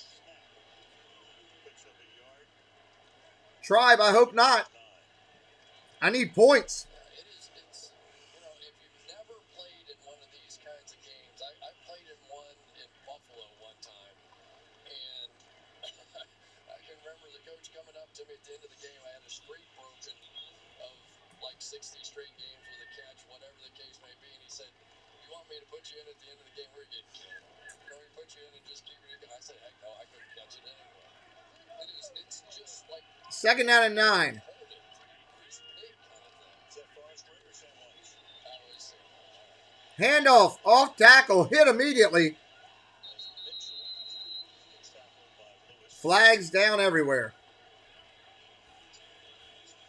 Tribe, I hope not. I need points. To me at the end of the game, I had a streak broken of like 60 straight games with a catch, whatever the case may be. And he said, "You want me to put you in at the end of the game where you get killed? Or we put you in and just keep it?" I said, "Heck no, I couldn't catch it anyway." It's just like second down and 9. Handoff, off tackle, hit immediately. Flags down everywhere.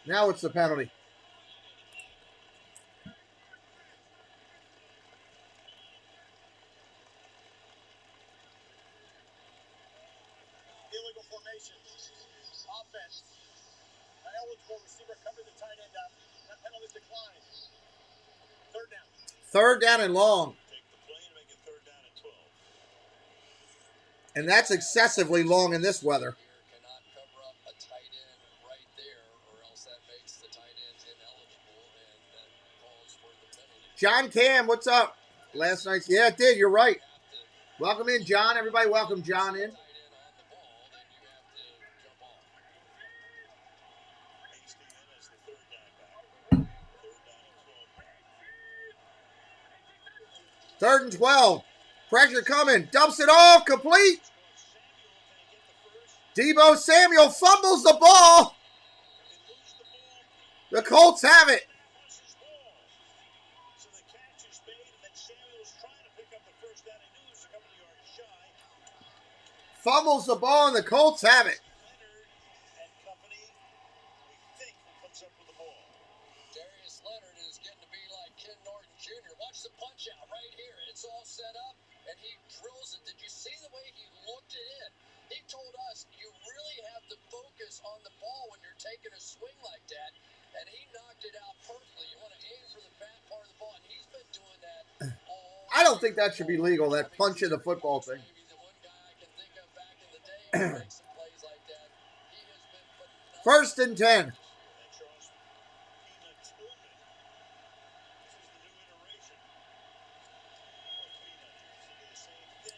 Now what's the penalty? Illegal formation. Offense. Eligible receiver covered the tight end up. That penalty declines. Third down. Third down and long. And that's excessively long in this weather. John Cam, what's up? Last night's, yeah, it did. You're right. Welcome in, John. Everybody welcome John in. Third and 12. Pressure coming. Dumps it off. Complete. Deebo Samuel fumbles the ball. The Colts have it. Fumbles the ball, and the Colts have it. Darius Leonard is getting to be like Ken Norton Jr. Watch the punch out right here. It's all set up, and he drills it. Did you see the way he looked it in? He told us you really have to focus on the ball when you're taking a swing like that, and he knocked it out perfectly. You want to aim for the back part of the ball, and he's been doing that all I don't think that should be legal, that punch in the football thing. First and 10.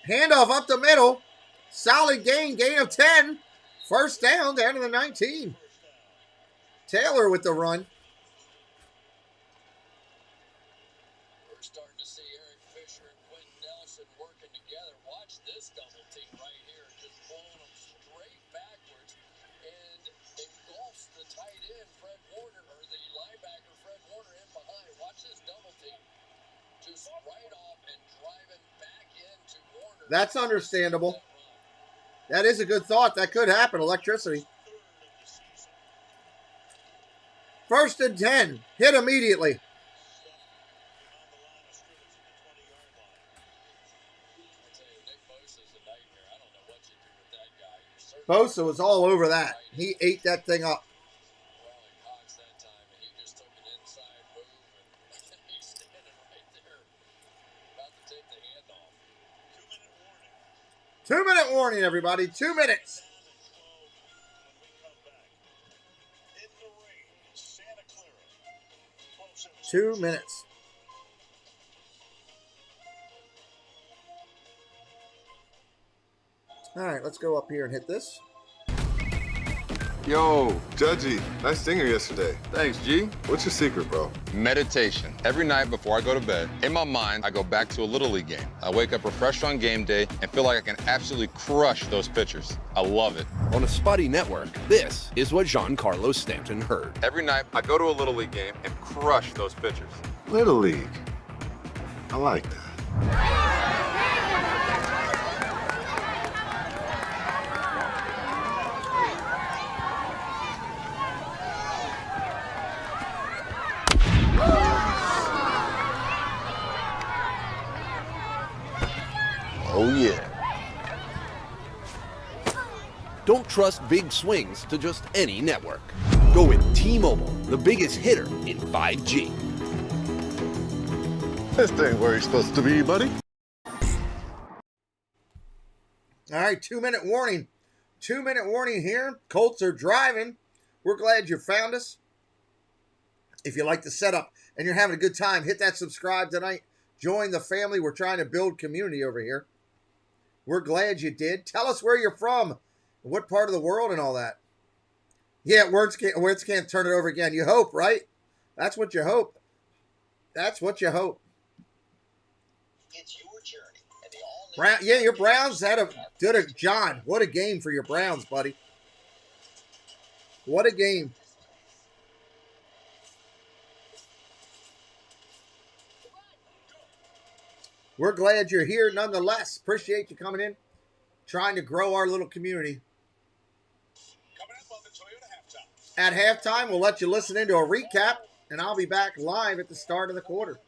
Handoff up the middle. Solid gain of 10. First down to the 19. Taylor with the run. We're starting to see Eric Fisher and Quentin Nelson working together. Watch this double team right here, just pulling them straight backwards and engulfs the tight end, Fred Warner, or the linebacker, Fred Warner, in behind. Watch this double team. Just right off and driving back into Warner. That's understandable. That is a good thought. That could happen. Electricity. First and 10. Hit immediately. Bosa was all over that. He ate that thing up. Two-minute warning, everybody. 2 minutes. Two minutes. All right, let's go up here and hit this. Yo, Judgy, nice singer yesterday. Thanks, G. What's your secret, bro? Meditation. Every night before I go to bed, in my mind, I go back to a Little League game. I wake up refreshed on game day and feel like I can absolutely crush those pitchers. I love it. On a spotty network, this is what Giancarlo Stanton heard. Every night, I go to a Little League game and crush those pitchers. Little League. I like that. Oh, yeah. Don't trust big swings to just any network. Go with T-Mobile, the biggest hitter in 5G. This ain't where he's supposed to be, buddy. All right, 2-minute warning. 2-minute warning here. Colts are driving. We're glad you found us. If you like the setup and you're having a good time, hit that subscribe tonight. Join the family. We're trying to build community over here. We're glad you did. Tell us where you're from, what part of the world and all that. Yeah, words can't turn it over again. You hope, right? That's what you hope. That's what you hope. It's your journey. And Yeah, your Browns John, what a game for your Browns, buddy. What a game. We're glad you're here nonetheless. Appreciate you coming in, trying to grow our little community. At halftime, we'll let you listen into a recap, and I'll be back live at the start of the quarter.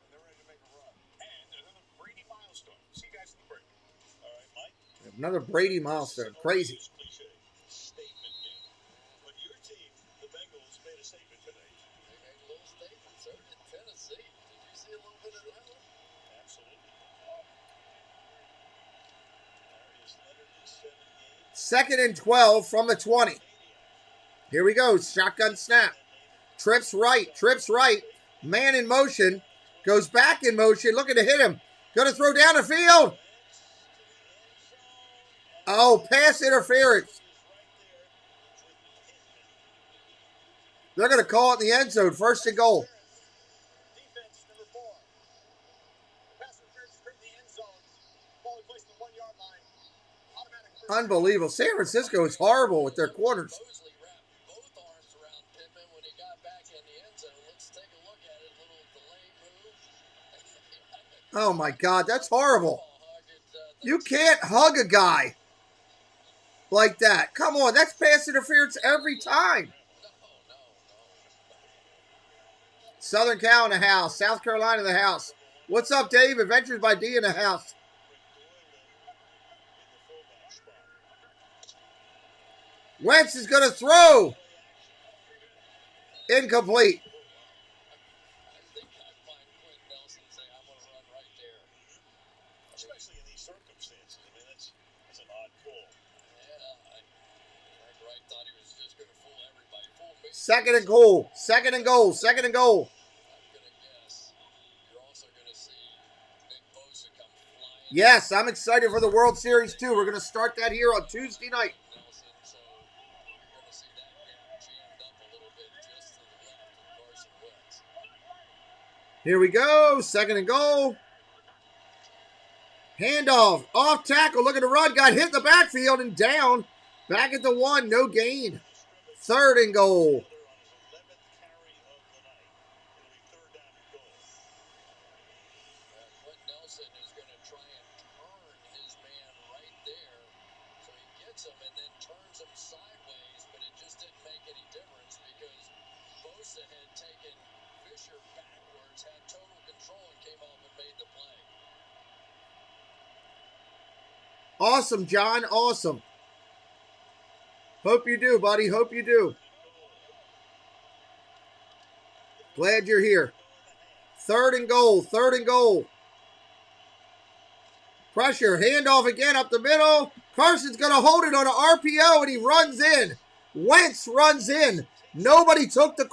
Another Brady milestone. Crazy. Second and 12 from the 20. Here we go. Shotgun snap. Trips right. Man in motion. Goes back in motion. Looking to hit him. Going to throw down the field. Oh, pass interference. They're going to call it in the end zone. First and goal. Unbelievable. San Francisco is horrible with their corners. Oh my God, that's horrible. You can't hug a guy like that. Come on, that's pass interference every time. Southern Cal in the house. South Carolina in the house. What's up, Dave? Adventures by D in the house. Wentz is going to throw. Incomplete. Especially in these circumstances. I mean, that's an odd call. Yeah, Wright thought he was just going to fool everybody. Fool me. Second and goal. Second and goal. Second and goal. I'm going to guess you're also going to see Nick Bosa come flying Yes, I'm excited for the World Series too. We're going to start that here on Tuesday night. Here we go. Second and goal. Handoff. Off tackle. Look at the run. Got hit in the backfield and down. Back at the 1. No gain. Third and goal. Awesome, John. Awesome. Hope you do, buddy. Hope you do. Glad you're here. Third and goal. Third and goal. Pressure. Handoff again up the middle. Carson's going to hold it on an RPO, and he runs in. Wentz runs in. Nobody took the...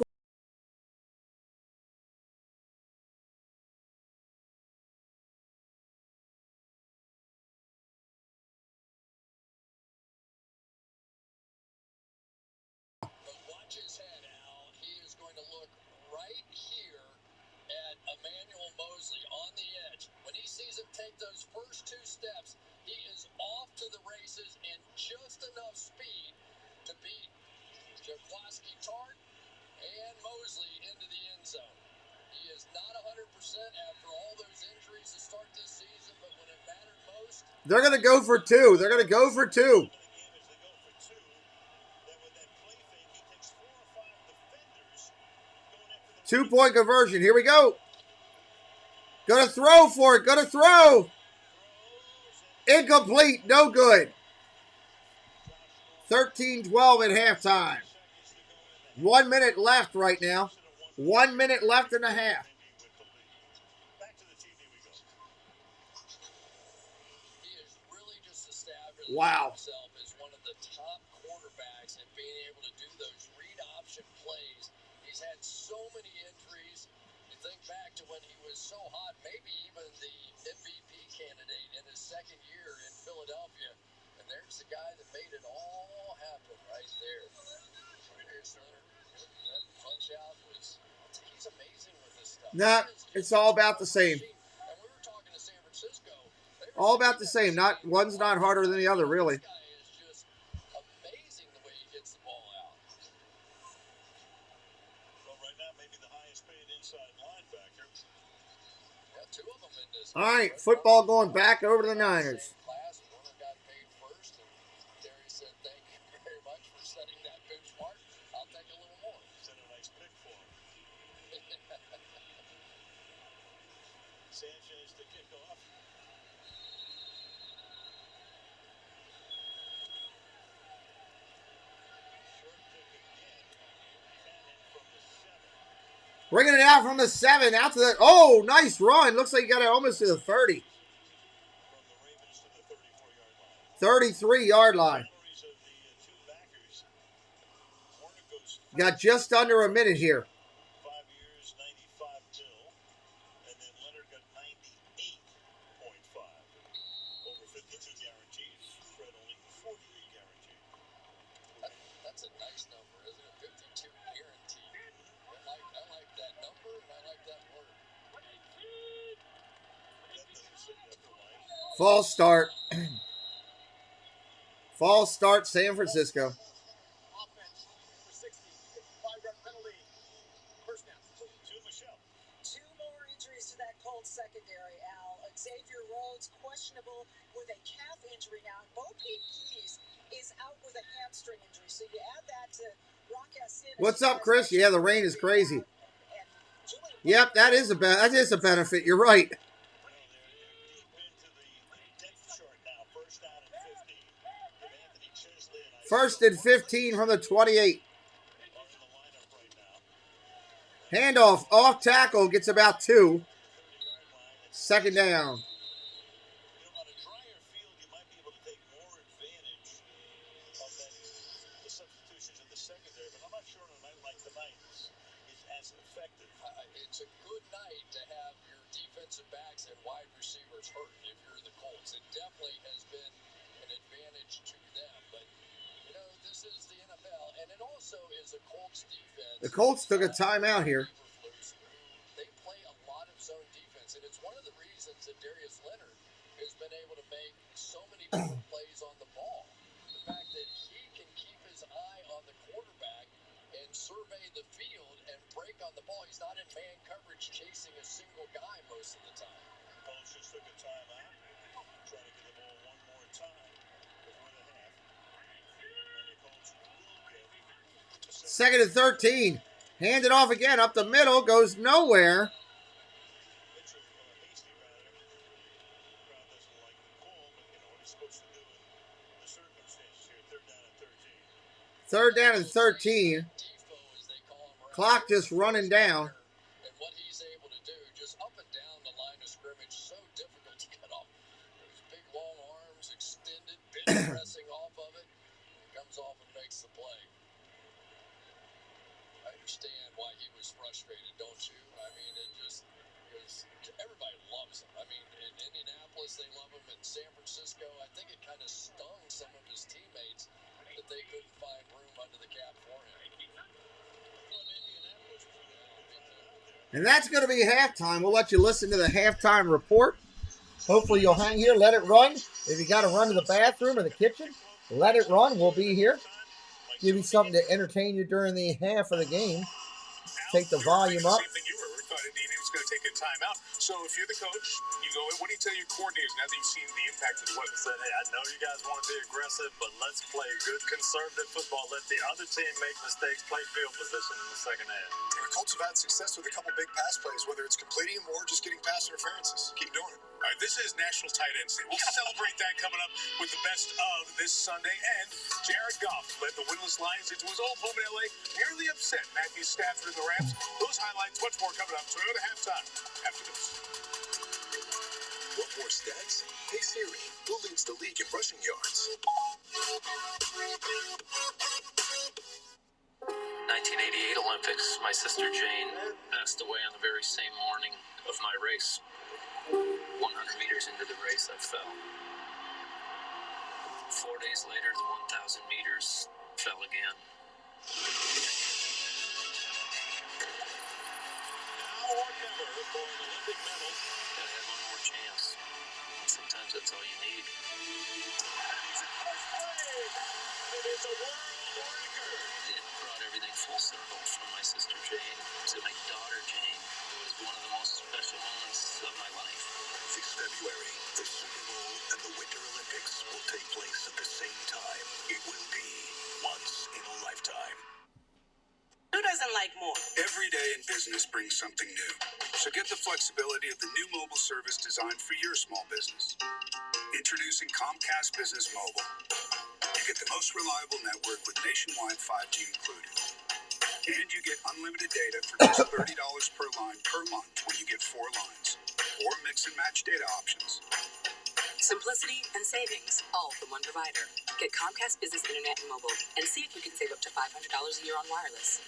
They're going to go for 2. They're going to go for 2. Two-point conversion. Here we go. Going to throw for it. Going to throw. Incomplete. No good. 13-12 at halftime. 1 minute left right now. 1 minute left and a half. Wow. Is one of the top quarterbacks at being able to do those read option plays. He's had so many injuries. You think back to when he was so hot, maybe even the MVP candidate in his second year in Philadelphia. And there's the guy that made it all happen right there. That punch out was, he's amazing with this stuff. Nah, it's all about the same. All about the same. Not one's not harder than the other, really. Amazing the way he gets the ball out. Well, right now, maybe the highest paid inside linebacker. Yeah, 2 of them in this. All right, football going back over to the Niners. Class, Warner got paid first, and Terry said, "Thank you very much for setting that benchmark. I'll take a little more." Sent a nice pick for him. Sanchez to kick off. Bringing it out from the 7, out to the... Oh, nice run. Looks like he got it almost to the 30. 33-yard line. Got just under a minute here. 5 years, $95 million, and then Leonard got 98.5. Over 52 guarantees. Fred only 48 guaranteed. That's a nice number, isn't it? 52 guaranteed. I like that number, and I like that word. False start. False start, San Francisco. Offense for 60. 5-yard penalty. First down. To Michelle. 2 more injuries to that Colts secondary, Al. Xavier Rhodes questionable with a calf injury now. Bo Keys is out with a hamstring injury. So you add that to Rock Ya-Sin. What's up, Chris? Yeah, the rain is crazy. Yep, that is a benefit. You're right. First and 15 from the 28. Handoff, off tackle, gets about 2. Second down. It's a good night to have your defensive defensive backs and wide receivers hurt if you're the Colts. It definitely has been an advantage to them. But, you know, this is the NFL, and it also is a Colts defense. The Colts took a timeout here. They play a lot of zone defense, and it's one of the reasons that Darius Leonard has been able to make so many different plays on the ball. The fact that he can keep his eye on the quarterback and survey the field and break on the ball. He's not in man coverage chasing a single guy most of the time. Colts just took a timeout, trying to get the ball one more time before the half. And the Colts will get 2nd and 13. Hand it off again. Up the middle. Goes nowhere. Third down and 13. Clock just running down. And what he's able to do, just up and down the line of scrimmage, so difficult to cut off. Those big long arms extended, bench pressing off of it. He comes off and makes the play. I understand why he was frustrated, don't you? I mean, it just because everybody loves him. I mean, in Indianapolis, they love him. In San Francisco, I think it kind of stung some of his teammates that they couldn't find room under the cap for him. And that's going to be halftime. We'll let you listen to the halftime report. Hopefully you'll hang here, let it run. If you got to run to the bathroom or the kitchen, let it run. We'll be here. Give you something to entertain you during the half of the game. Take the volume up. Same thing you were. We thought Indiana was going to take a timeout. So if you're the coach, you go in. What do you tell your coordinators now that you've seen the impact of the weather? Said, hey, I know you guys want to be aggressive, but let's play good conservative football. Let the other team make mistakes, play field position in the second half. And the Colts have had success with a couple big pass plays, whether it's completing them or just getting pass interferences. Keep doing it. All right, this is National Tight Ends Day. We'll celebrate that coming up with the best of this Sunday. And Jared Goff led the winless Lions into his old home in L.A., nearly upset Matthew Stafford and the Rams. Those highlights, much more coming up. Toyota halftime after this. Want more stats? Hey Siri, who leads the league in rushing yards? 1988 Olympics. My sister Jane passed away on the very same morning of my race. 100 meters into the race, I fell. 4 days later, the 1,000 meters fell again. Now or never for an Olympic medal. Gotta have one more chance. Sometimes that's all you need. It is a world record. It brought everything full circle from my sister Jane to my daughter Jane. It was one of the most special moments of my life. This February, the Super Bowl and the Winter Olympics will take place at the same time. It will be once in a lifetime. Who doesn't like more? Every day in business brings something new. So get the flexibility of the new mobile service designed for your small business. Introducing Comcast Business Mobile. You get the most reliable network with nationwide 5G included. And you get unlimited data for just $30 per line per month when you get 4 lines. Or mix and match data options. Simplicity and savings, all from one provider. Get Comcast Business Internet and Mobile and see if you can save up to $500 a year on wireless.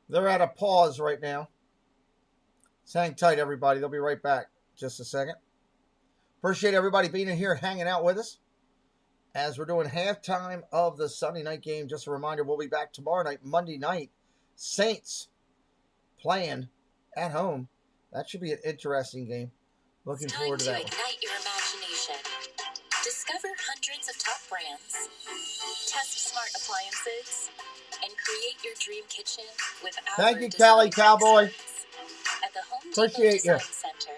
They're at a pause right now. So hang tight, everybody. They'll be right back. Just a second. Appreciate everybody being in here and hanging out with us as we're doing halftime of the Sunday night game. Just a reminder, we'll be back tomorrow night, Monday night. Saints playing at home. That should be an interesting game. Looking forward to that one. Ignite your imagination. Discover hundreds of top brands. Test smart appliances. And create your dream kitchen with our Thank you, Cali Cowboy. At the Home Appreciate Depot you. Design Center.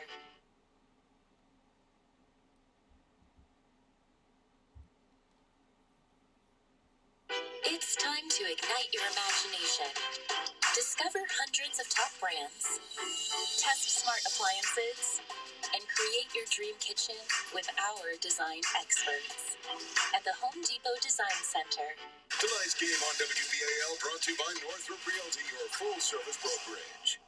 It's time to ignite your imagination. Discover hundreds of top brands. Test smart appliances. And create your dream kitchen with our design experts. At the Home Depot Design Center. Tonight's game on WBAL brought to you by Northrop Realty, your full-service brokerage.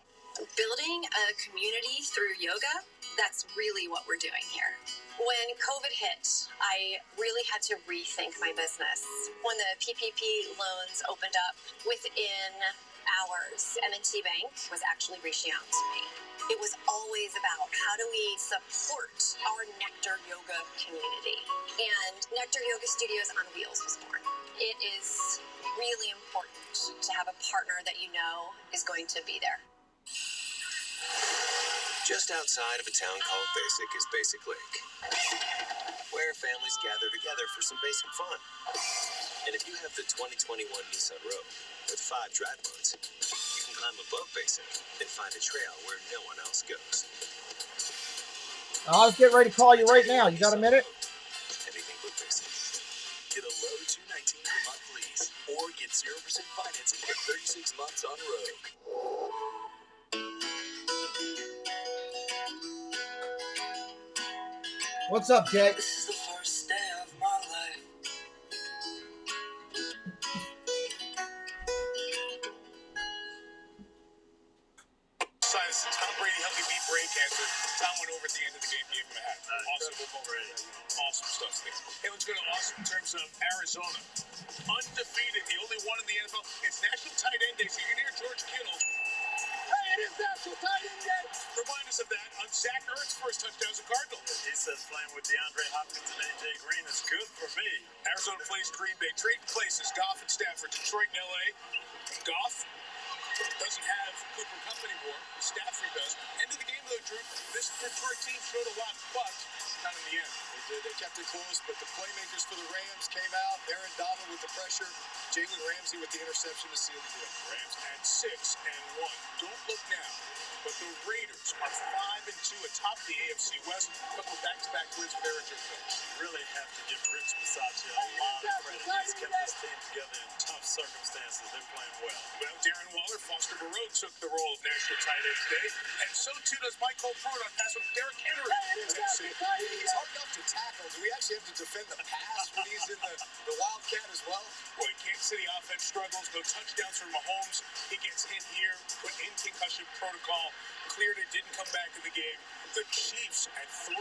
Building a community through yoga? That's really what we're doing here. When COVID hit, I really had to rethink my business. When the PPP loans opened up, within hours, M&T Bank was actually reaching out to me. It was always about how do we support our Nectar Yoga community. And Nectar Yoga Studios on Wheels was born. It is really important to have a partner that you know is going to be there. Just outside of a town called Basic is Basic Lake, where families gather together for some basic fun. And if you have the 2021 Nissan Rogue with 5 drive modes, you can climb above Basic and find a trail where no one else goes. I was getting ready to call you right now. You got a minute? Anything but Basic. Get a low $219 per month lease, or get 0% financing for 36 months on Rogue. What's up, Jake? This is the first day of my life. Tom Brady helped you beat brain cancer. Tom went over at the end of the game, gave him a hat. Awesome. Awesome stuff. Hey, let's go to awesome in terms of Arizona. Undefeated, the only one in the NFL. It's National Tight End Day, so you're near George Kittle. Hey, it is National Tight End Day. Remind us of that on Zach Ertz's first touchdown as a Cardinal. He says playing with DeAndre Hopkins and A.J. Green is good for me. Arizona plays Green Bay. Trading places, Goff and Stafford. Detroit and L.A. Goff doesn't have Cooper Kupp anymore. Stafford does. End of the game, though, Drew. This Detroit team showed a lot, but not in the end. They kept it close, but the playmakers for the Rams came out. Aaron Donald with the pressure. Jalen Ramsey with the interception to seal the deal. Rams at 6-1. Don't look now, but the Raiders are 5-2 atop the AFC West. A couple back-to-back wins with Aaron Jones. You really have to give Rich Bisaccia a lot of credit. He's kept this team together in tough circumstances. They're playing well. Well, Darren Waller, Foster Moreau took the role of National Tight End Day, and so too does Michael Pruitt on pass with Derrick Henry. Tennessee. He's hard enough to tackle. Do we actually have to defend the pass when he's in the Wildcat as well? Boy, Kansas City offense struggles. No touchdowns for Mahomes. He gets hit here, put in concussion protocol. Cleared it, didn't come back in the game. The Chiefs at 3-4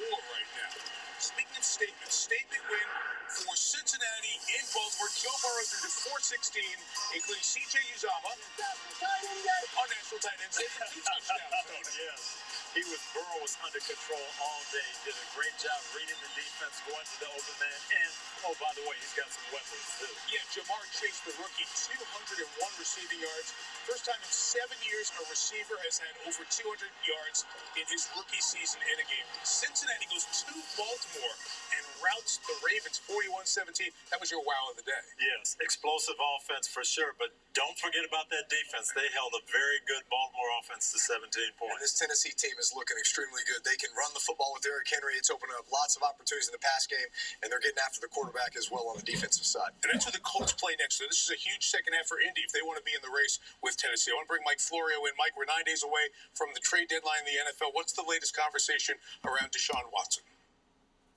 right now. Speaking of statements, statement win for Cincinnati in Baltimore. Joe Burrow threw to 416, including C.J. Uzomah on National Tight End. 2 touchdowns. Yes. Burrow was under control all day. Did a great job reading the defense, going to the open man, and, oh, by the way, he's got some weapons, too. Yeah, Jamar Chase, the rookie, 201 receiving yards. First time in 7 years a receiver has had over 200 yards in his rookie season in a game. Cincinnati goes to Baltimore and routs the Ravens 41-17. That was your wow of the day. Yes, explosive offense for sure, but don't forget about that defense. They held a very good Baltimore offense to 17 points. And this Tennessee team is looking extremely good. They can run the football with Derrick Henry. It's opening up lots of opportunities in the pass game, and they're getting after the quarterback as well on the defensive side. And that's who the Colts play next. So this is a huge second half for Indy if they want to be in the race with Tennessee. I want to bring Mike Florio in. Mike, we're 9 days away from the trade deadline in the NFL. What's the latest conversation around Deshaun Watson?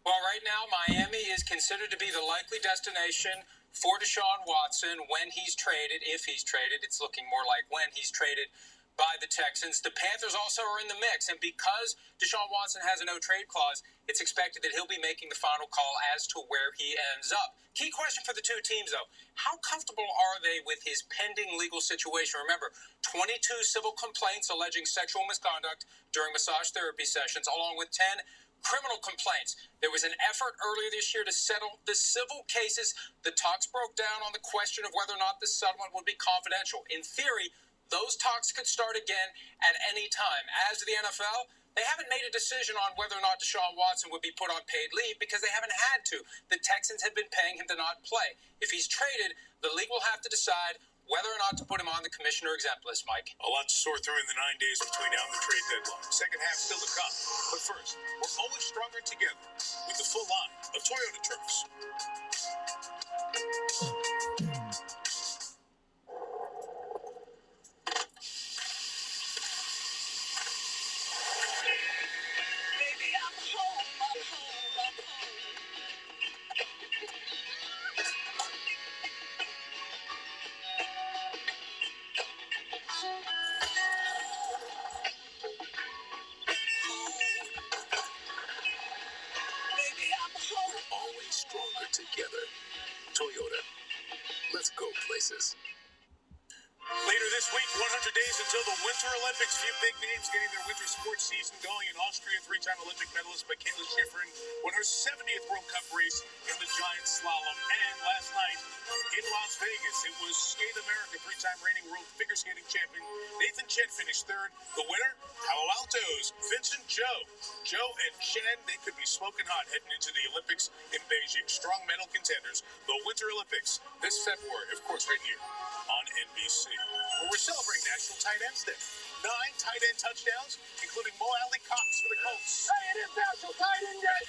Well, right now, Miami is considered to be the likely destination for Deshaun Watson when he's traded, if he's traded. It's looking more like when he's traded by the Texans. The Panthers also are in the mix, and because Deshaun Watson has a no-trade clause, it's expected that he'll be making the final call as to where he ends up. Key question for the two teams, though. How comfortable are they with his pending legal situation? Remember, 22 civil complaints alleging sexual misconduct during massage therapy sessions, along with 10 criminal complaints. There was an effort earlier this year to settle the civil cases. The talks broke down on the question of whether or not the settlement would be confidential. In theory, those talks could start again at any time. As to the NFL, they haven't made a decision on whether or not Deshaun Watson would be put on paid leave because they haven't had to. The Texans have been paying him to not play. If he's traded, the league will have to decide whether or not to put him on the commissioner exempt list, Mike. A lot to sort through in the 9 days between now and the trade deadline. Second half still to come. But first, we're always stronger together with the full line of Toyota trucks. Winter Olympics, few big names getting their winter sports season going. In Austria, three-time Olympic medalist Michaela Schifrin won her 70th World Cup race in the giant slalom. And last night in Las Vegas, it was Skate America, three-time reigning world figure skating champion Nathan Chen finished third. The winner, Palo Alto's Vincent Joe. Joe and Chen, they could be smoking hot heading into the Olympics in Beijing. Strong medal contenders. The Winter Olympics this February, of course, right here on NBC. Where we're celebrating National Tight Ends Day. 9 tight end touchdowns, including Mo Alley Cox for the Colts. Hey, it is National Tight End Day.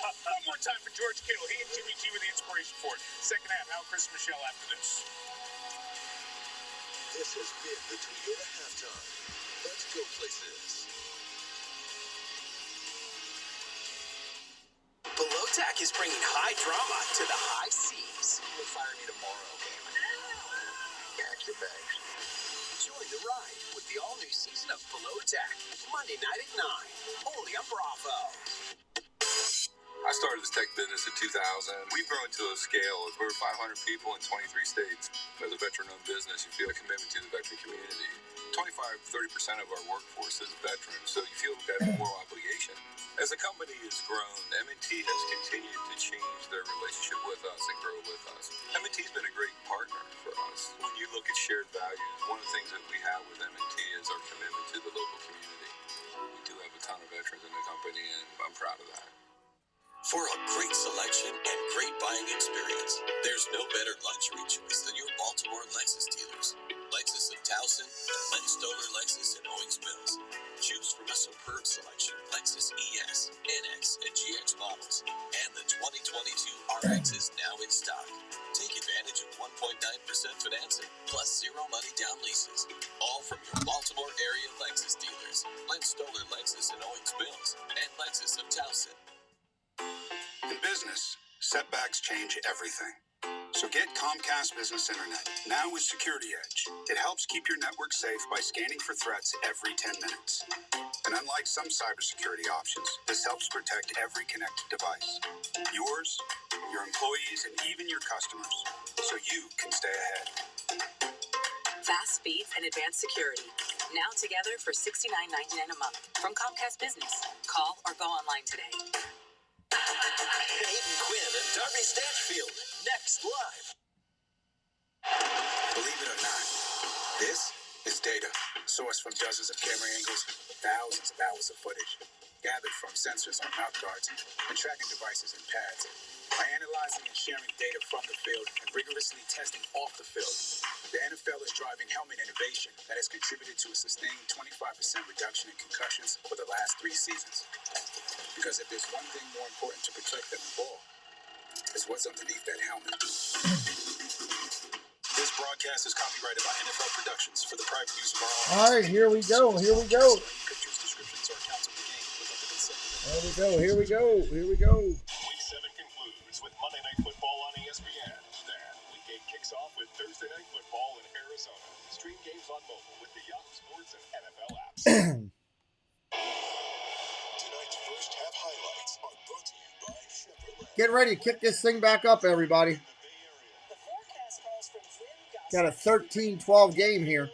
One more time for George Kittle. He and Jimmy G were the inspiration for it. Second half, Al Chris Michelle after this. This has been the Toyota halftime. Let's go places. Below Deck is bringing high drama to the high seas. You'll fire me tomorrow, Cayman. Pack your bags. Join the ride with the all-new season of Below Deck, Monday night at 9, only on Bravo. I started this tech business in 2000. We've grown to a scale of over 500 people in 23 states. As a veteran-owned business, you feel a commitment to the veteran community. 25-30% of our workforce is veterans, so you feel that moral obligation. As the company has grown, M&T has continued to change their relationship with us and grow with us. M&T's been a great partner for us. When you look at shared values, one of the things that we have with M&T is our commitment to the local community. We do have a ton of veterans in the company, and I'm proud of that. For a great selection and great buying experience, there's no better luxury choice than your Baltimore Lexus dealers. Lexus of Towson, Len Stoller Lexus in Owings Mills. Choose from a superb selection of Lexus ES, NX, and GX models. And the 2022 RX is now in stock. Take advantage of 1.9% financing, plus zero money down leases. All from your Baltimore area Lexus dealers. Len Stoller Lexus in Owings Mills and Lexus of Towson. In business, setbacks change everything. So get Comcast Business Internet, now with Security Edge. It helps keep your network safe by scanning for threats every 10 minutes. And unlike some cybersecurity options, this helps protect every connected device. Yours, your employees, and even your customers, so you can stay ahead. Fast speeds and advanced security. Now together for $69.99 a month from Comcast Business. Call or go online today. Hayden Quinn and Darby Stanchfield, next live. Believe it or not, this is data sourced from dozens of camera angles, thousands of hours of footage, gathered from sensors on mouth guards and tracking devices and pads. By analyzing and sharing data from the field and rigorously testing off the field, the NFL is driving helmet innovation that has contributed to a sustained 25% reduction in concussions for the last 3 seasons. Because if there's one thing more important to protect than the ball, it's what's underneath that helmet. This broadcast is copyrighted by NFL Productions for the private use of our audience. All right, here we go. Here we go. Here we go. Here we go. Here we go. Week 7 concludes with Monday Night Football on ESPN. Then Week 8 kicks off with Thursday Night Football in Arizona. Stream games on mobile with the Yahoo Sports and NFL apps. Tonight's first half highlights are brought to you by Chevrolet. Get ready. Kick this thing back up, everybody. Got a 13-12 game here.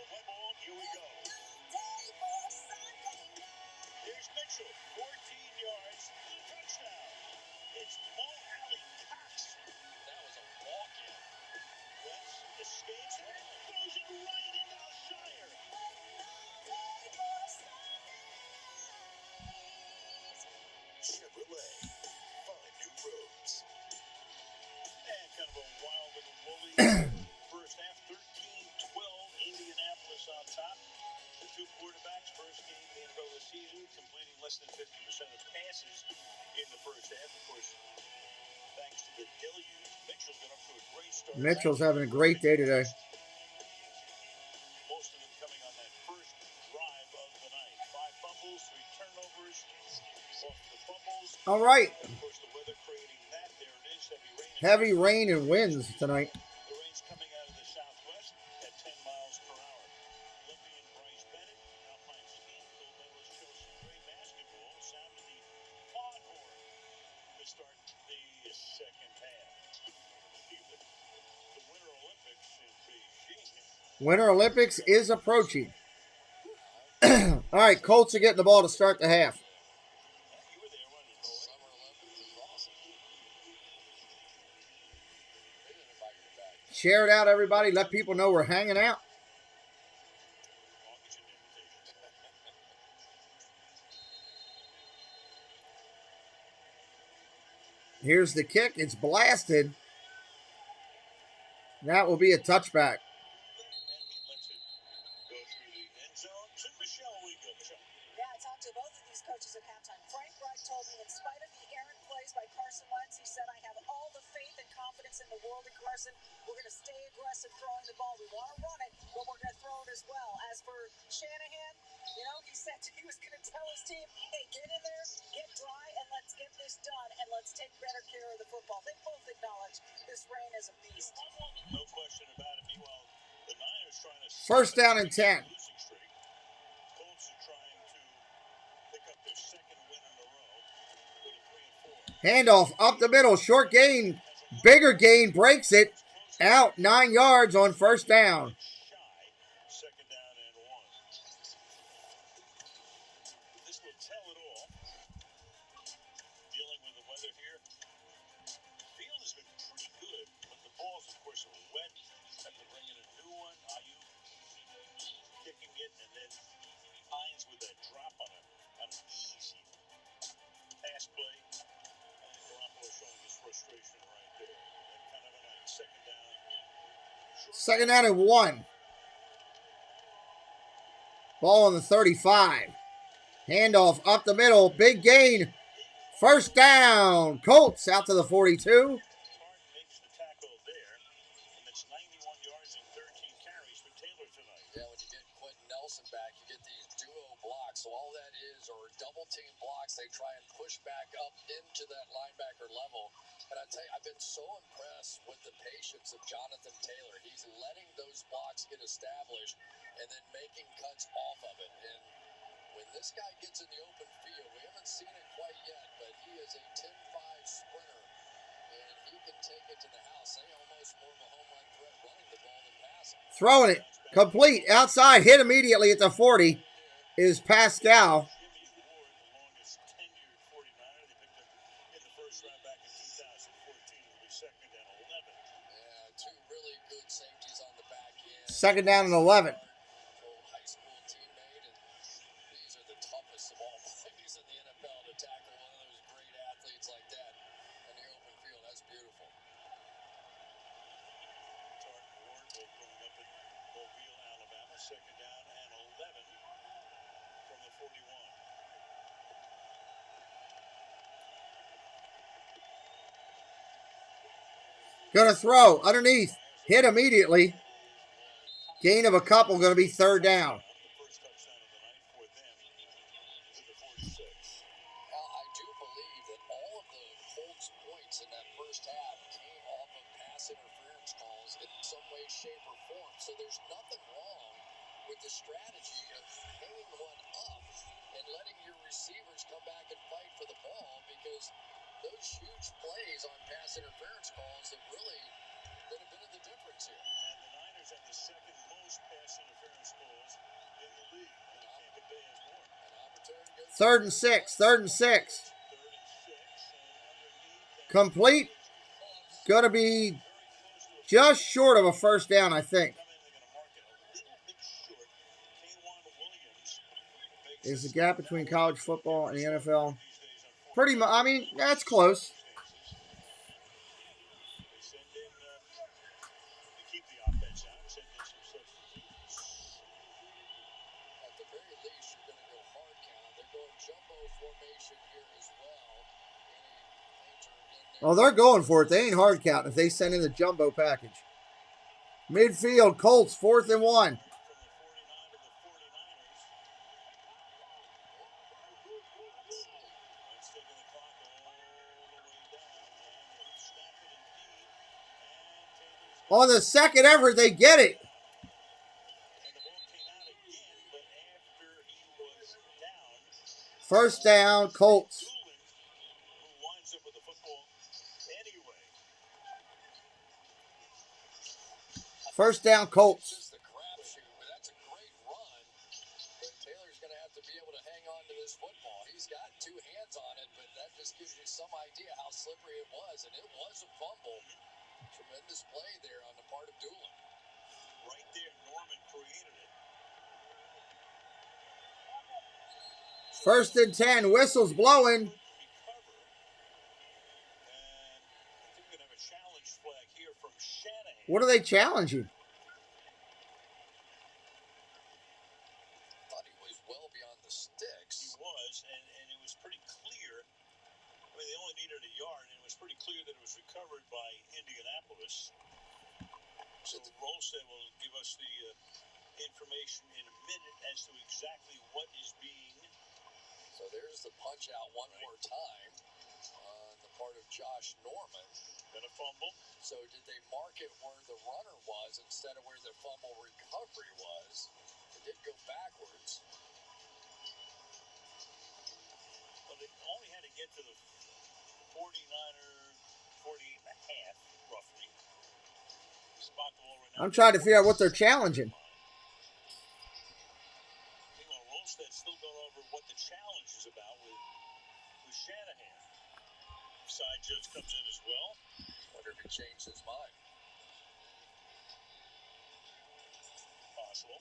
Chevrolet, find new roads. And kind of a wild and woolly first half, 13-12, Indianapolis on top. The two quarterbacks, first game in the season, completing less than 50% of passes in the first half. Of course, thanks to the deluge, Mitchell's been up to a great start. Mitchell's having a great day today. Most of them coming on that first drive of the night. 5 fumbles, 3 turnovers. Off the fumbles. All right. And of course, the weather creating that. There it is, Heavy rain and winds tonight. The rain's coming out of the southwest at 10 miles per hour. Olympian Bryce Bennett, Alpine skiing gold medalist Chelsea Gray basketball, sounded the foghorn to start the second half. The Winter Olympics in Beijing. Winter Olympics is approaching. All right, Colts are getting the ball to start the half. Share it out, everybody. Let people know we're hanging out. Here's the kick. It's blasted. That will be a touchback. Yeah, I talked to both of these coaches at halftime. Frank Reich told me, in spite of the errant plays by Carson Wentz, he said, I have all the faith and confidence in the world in Carson. We're going to stay aggressive throwing the ball. We want to run it, but we're going to throw it as well. As for Shanahan, you know, he said he was going to tell his team, hey, get in there, get dry, and let's get this done, and let's take better care of the football. They both acknowledge this rain is a beast. No question about it. Meanwhile, the Niners trying to... First down and 10. Colts are trying to pick up their second win in a row. Go to 3-4. Handoff up the middle. Short gain. Bigger gain. Breaks it. Out 9 yards on first down. Second down and 1. This will tell it all. Dealing with the weather here. The field has been pretty good, but the balls, of course, are wet. Have to bring in a new one. IU kicking it, and then Hines with that drop on an easy pass play. I think Garoppolo showing his frustration right there. That kind of a night. Second down. Second down and 1. Ball on the 35. Handoff up the middle. Big gain. First down. Colts out to the 42. Makes the tackle there, and it's 91 yards and 13 carries for Taylor tonight. Yeah, when you get Quentin Nelson back, you get these duo blocks. So all that is, or double team blocks, they try and push back up into that linebacker level. And I tell you, I've been so impressed with the patience of Jonathan Taylor. He's letting those blocks get established and then making cuts off of it. And when this guy gets in the open field, we haven't seen it quite yet, but he is a 10-5 sprinter, and he can take it to the house. They almost more of a home run threat running the ball than passing. Throwing it. Complete. Outside. Hit immediately at the 40 is Pascal. Second down and 11. High school teammate, and these are the toughest of all plays in the NFL to tackle one of those great athletes like that in the open field. That's beautiful. Tartan Ward going up in Mobile, Alabama. Second down and 11 from the 41. Gonna throw underneath. Hit immediately. Gain of a couple. Going to be third down. First touchdown of the night for them to the 46. I do believe that all of the Colts points in that first half came off of pass interference calls in some way, shape, or form. So there's nothing wrong with the strategy of hanging one up and letting your receivers come back and fight for the ball, because those huge plays on pass interference calls have really been a bit of the difference here. And the Niners have the second most pass interference calls in the league. And Tampa Bay has more. Third and 6. Third and 6. Complete. Going to be just short of a first down, I think. Is the gap between college football and the NFL pretty much? I mean, that's close. Oh, they're going for it. They ain't hard counting if they send in the jumbo package. Midfield, Colts, 4th and 1. On the second effort, they get it. First down, Colts. First down, Colts. Just the crapshoot, but that's a great run. But Taylor's got going to have to be able to hang on to this football. He's got two hands on it, but that just gives you some idea how slippery it was. And it was a fumble. Tremendous play there on the part of Doolin. Right there, Norman created it. First and 10, whistles blowing. What are they challenging? Thought he was well beyond the sticks. He was, and it was pretty clear. I mean, they only needed a yard, and it was pretty clear that it was recovered by Indianapolis. So Rolstead will give us the information in a minute as to exactly what is being. So there's the punch out one more time on the part of Josh Norman. Got a fumble. So did they mark it where the runner was instead of where the fumble recovery was? It did go backwards. Well, they only had to get to the 49er, 48 and a half, roughly. Spot the ball right now. I'm trying to figure out what they're challenging. Meanwhile, Rolstead's still going over what the challenge is about with Shanahan. Side judge comes in as well. Wonder if he changed his mind. Possible.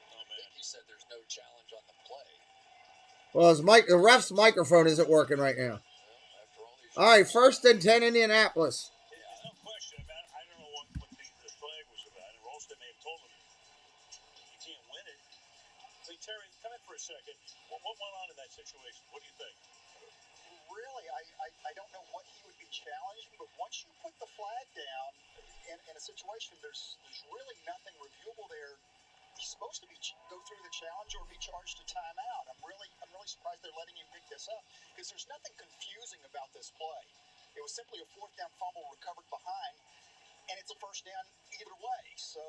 I think he said there's no challenge on the play. Well, the ref's microphone isn't working right now. All right, first and 10, Indianapolis. There's no question about it. I don't know what the flag was about. And Rolstead may have told him you can't win it. Hey, Terry, come in for a second. What went on in that situation? What do you think? Really, I don't know what he would be challenging, but once you put the flag down in a situation, there's really nothing reviewable there. He's supposed to go through the challenge or be charged a timeout. I'm really surprised they're letting him pick this up because there's nothing confusing about this play. It was simply a fourth down fumble recovered behind, and it's a first down either way. So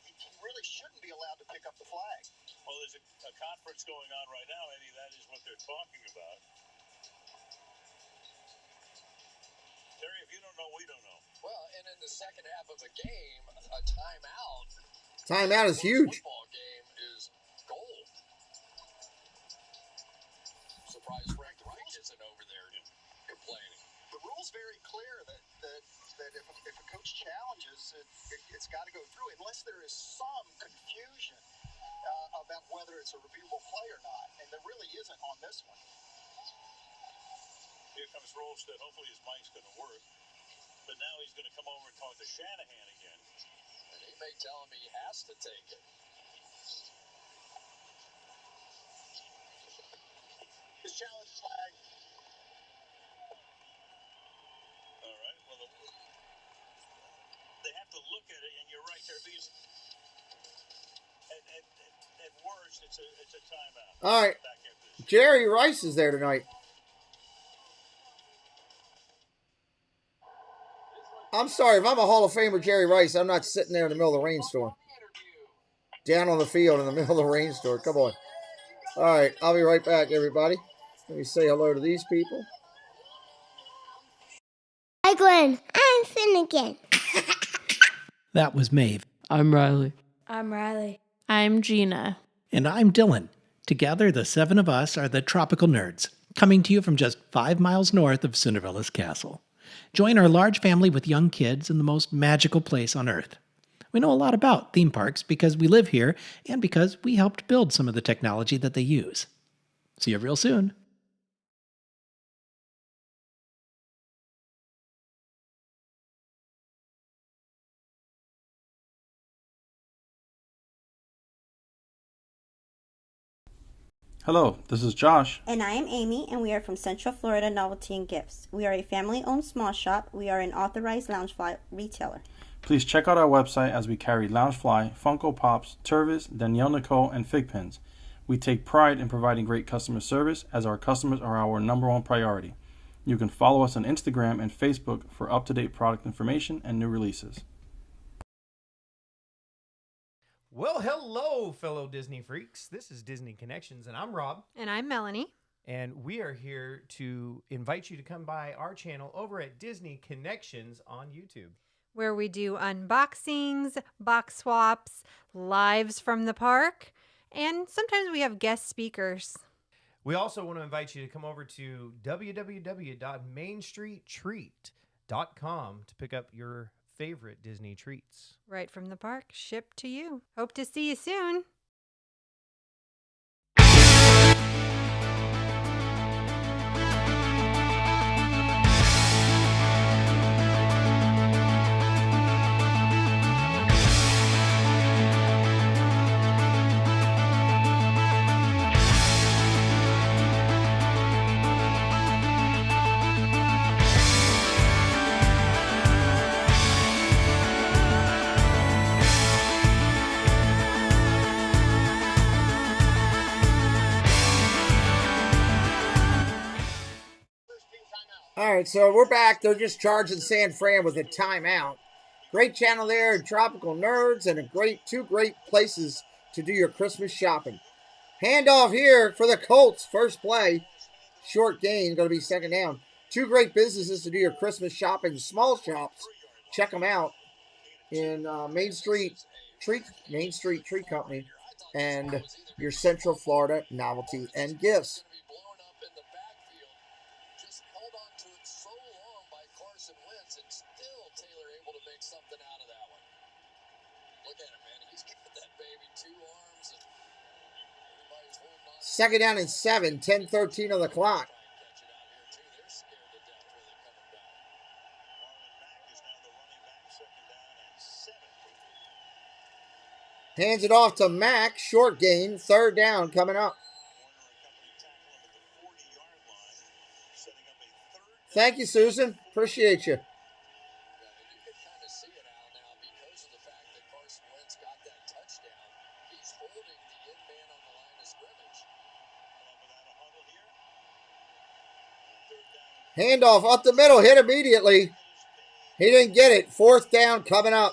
he really shouldn't be allowed to pick up the flag. Well, there's a conference going on right now, Eddie. That is what they're talking about. Terry, if you don't know, we don't know. Well, and in the second half of a game, a timeout. Timeout is huge. Football game is gold. Surprised Frank Reich isn't over there complaining. The rule's very clear that if a coach challenges, it's got to go through unless there is some confusion about whether it's a reviewable play or not, and there really isn't on this one. Here comes Rolstead. Hopefully his mic's going to work. But now he's going to come over and talk to Shanahan again. And he may tell him he has to take it. His challenge flag. All right. Well, they have to look at it, and you're right there. Because at worst, it's a timeout. All right. Jerry Rice is there tonight. I'm sorry, if I'm a Hall of Famer, Jerry Rice, I'm not sitting there in the middle of the rainstorm. Down on the field in the middle of the rainstorm. Come on. All right, I'll be right back, everybody. Let me say hello to these people. Hi, Glenn. I'm Finnegan. That was Maeve. I'm Riley. I'm Riley. I'm Gina. And I'm Dylan. Together, the seven of us are the Tropical Nerds, coming to you from just 5 miles north of Cinderella's Castle. Join our large family with young kids in the most magical place on Earth. We know a lot about theme parks because we live here and because we helped build some of the technology that they use. See you real soon. Hello, this is Josh. And I am Amy, and we are from Central Florida Novelty and Gifts. We are a family-owned small shop. We are an authorized Loungefly retailer. Please check out our website as we carry Loungefly, Funko Pops, Tervis, Danielle Nicole, and Fig Pins. We take pride in providing great customer service as our customers are our #1 priority. You can follow us on Instagram and Facebook for up-to-date product information and new releases. Well, hello, fellow Disney freaks. This is Disney Connections, and I'm Rob. And I'm Melanie. And we are here to invite you to come by our channel over at Disney Connections on YouTube. where we do unboxings, box swaps, lives from the park, and sometimes we have guest speakers. We also want to invite you to come over to www.mainstreettreat.com to pick up your favorite Disney treats. Right from the park, shipped to you. Hope to see you soon. All right, so we're back. They're just charging San Fran with a timeout. Great channel there, Tropical Nerds, and two great places to do your Christmas shopping. Handoff here for the Colts. First play. Short gain, going to be second down. Two great businesses to do your Christmas shopping. Small shops. Check them out in Main Street Treat Company and your Central Florida Novelty and Gifts. Second down and 7, 10-13 on the clock. Hands it off to Mack. Short gain. Third down coming up. Thank you, Susan. Appreciate you. Handoff up the middle, hit immediately. He didn't get it. Fourth down coming up.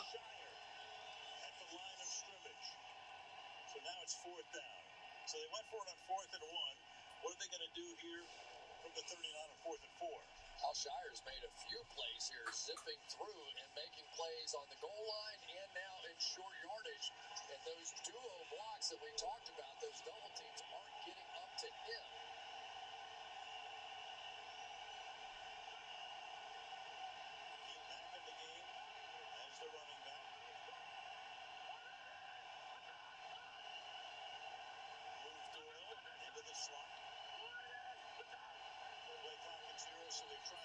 So now it's fourth down. So they went for it on 4th and 1. What are they going to do here from the 39 on 4th and 4? Al Shire's made a few plays here, zipping through and making plays on the goal line and now in short yardage. And those duo blocks that we talked about, those double teams aren't getting up to him.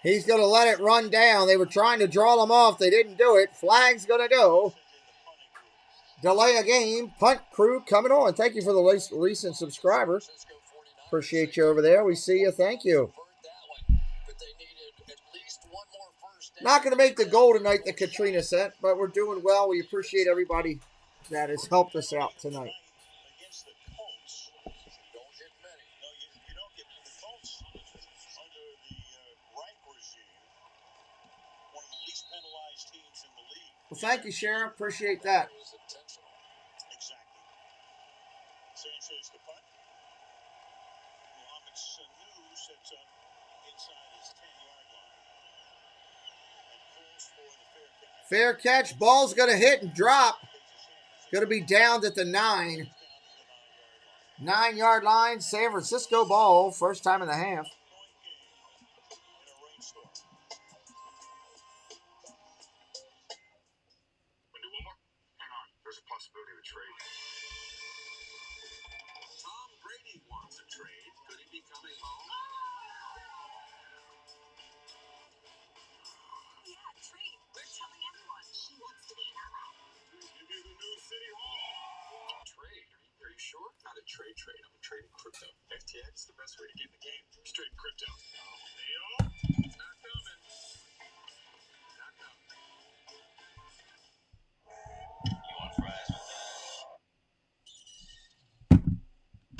He's going to let it run down. They were trying to draw them off. They didn't do it. Flag's going to go. Delay a game. Punt crew coming on. Thank you for the recent subscriber. Appreciate you over there. We see you. Thank you. Not going to make the goal tonight that Katrina sent, but we're doing well. We appreciate everybody that has helped us out tonight. Well, thank you, Sharon. Appreciate that. Exactly. Sanchez the punt. Mohamed Sanu sets up inside his 10-yard line. And pulls for the fair catch. Fair catch. Ball's going to hit and drop. Going to be downed at the 9. 9-yard line. San Francisco ball. First time in the half. Possibility of a trade. Tom Brady wants a trade. Could he be coming home? Yeah, trade. We're telling everyone she wants to be in LA. Give you the new city hall. Trade? Are you sure? Not a trade. I'm trading crypto. FTX, the best way to get in the game. I'm trading crypto. Neil, it's not coming. Not coming. You want fries with that?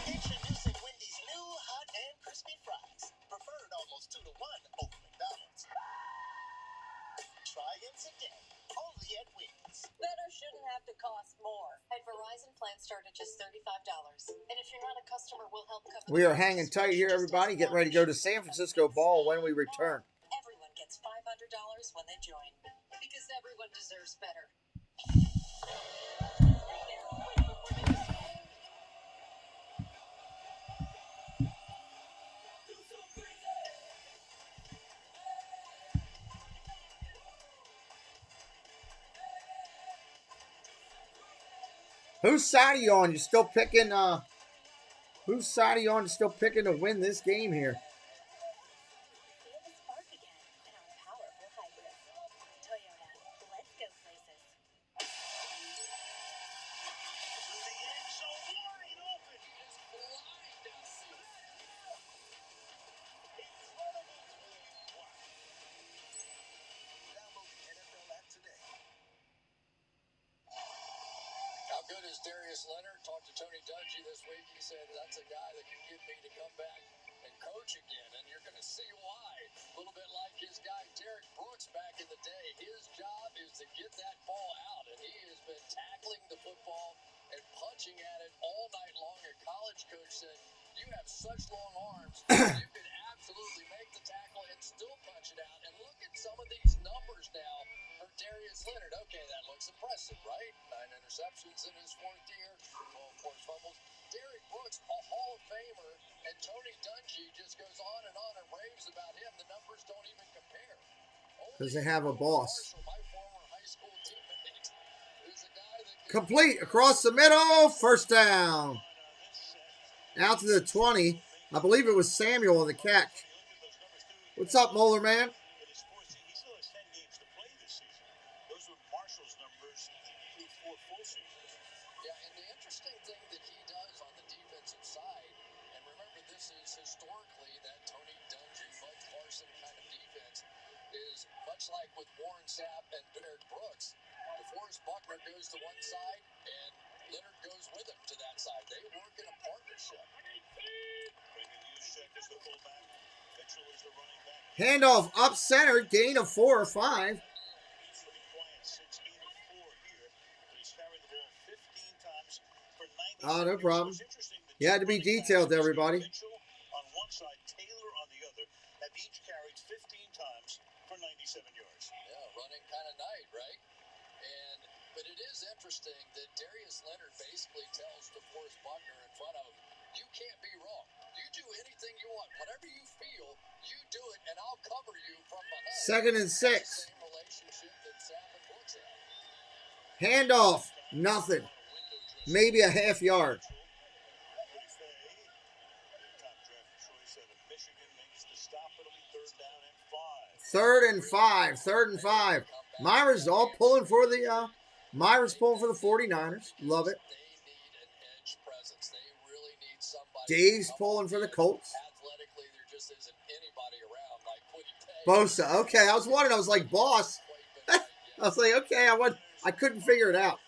Introducing Wendy's new hot and crispy fries. Preferred almost 2 to 1 over McDonald's. Try them today. Only at Wendy's. Better shouldn't have to cost more. At Verizon, plans start at just $35. And if you're not a customer, we'll help cover. We are hanging tight here, everybody. Getting ready to go to San Francisco ball when we return. Everyone gets gets $500 when they join. Because everyone deserves better. Whose side are you on? You still picking? Whose side are you on? Still picking to win this game here? How good is Darius Leonard? Talked to Tony Dungy this week. He said that's a guy that can get me to come back and coach again, and you're going to see why. A little bit like his guy Derek Brooks back in the day. His job is to get that ball out, and he has been tackling the football and punching at it all night long. A college coach said, you have such long arms, you could absolutely make the tackle and still punch it out. And look at some of these numbers now for Darius Leonard. Okay, that looks impressive, right? 9 interceptions in his 4th year, 12 forced fumbles. Derek Brooks, a Hall of Famer, and Tony Dungy just goes on and raves about him. The numbers don't even compare. Because they have a boss. My former high school teammate is a guy that Complete across the middle. First down. Out to the 20. I believe it was Samuel on the catch. What's up, Moeller man? He still has 10 games to play this season. Those were Marshall's numbers through 4 full seasons. Yeah, and the interesting thing that he does on the defensive side, and remember this is historically that Tony Dungy, Bud Carson kind of defense, is much like with Warren Sapp and Derek Brooks. DeForest Buckner goes to one side, and Leonard goes with him to that side. They work in a partnership. Handoff up center, gain of 4 or 5. Oh, no problem. You had to be detailed, everybody. On one side, Taylor on the other, have each carried 15 times for 97 yards. Yeah, running kind of night, right? But it is interesting that Darius Leonard basically tells DeForest Buckner in front of him, you can't be wrong. You do anything you want. Whatever you feel, you do it, and I'll cover you from behind. 2nd and 6. Same relationship that Sapp and Brooks have. Handoff. Nothing. Maybe a half yard. Third and 5. 3rd and 5. Myra's all pulling for the Myra's pulling for the 49ers. Love it. Dave's pulling for the Colts. Bosa. Okay, I was wondering. I was like, boss. I was like, okay, I couldn't figure it out.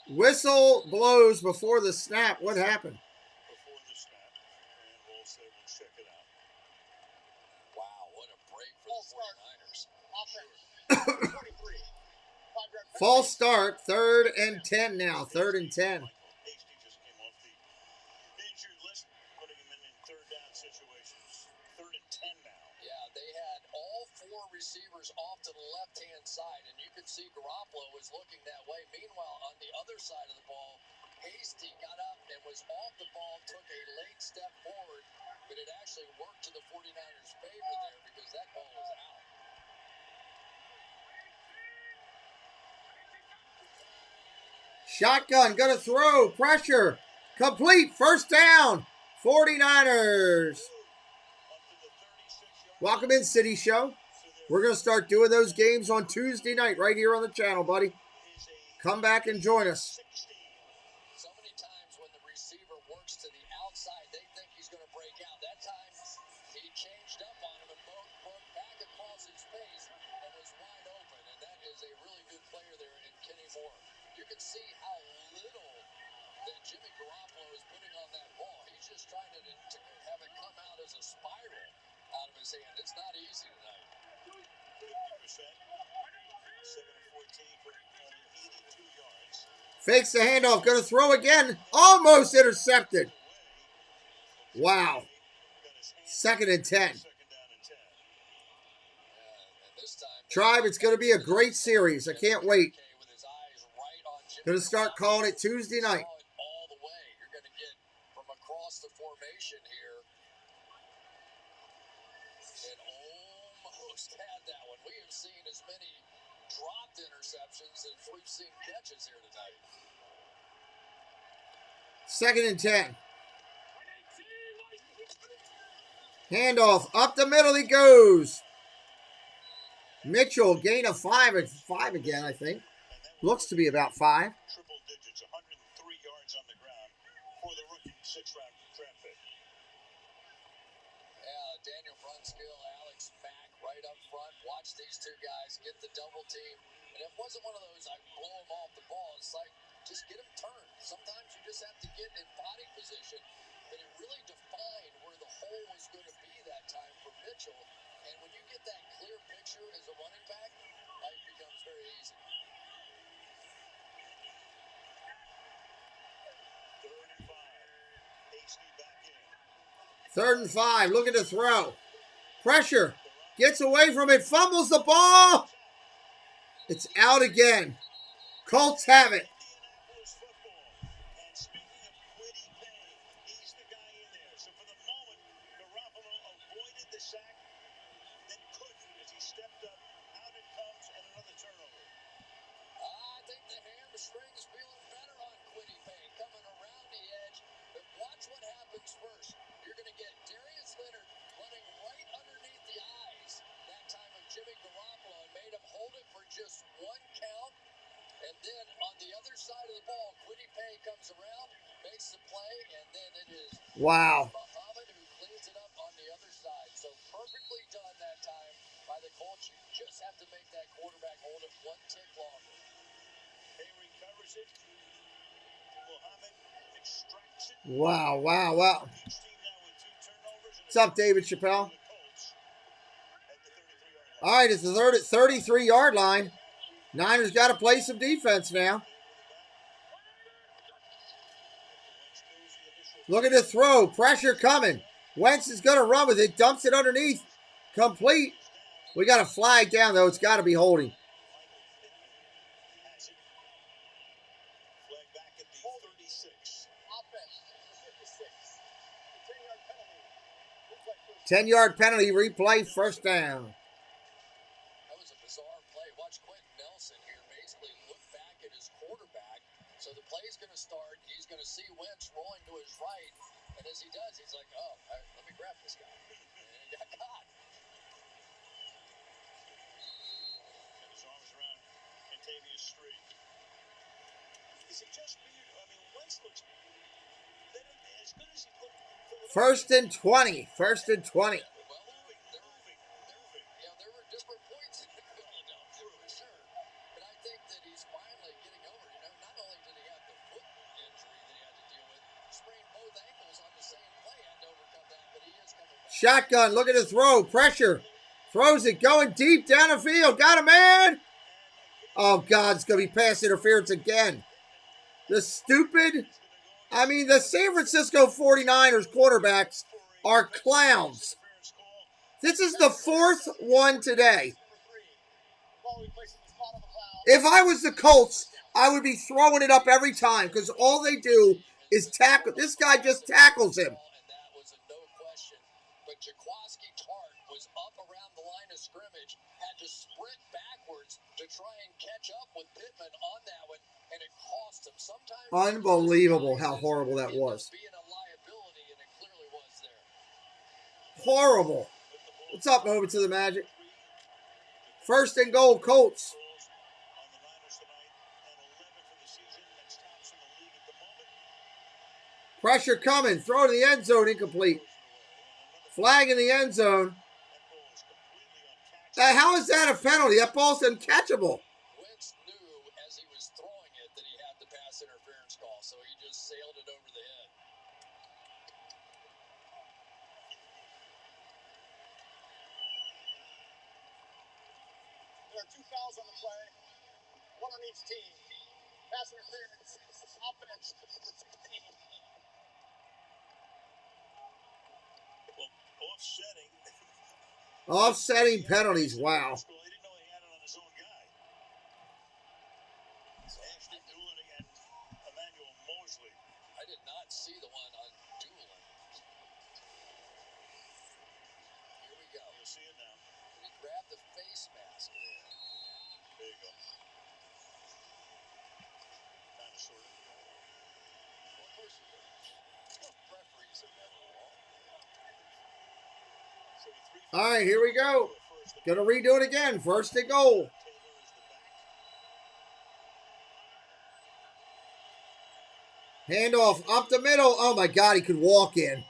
Whistle blows before the snap. What happened? Before the snap, and we'll check it out. Wow, what a break for the 49ers. False start. 3rd and 10 now. 3rd and 10. Hasty just came off the injured list, putting him in 3rd down situations. 3rd and 10 now. Yeah, they had all 4 receivers off to the left-hand side, and you could see Garoppolo was looking that way. Meanwhile, on the other side of the ball, Hasty got up and was off the ball, took a late step forward, but it actually worked to the 49ers' favor there because that ball was out. Shotgun, gonna throw, pressure, complete, first down, 49ers. Welcome in, City Show. We're gonna start doing those games on Tuesday night right here on the channel, buddy. Come back and join us. So many times when the receiver works to the outside, they think he's going to break out. That time, he changed up on him and broke back across his face and was wide open. And that is a really good player there in Kenny Moore. You can see how little that Jimmy Garoppolo is putting on that ball. He's just trying to have it come out as a spiral out of his hand. It's not easy tonight. 50%. 7 of 14 for only 82 yards. Fakes the handoff. Going to throw again. Almost intercepted. Wow. 2nd and 10. Tribe, it's going to be a great series. I can't wait. Going to start calling it Tuesday night. All the way you're going to get from across the formation here. And almost had that one. We have seen as many dropped interceptions as we've seen catches here tonight. 2nd and 10. Handoff. Up the middle he goes. Mitchell, gain of 5 again, I think. Looks to be about 5. Triple digits, 103 yards on the ground for the rookie 6th-round draft pick. Yeah, Daniel Brunskill, Alex Mack right up front. Watch these two guys get the double team. And it wasn't one of those, I blow them off the ball. It's like, just get them turned. Sometimes you just have to get in body position. But it really defined where the hole was going to be that time for Mitchell. And when you get that clear picture as a running back, life becomes very easy. 3rd and 5. Hasty back in. 3rd and 5. Looking to throw. Pressure. Gets away from it. Fumbles the ball. It's out again. Colts have it. Indianapolis football. And speaking of Kwity Paye, he's the guy in there. So for the moment, Garoppolo avoided the sack, then couldn't as he stepped up. Out it comes, and another turnover. I think the hamstring's feeling better on Kwity Paye coming around the edge. But watch what happens first. You're going to get Darius Leonard running right underneath the eyes that time of Jimmy Garoppolo and made him hold it for just 1 count. And then on the other side of the ball, Kwity Paye comes around, makes the play, and then it is Wow. Muhammad who cleans it up on the other side. So perfectly done that time by the Colts. You just have to make that quarterback hold it 1 tick longer. Paye recovers it. Muhammad extracts it. Wow, wow, wow. Each team now with 2 turnovers. What's up, David Chappelle? The Colts at the 33-yard line. All right, it's the 33-yard line. Niners got to play some defense now. Look at the throw. Pressure coming. Wentz is going to run with it. Dumps it underneath. Complete. We got a flag down, though. It's got to be holding. Flag back at the 36. Offense, 56. 10-yard penalty. Replay. First down. That was a bizarre play. Watch Quentin Nelson here basically look back at his quarterback. So the play's going to start. He's going to see Wentz rolling to his right. And as he does, he's like, oh, all right, let me grab this guy. And he got caught. And his arms around Cantavius Street. Is it just me? I mean, Wentz looks better, as good as he looked in Philadelphia. 1st and 20. 1st and 20. Well, they're moving. Yeah, there were different points in Philadelphia, for sure. But I think that he's finally getting over. You know, not only did he have the foot injury that he had to deal with, sprained both ankles on the same play, had to overcome that, but he is coming back. Shotgun. Look at the throw. Pressure. Throws it. Going deep down the field. Got him, man. Oh, God. It's going to be pass interference again. The San Francisco 49ers quarterbacks are clowns. This is the 4th one today. If I was the Colts, I would be throwing it up every time because all they do is tackle. This guy just tackles him. And that was a no question. But Jaquaski Tart was up around the line of scrimmage, had to sprint backwards to try and catch up with Pittman on that one, and it cost him. Sometimes Unbelievable how horrible that was. being a liability, and it clearly was there. Horrible. What's up, Over to the Magic? 1st and goal, Colts. On the Niners tonight, and 11 for the season. That's tops in the league at the moment. Pressure coming. Throw to the end zone. Incomplete. Flag in the end zone. How is that a penalty? That ball's uncatchable. Wentz knew as he was throwing it that he had the pass interference call, so he just sailed it over the head. There are 2 fouls on the play, 1 on each team. Pass interference. Offense to the 16. Well, offsetting. Offsetting penalties. Wow. I did not see the one on Doolin. Here we go. You'll see it now. He grabbed the face mask there. There you go. Kind of, sort of. Well, of course you do. Referees are never wrong. All right, here we go. Gonna redo it again. First and goal. Handoff up the middle. Oh my God, he could walk in.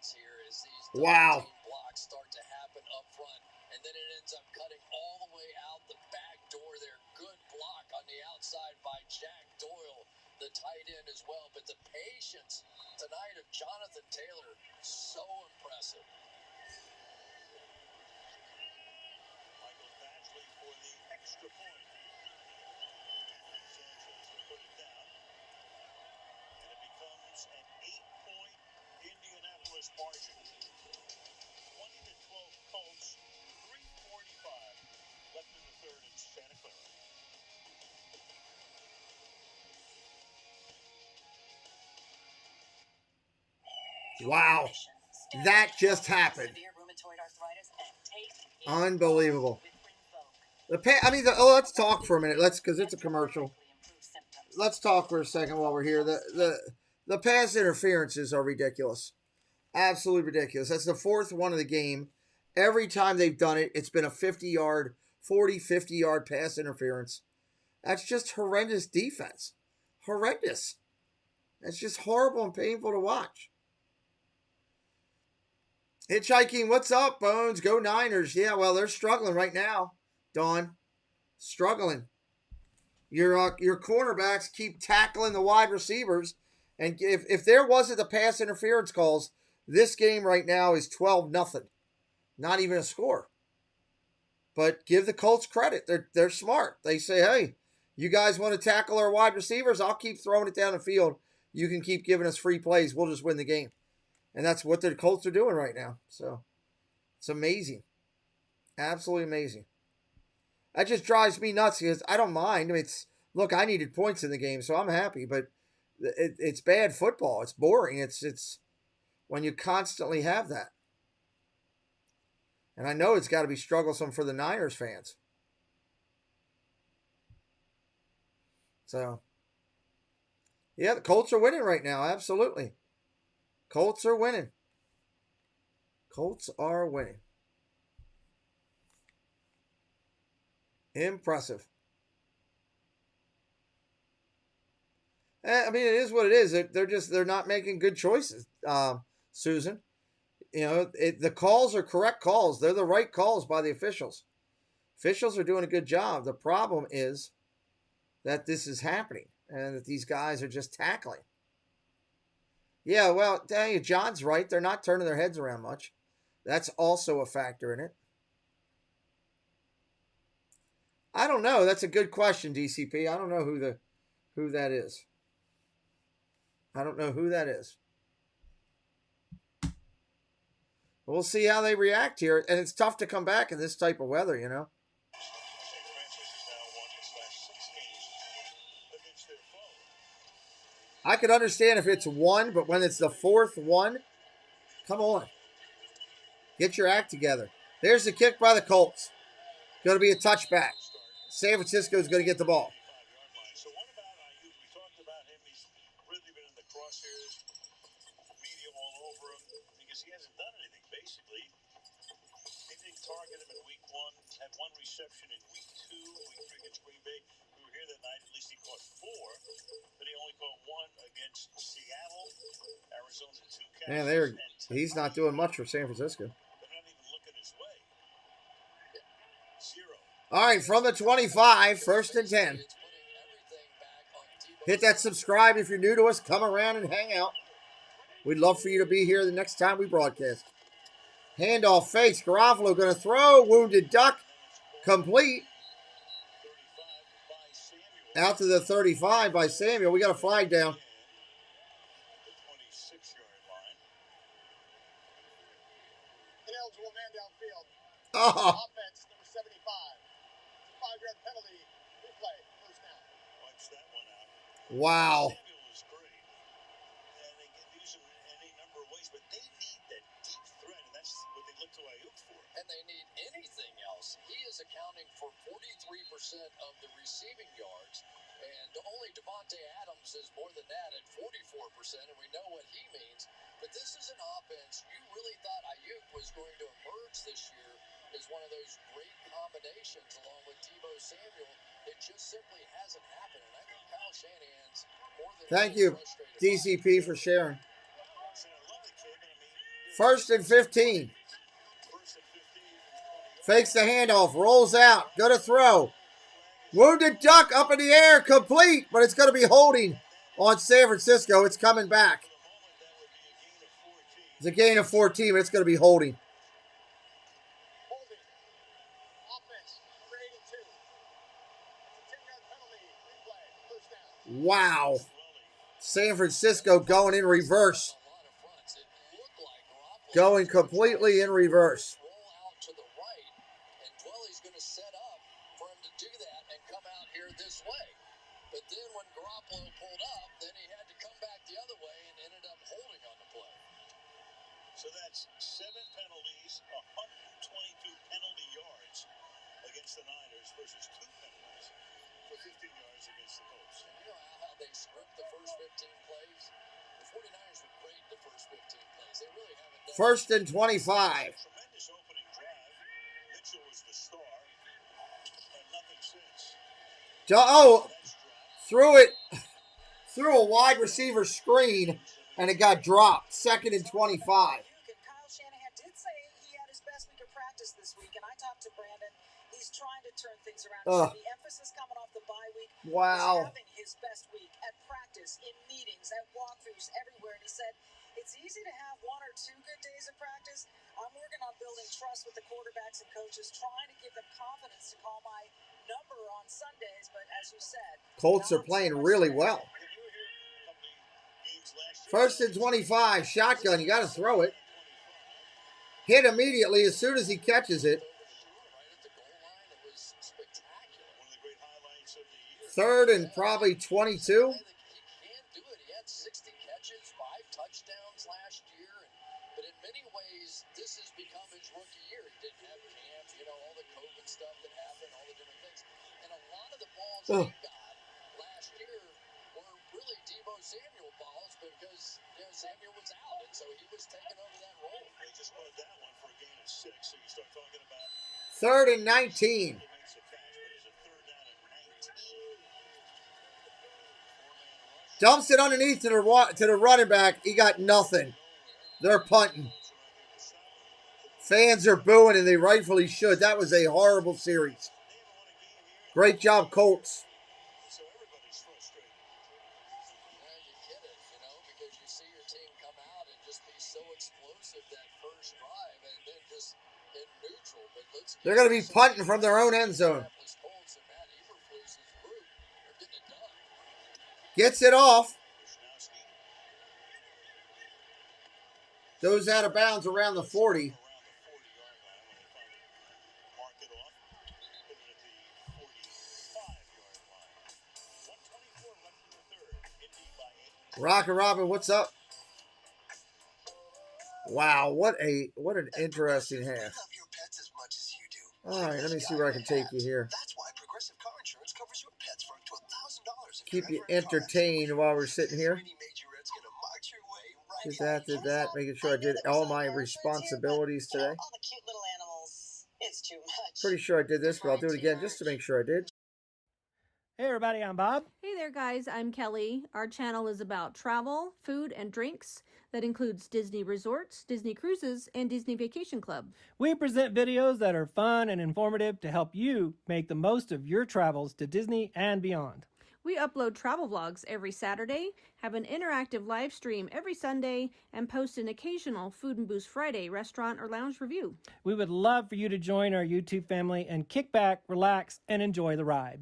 Here as these Wow. blocks start to happen up front, and then it ends up cutting all the way out the back door there. Good block on the outside by Jack Doyle, the tight end as well. But the patience tonight of Jonathan Taylor, so impressive. Michael Badgley for the extra point. Sanchez will put it down. And it becomes an 8-point Indianapolis margin. 20-12 Colts. 3:45 left in the third in Santa Clara. Wow. That just happened. Unbelievable. Let's talk for a minute. Because it's a commercial. Let's talk for a second while we're here. The pass interferences are ridiculous. Absolutely ridiculous. That's the fourth one of the game. Every time they've done it, it's been a 50-yard, 50-yard pass interference. That's just horrendous defense. Horrendous. That's just horrible and painful to watch. Hitchhiking, what's up, Bones? Go Niners. Yeah, well, they're struggling right now, Dawn. Struggling. Your cornerbacks keep tackling the wide receivers. And if there wasn't the pass interference calls, this game right now is 12-0. Not even a score. But give the Colts credit. They're smart. They say, hey, you guys want to tackle our wide receivers? I'll keep throwing it down the field. You can keep giving us free plays. We'll just win the game. And that's what the Colts are doing right now. So it's amazing. Absolutely amazing. That just drives me nuts because I don't mind. I mean, look, I needed points in the game, so I'm happy. But it's bad football. It's boring. It's when you constantly have that. And I know it's got to be strugglesome for the Niners fans. So, yeah, the Colts are winning right now. Absolutely. Colts are winning. Colts are winning. Impressive. I mean, it is what it is. They're not making good choices, Susan. You know, the calls are correct calls. They're the right calls by the officials. Officials are doing a good job. The problem is that this is happening and that these guys are just tackling. Yeah, well, tell you, John's right. They're not turning their heads around much. That's also a factor in it. I don't know. That's a good question, DCP. I don't know who that is. I don't know who that is. We'll see how they react here. And it's tough to come back in this type of weather, you know. I could understand if it's one, but when it's the fourth one, come on. Get your act together. There's the kick by the Colts. Going to be a touchback. San Francisco is going to get the ball. So what about Ayuk? We talked about him. He's really been in the crosshairs, media all over him, because he hasn't done anything, basically. They didn't target him in week 1, had 1 reception in week 2, week 3 against Green Bay. We were here that night, at least he caught 4, but he only caught 1 against Seattle. Arizona's at 2 catches. Man, he's not doing much for San Francisco. They're not even looking his way. 0. All right, from the 25, first and 10. It's putting everything back on Hit that subscribe if you're new to us. Come around and hang out. We'd love for you to be here the next time we broadcast. Handoff fakes. Garofalo going to throw. Wounded duck. Complete. Out to the 35 by Samuel. We got a flag down. Ineligible man downfield. Oh. Offense, number 75. 5-yard penalty. Replay. First down. Wipes that one out. Wow. Samuel was great. And they can use him in any number of ways, but they need that deep threat, and that's what they look to Ayuk for. And they need anything else. He is accounting for 43% of the receiving yards, and only Devontae Adams is more than that at 44%, and we know what he means. But this is an offense you really thought Ayuk was going to emerge this year as one of those great combinations along with Deebo Samuel. It just simply hasn't happened, and I think Kyle Shanahan's more than Thank you, DCP, for sharing. First and 15. Fakes the handoff, rolls out, going to throw. Wounded duck up in the air, complete, but it's going to be holding on San Francisco. It's coming back. It's a gain of 14, but it's going to be holding. Wow. San Francisco going in reverse. Going completely in reverse. But then when Garoppolo pulled up, then he had to come back the other way and ended up holding on the play. So that's 7 penalties, 122 penalty yards against the Niners versus 2 penalties for 15 yards against the Colts. And you know how they script the first 15 plays? The 49'ers were great the first 15 plays. They really haven't done First and 25. Tremendous opening drive. Mitchell was the star, and nothing since. Oh, threw a wide receiver screen, and it got dropped. Second and 25. Kyle Shanahan did say he had his best week of practice this week, and I talked to Brandon. He's trying to turn things around. So the emphasis coming off the bye week was having his best week at practice, in meetings, at walkthroughs, everywhere. And he said, it's easy to have 1 or 2 good days of practice. I'm working on building trust with the quarterbacks and coaches, trying to give them confidence to call my number on Sundays. But as you said, Colts are playing really well. First and 25, shotgun. You got to throw it. Hit immediately as soon as he catches it. Third and probably 22. He can do it. He had 60 catches, 5 touchdowns last year. But in many ways, this has become his rookie year. He didn't have camp, all the COVID stuff that happened, all the different things. And a lot of the balls he got last year were really Deebo Samuel balls because Samuel was out, and so he was taking over that role. They just put that one for a gain of 6, so you start talking about third and 19. Dumps it underneath to the running back. He got nothing. They're punting. Fans are booing, and they rightfully should. That was a horrible series. Great job, Colts. so everybody's frustrated. Yeah, you get it, because you see your team come out and just be so explosive that first drive, and then just in neutral. But They're going to be punting from their own end zone. Gets it off. Goes out of bounds around the 40. Rocket Robin, what's up? Wow, what an interesting half. All right, let me see where I can take you here. Keep you entertained while we're sitting here. Did that, making sure I did all my responsibilities today. All the cute little animals. It's too much. Pretty sure I did this, but I'll do it again just to make sure I did. Hey everybody, I'm Bob. Hey there guys, I'm Kelly. Our channel is about travel, food, and drinks. That includes Disney resorts, Disney cruises, and Disney Vacation Club. We present videos that are fun and informative to help you make the most of your travels to Disney and beyond. We upload travel vlogs every Saturday, have an interactive live stream every Sunday, and post an occasional Food and Boost Friday restaurant or lounge review. We would love for you to join our YouTube family and kick back, relax, and enjoy the ride.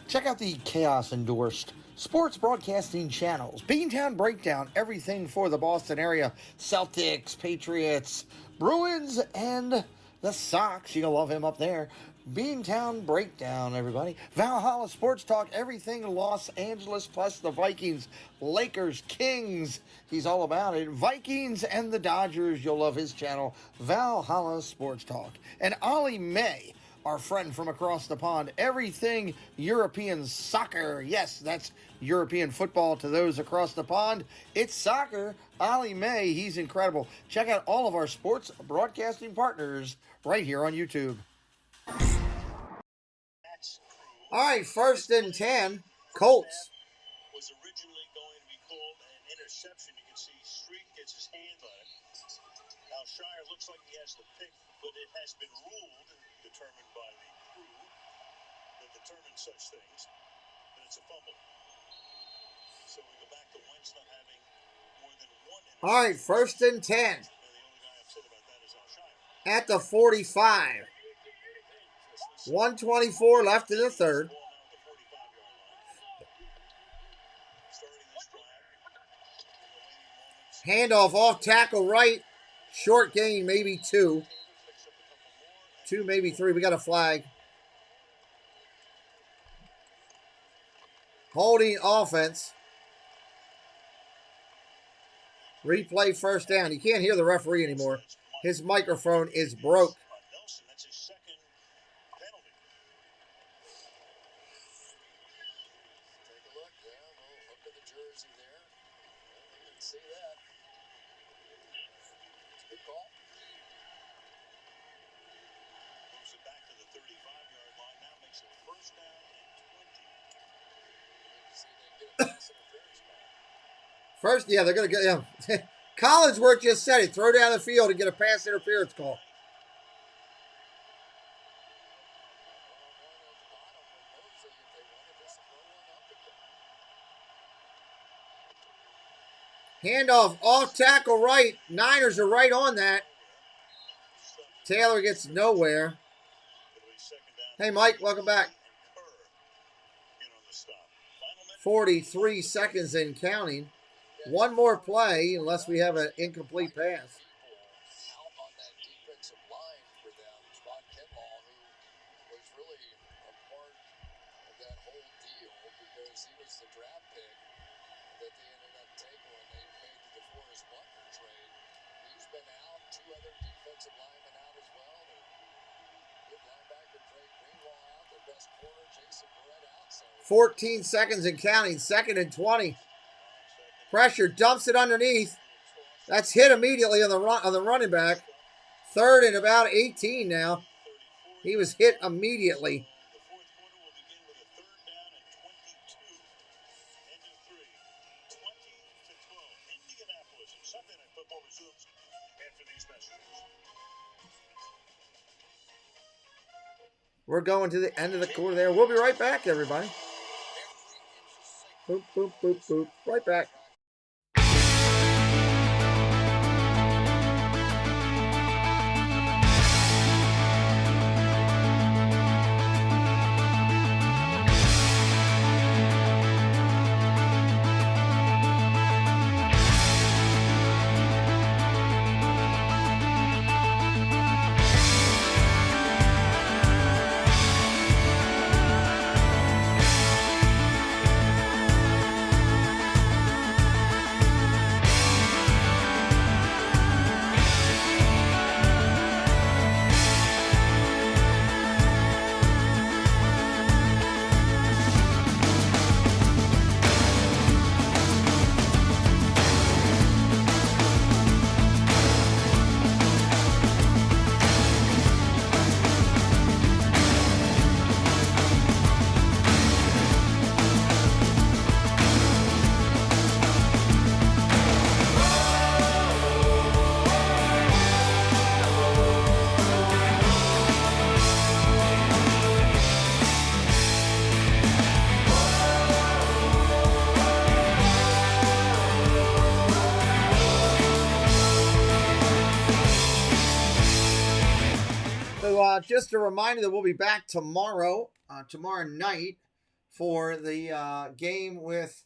Check out the Chaos endorsed sports broadcasting channels. Beantown Breakdown, everything for the Boston area. Celtics, Patriots, Bruins, and the Sox. You're going to love him up there. Beantown Breakdown, everybody. Valhalla Sports Talk, everything Los Angeles, plus the Vikings, Lakers, Kings. He's all about it. Vikings and the Dodgers. You'll love his channel, Valhalla Sports Talk. And Ollie May, our friend from across the pond, everything European soccer. Yes, that's European football to those across the pond. It's soccer. Ollie May, he's incredible. Check out all of our sports broadcasting partners right here on YouTube. All right, 1st and 10, Colts. Was originally going to be called an interception. You can see Street gets his hand on it. Now Shire looks like he has the pick, but it has been ruled, determined by the crew that determines such things, that it's a fumble. So we go back to Wentz not having more than one interception. All right, 1st and 10. And the only guy upset about that is Al Shire. At the 45. 1:24 left in the third. Handoff off tackle right. Short gain, maybe 2. 2, maybe 3. We got a flag. Holding offense. Replay 1st down. You can't hear the referee anymore. His microphone is broke. See that. Good call. Moves it back to the 35-yard line. Now makes it 1st down and 20. See, they get a pass interference call. First, yeah, they're going to get, yeah. Collinsworth just said it. Throw down the field and get a pass interference call. Handoff off tackle right. Niners are right on that. Taylor gets nowhere. Hey, Mike, welcome back. 43 seconds and counting. One more play unless we have an incomplete pass. Out on that defensive line for them, Spot Kinlaw, who was really a part of that whole deal because he was the draft pick that they ended up taking when they made the DeForest Buckner trade. He's been out. 2 other defensive linemen out as well. Good linebacker Trey Greenlaw out. Their best corner Jason Barrett out. So 14 seconds and counting. 2nd and 20. Pressure, dumps it underneath. That's hit immediately on the running back. 3rd and about 18 now. He was hit immediately. Sunday Night Football resumes after these messages. We're going to the end of the quarter there. We'll be right back, everybody. Boop, boop, boop, boop. Right back. So just a reminder that we'll be back tomorrow night for the game with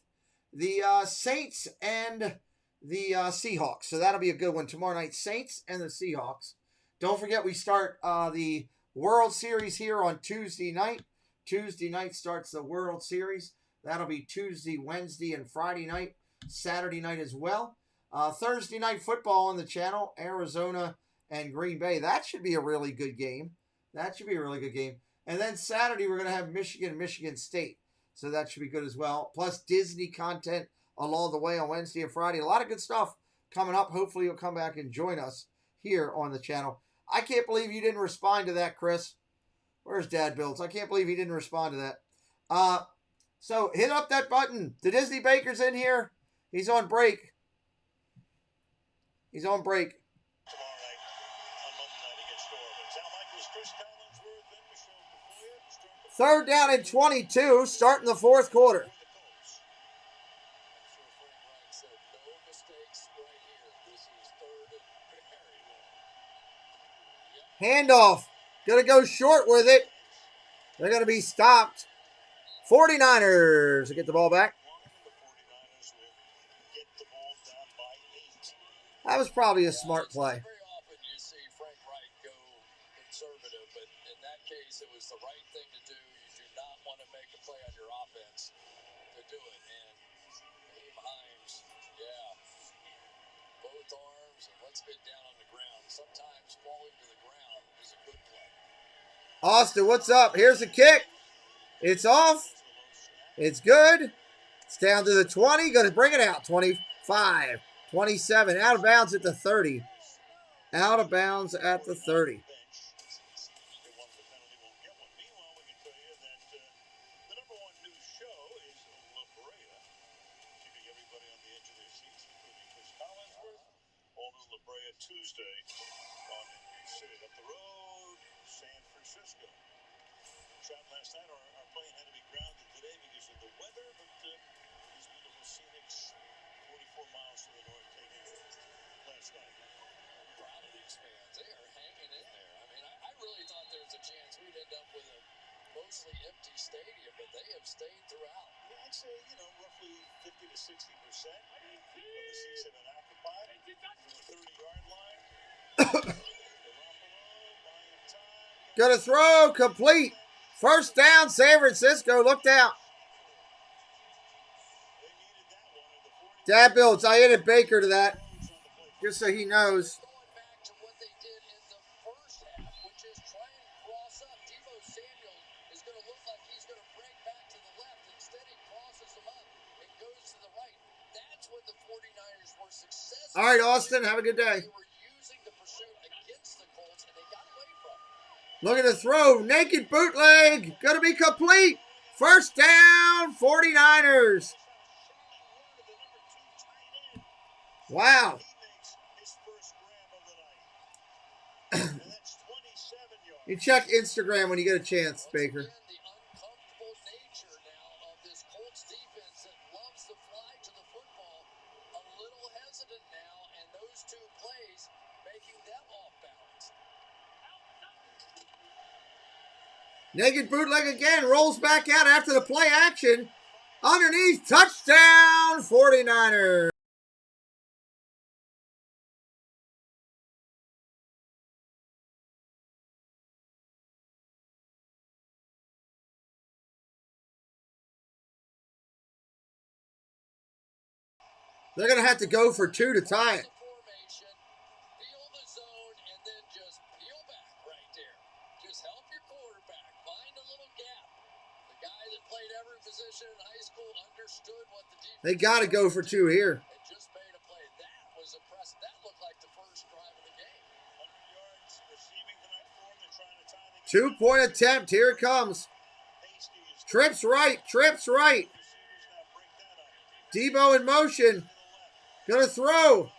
the Saints and the Seahawks. So that'll be a good one tomorrow night, Saints and the Seahawks. Don't forget we start the World Series here on Tuesday night. Tuesday night starts the World Series. That'll be Tuesday, Wednesday, and Friday night. Saturday night as well. Thursday night football on the channel, Arizona and Green Bay. That should be a really good game. And then Saturday, we're going to have Michigan State. So that should be good as well. Plus Disney content along the way on Wednesday and Friday. A lot of good stuff coming up. Hopefully you'll come back and join us here on the channel. I can't believe you didn't respond to that, Chris. Where's Dad Builds? I can't believe he didn't respond to that. So hit up that button. The Disney Baker's in here. He's on break. Third down and 22, starting the fourth quarter. Handoff. Gonna go short with it. They're gonna be stopped. 49ers get the ball back. That was probably a smart play. Very often you see Frank Wright go conservative, but in that case, it was the right thing to do. You do not want to make a play on your offense to do it. And Himes, both arms, and let's get down on the ground. Sometimes falling to the ground is a good play. Austin, what's up? Here's the kick. It's off. It's good. It's down to the 20. Going to bring it out. 25. 27, out of bounds at the 30. Out of bounds at the 30. Tuesday on NBC. Up the road, San Francisco. Shot last night. Our plane had to be grounded today because of the weather, but these beautiful scenics 44 miles to the north taking last night. Proud of these fans. They are hanging in there. I mean, I really thought there was a chance we'd end up with a mostly empty stadium, but they have stayed throughout. Yeah, I'd say, roughly 50 to 60% of the seats have been occupied from the 30-yard line. Gonna throw, complete. First down, San Francisco. Looked out. Dad Builds, I added Baker to that, just so he knows. Going back to what they did in the first half, which is try and cross up. Deebo Samuel is going to look like he's going to break back to the left. Instead, he crosses him up and goes to the right. That's when the 49ers were successful. All right, Austin, have a good day. They were using the pursuit against the Colts, and they got away from it. Look at the throw. Naked bootleg. Gonna be complete. First down, 49ers. Wow. You check Instagram when you get a chance, Baker. The uncomfortable nature now of this Colts defense that loves to fly to the football. A little hesitant now, and those two plays making them off balance. Naked bootleg again. Rolls back out after the play action. Underneath. Touchdown, 49ers. They're going to have to go for two to tie it. Formation, feel the zone, and then just peel back right there. Just help your quarterback. Find a little gap. The guy that played every position in high school understood what the defense. They got to go for two here. And just made a play. That was impressive. That looked like the first drive of the game. 100 yards receiving tonight for them. They're trying to tie the game. 2-point attempt. Here it comes. Trips right. Trips right. Deebo in motion. Gonna throw.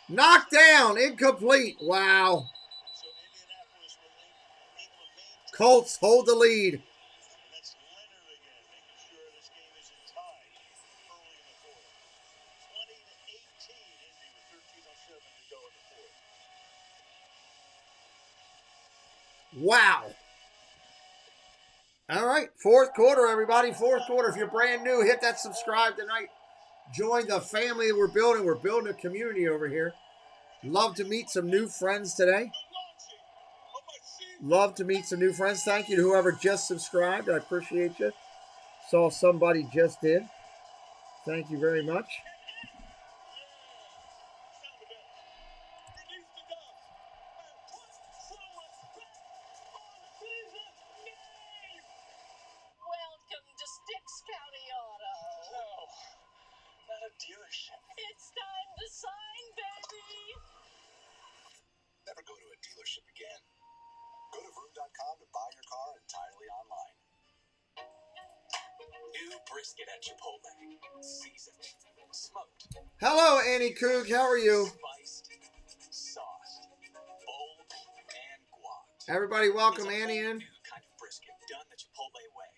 Knocked down. Incomplete. Wow. Colts hold the lead. That's Leonard again, making sure this game isn't tied early in the fourth. 20-18, Indy with 13:07 to go in the fourth. Wow. All right, fourth quarter, everybody. Fourth quarter. If you're brand new, hit that subscribe tonight. Join the family we're building. We're building a community over here. Love to meet some new friends today. Love to meet some new friends. Thank you to whoever just subscribed. I appreciate you. Saw somebody just did. Thank you very much. Welcome to Sticks County Auto. No, not a dealership. It's time to sign, baby. Never go to a dealership again. Go to vroom.com to buy your car entirely online. New brisket at Chipotle. Seasoned. Smoked. Hello, Annie Coog. How are you? Spiced. Sauced. Bold and guac. Everybody welcome Annie in. New kind of brisket done the Chipotle way.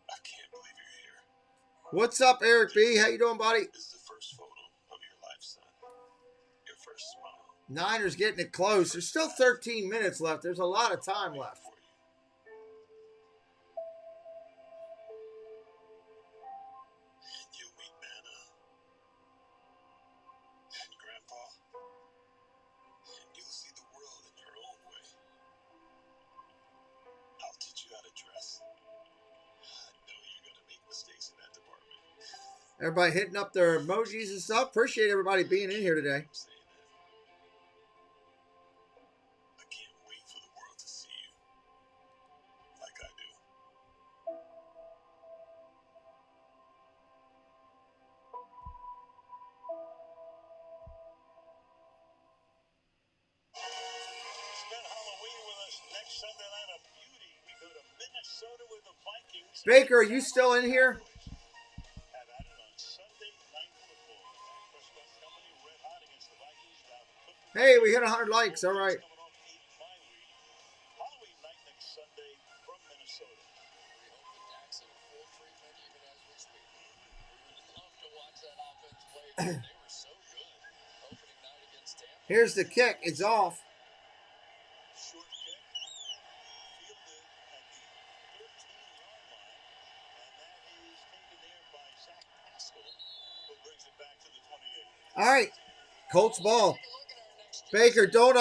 I can't believe you're here. What's up, Eric B? How you doing, buddy? This is the first photo of your life, son. Your first smile. Niners getting it close. There's still 13 minutes left. There's a lot of time left. And you'll meet Nana. And Grandpa. And you'll see the world in your own way. I'll teach you how to dress. I know you're going to make mistakes in that department. Everybody hitting up their emojis and stuff. Appreciate everybody being in here today. I can't wait for the world to see you. Like I do. Spend Halloween with us next Sunday night of beauty. We go to Minnesota with the Vikings. Baker, are you still in here? Have at it on Sunday Night Football. Dak Prescott Company red hot against the Vikings. Hey, we hit 100 likes. All right. Halloween night next Sunday from Minnesota. We hope that Dak's in full treatment even as we speak. We would love to watch that offense play. They were so good opening night against Tampa. Here's the kick. It's off. Short kick. Fielded at the 13-yard line. And that is taken there by Zach Pascal, who brings it back to the 28. All right. Colts ball. Baker, don't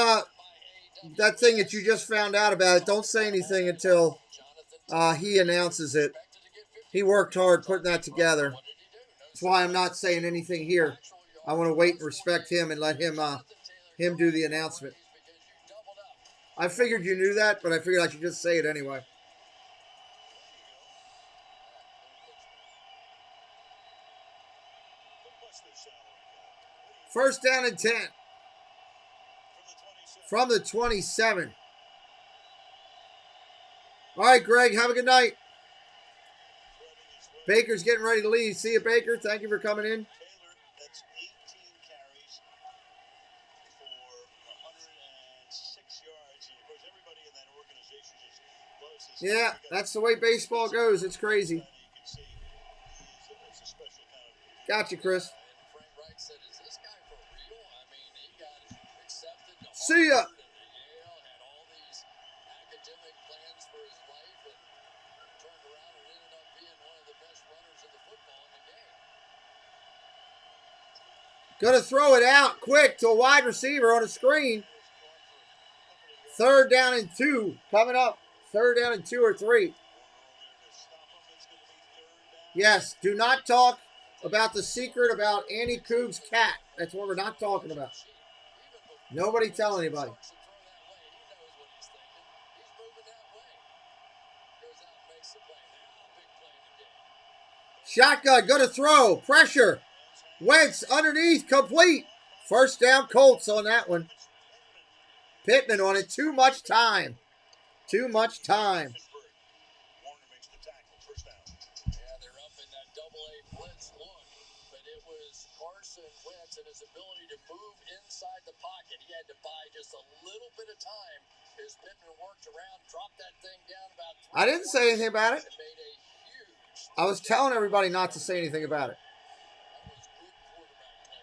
that thing that you just found out about it, don't say anything until he announces it. He worked hard putting that together. That's why I'm not saying anything here. I want to wait and respect him and let him do the announcement. I figured you knew that, but I figured I should just say it anyway. First down and 10. From the 27. All right, Greg, have a good night. Baker's getting ready to leave. See you, Baker. Thank you for coming in. That's 18 carries for 106 yards. And of course, everybody in that organization just loves his. Yeah, that's the way baseball goes. It's crazy. You can see it's a special kind of. Gotcha, Chris. And Frank Reich said, "Is this guy for real?" I mean, he got accepted to See ya. Harvard and Yale, had all these academic plans for his life, and turned around and ended up being one of the best runners of the football in the game. Gonna throw it out quick to a wide receiver on the screen. Third down and 2 coming up. Third down and 2 or 3. Yes, do not talk about the secret about Annie Coog's cat. That's what we're not talking about. Nobody tell anybody. Shotgun, gonna throw. Pressure. Wentz underneath, complete. First down, Colts on that one. Pittman on it. Too much time. Too much time. Warner makes the tackle. First down. Yeah, they're up in that double-A blitz look, but it was Carson Wentz and his ability to move inside the pocket. He had to buy just a little bit of time as Pittman worked around, dropped that thing down about 3 I didn't say anything about it. and made a huge I was telling everybody not to say anything about it. that was good quarterback play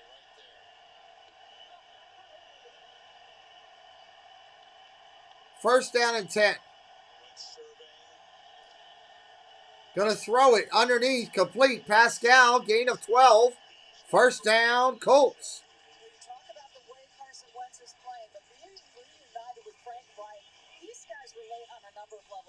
First down and 10. Gonna throw it underneath, complete. Pascal, gain of 12. First down, Colts.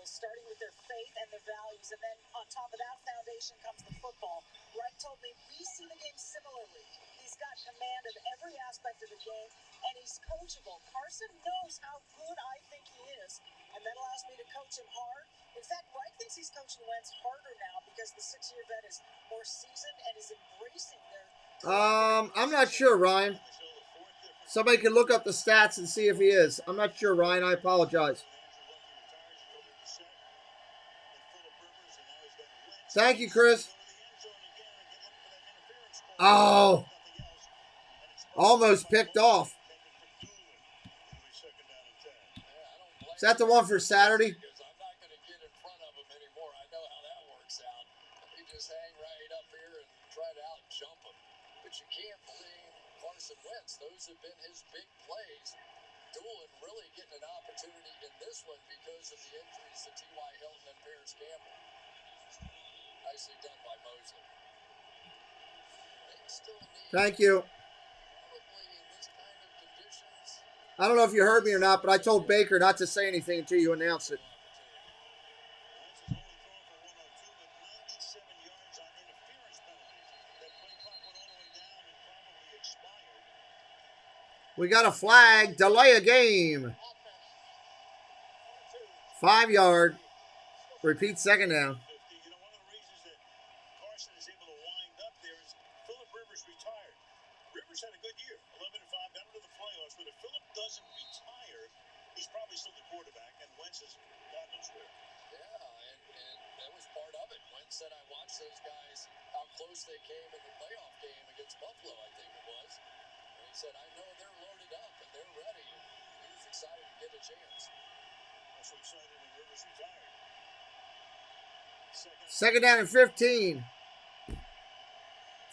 Starting with their faith and their values, and then on top of that foundation comes the football. Wright told me we see the game similarly. He's got command of every aspect of the game, and he's coachable. Carson knows how good I think he is, and that allows me to coach him hard. In fact, Wright thinks he's coaching Wentz harder now because the 6-year vet is more seasoned and is embracing their... I'm not sure, Ryan. Somebody can look up the stats and see if he is. I'm not sure, Ryan. I apologize. Thank you, Chris. Oh. Almost picked off. Is that the one for Saturday? Those have been his big plays. Doolin really getting an opportunity in this one because of the injuries to T.Y. Hilton and Paris Campbell. Nicely done by Mosley. Thank you. I don't know if you heard me or not, but I told Baker not to say anything until you announce it. We got a flag, delay a game. 5 yard. Repeat second down. Rivers had a good year, 11-5, got into the playoffs. But if Phillip doesn't retire, he's probably still the quarterback, and Wentz is God knows where. Yeah, and that was part of it. Wentz said, I watched those guys, how close they came in the playoff game against Buffalo, I think it was. And he said, I know they're loaded up and they're ready. And he was excited to get a chance. Also excited when Rivers retired. Second down and 15.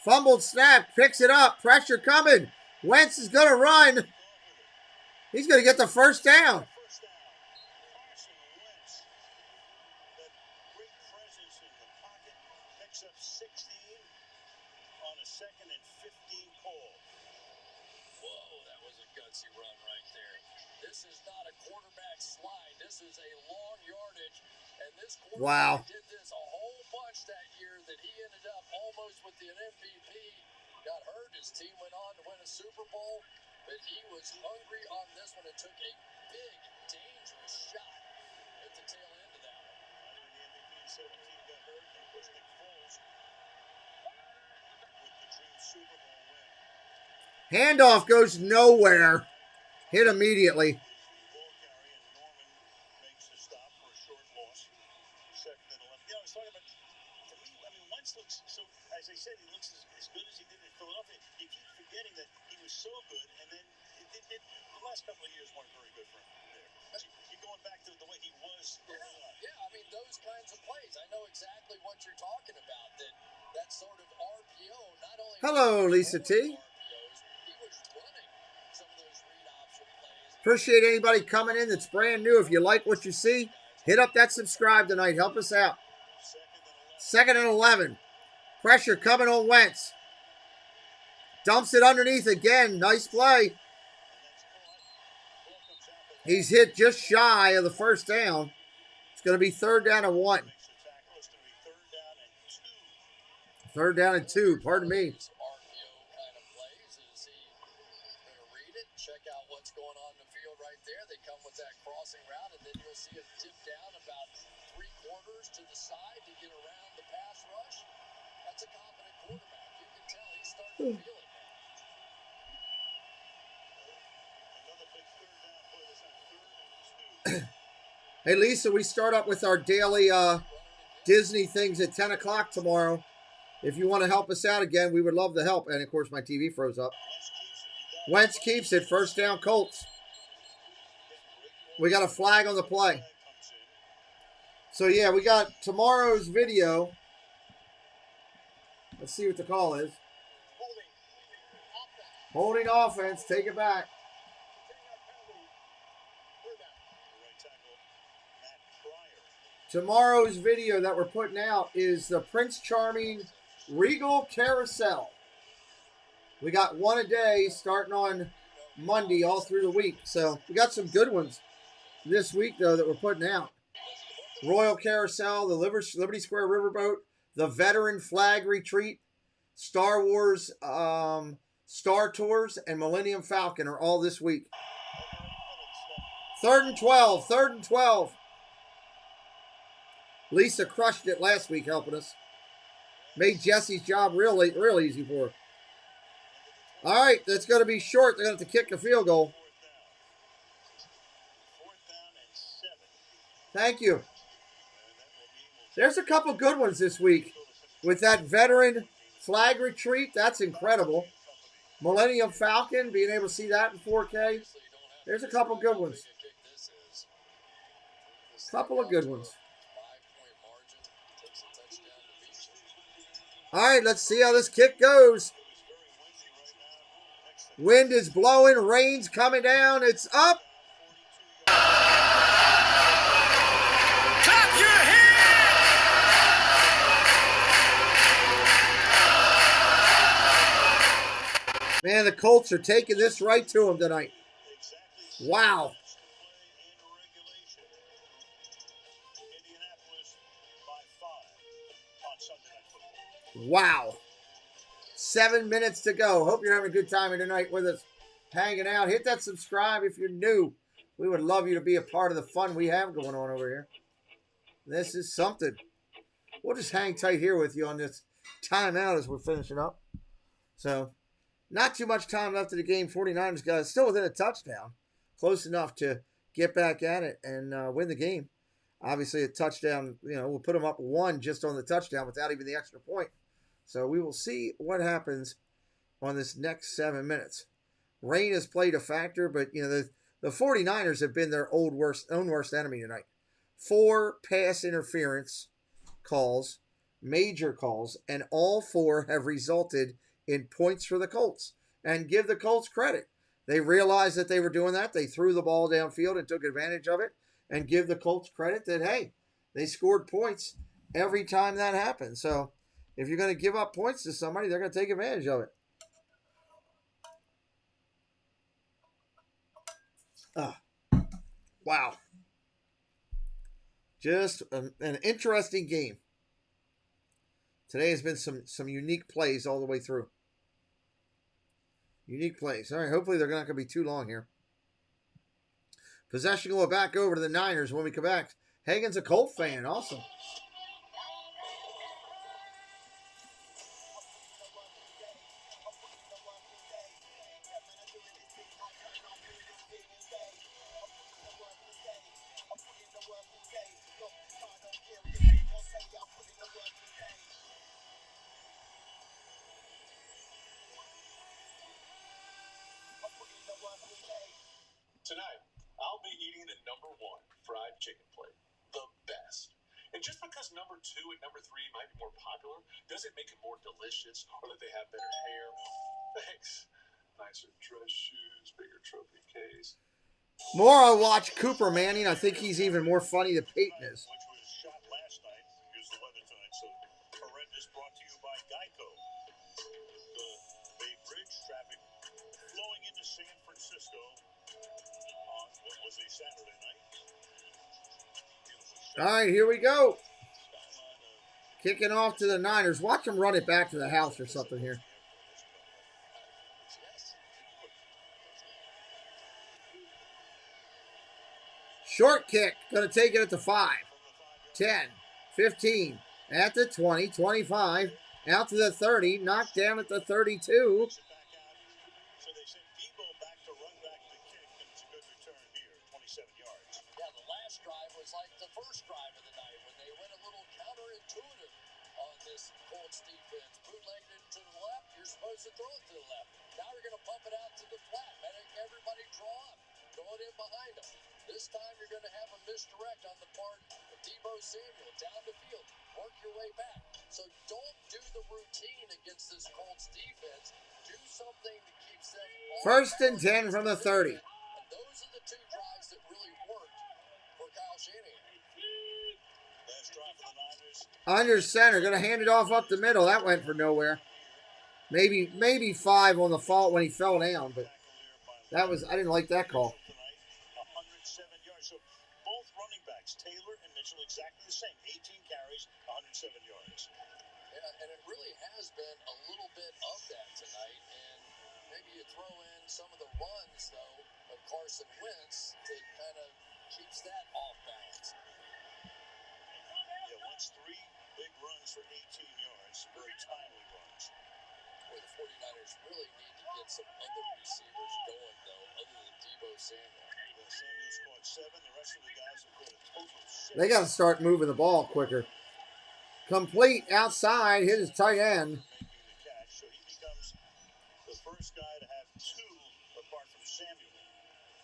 Fumbled snap, picks it up, pressure coming. Wentz is going to run. He's going to get the first down. Carson Wentz, that great presence in the pocket, picks up 16 on a 2nd and 15 call. Whoa, that was a gutsy run right there. This is not a quarterback slide. This is a long yardage. And this quarterback did this a whole bunch that year that he ended up almost with the MVP. Got hurt. His team went on to win a Super Bowl. But he was hungry on this one and took a big, dangerous shot at the tail end of that one. The MVP in 17 got hurt. And of course, Nick Foles with the dream Super Bowl win. Handoff goes nowhere. Hit immediately. Ball carry, and Norman makes the stop for a short loss. 2nd and 11. Yeah, I was talking about, to me, I mean, Wentz looks, so, as I said, he looks as good as he did in Philadelphia. You keep forgetting that he was so good, and then the last couple of years weren't very good for him there. You're going back to the way he was early on. Yeah, I mean, those kinds of plays. I know exactly what you're talking about. That sort of RPO, not only... Hello, Lisa T. Appreciate anybody coming in that's brand new. If you like what you see, hit up that subscribe tonight. Help us out. 2nd and 11. Pressure coming on Wentz. Dumps it underneath again. Nice play. He's hit just shy of the first down. It's going to be 3rd down and 1. 3rd down and 2. Pardon me. Check out what's going on in the field right there. They come with that crossing route, and then you'll see it dip down about 3/4 to the side to get around the pass rush. That's a confident quarterback. You can tell he's starting to feel it now. Another big 3rd down play is on 3rd and 2. Hey, Lisa, we start up with our daily Disney things at 10 o'clock tomorrow. If you want to help us out again, we would love the help. And, of course, my TV froze up. Wentz keeps it. First down, Colts. We got a flag on the play. So, yeah, we got tomorrow's video. Let's see what the call is. Holding offense. Take it back. Right tackle Tomorrow's video that we're putting out is the Prince Charming Regal Carousel. We got one a day starting on Monday all through the week. So we got some good ones this week, though, that we're putting out. Royal Carousel, the Liberty Square Riverboat, the Veteran Flag Retreat, Star Wars Star Tours, and Millennium Falcon are all this week. 3rd and 12. 3rd and 12. Lisa crushed it last week helping us. Made Jesse's job real easy for her. All right, that's going to be short. They're going to have to kick a field goal. Thank you. There's a couple good ones this week. With that Veteran Flag Retreat, that's incredible. Millennium Falcon, being able to see that in 4K. There's a couple good ones. Couple of good ones. All right, let's see how this kick goes. Wind is blowing, rain's coming down. It's up. Clap your hands! Man, the Colts are taking this right to them tonight. Wow. Wow. 7 minutes to go. Hope you're having a good time tonight with us, hanging out. Hit that subscribe if you're new. We would love you to be a part of the fun we have going on over here. This is something. We'll just hang tight here with you on this timeout as we're finishing up. So, not too much time left of the game. 49ers guys still within a touchdown. Close enough to get back at it and win the game. Obviously, a touchdown, we'll put them up 1 just on the touchdown without even the extra point. So we will see what happens on this next 7 minutes. Rain has played a factor, but the 49ers have been their own worst enemy tonight. 4 pass interference calls, major calls, and all 4 have resulted in points for the Colts. And give the Colts credit. They realized that they were doing that. They threw the ball downfield and took advantage of it. And give the Colts credit that, hey, they scored points every time that happened. So if you're going to give up points to somebody, they're going to take advantage of it. Wow. Just an interesting game. Today has been some unique plays all the way through. Unique plays. All right, hopefully they're not going to be too long here. Possession going back over to the Niners when we come back. Hagen's a Colt fan. Awesome. Tonight, I'll be eating the #1 fried chicken plate. The best. And just because #2 and #3 might be more popular, doesn't make it more delicious or that they have better hair. Thanks. Nicer dress shoes, bigger trophy case. More I watch Cooper Manning, I think he's even more funny than Peyton is. Which was shot last night. Here's the weather tonight. So, horrendous brought to you by Geico. The Bay Bridge traffic flowing into San Francisco on what was a Saturday night. All right, here we go. Kicking off to the Niners. Watch them run it back to the house or something here. Short kick. Going to take it at the 5, 10, 15, at the 20, 25, out to the 30, knocked down at the 32. So they send Debo back to run back the kick, and it's a good return here, 27 yards. Yeah, the last drive was like the first drive of the night when they went a little counterintuitive on this Colts defense. Bootlegged it to the left, you're supposed to throw it to the left. Now you're going to pump it out to the flat, letting everybody draw up, throw it in behind them. This time you're going to have a misdirect on the part of Deebo Samuel down the field. Work your way back. So don't do the routine against this Colts defense. Do something that keeps them First and 10 from the 30. And those are the 2 drives that really worked for Kyle Shanahan. The Under center. Going to hand it off up the middle. That went for nowhere. Maybe 5 on the fault when he fell down, but that was, I didn't like that call. 107 yards. So both running backs, Taylor and Mitchell, exactly the same. 18 carries, 107 yards. Yeah, and it really has been a little bit of that tonight. And maybe you throw in some of the runs, though, of Carson Wentz to kind of keeps that off balance. Yeah, Wentz 3 big runs for 18 yards. Very timely runs. Where the 49ers really need to get some other receivers going, though, other than Deebo Samuel. Yeah, Samuel's caught 7. The rest of the guys have caught a total of 6. They got to start moving the ball quicker. Complete outside. Hit his tight end. Making the catch, so he becomes the first guy to have 2 apart from Samuel.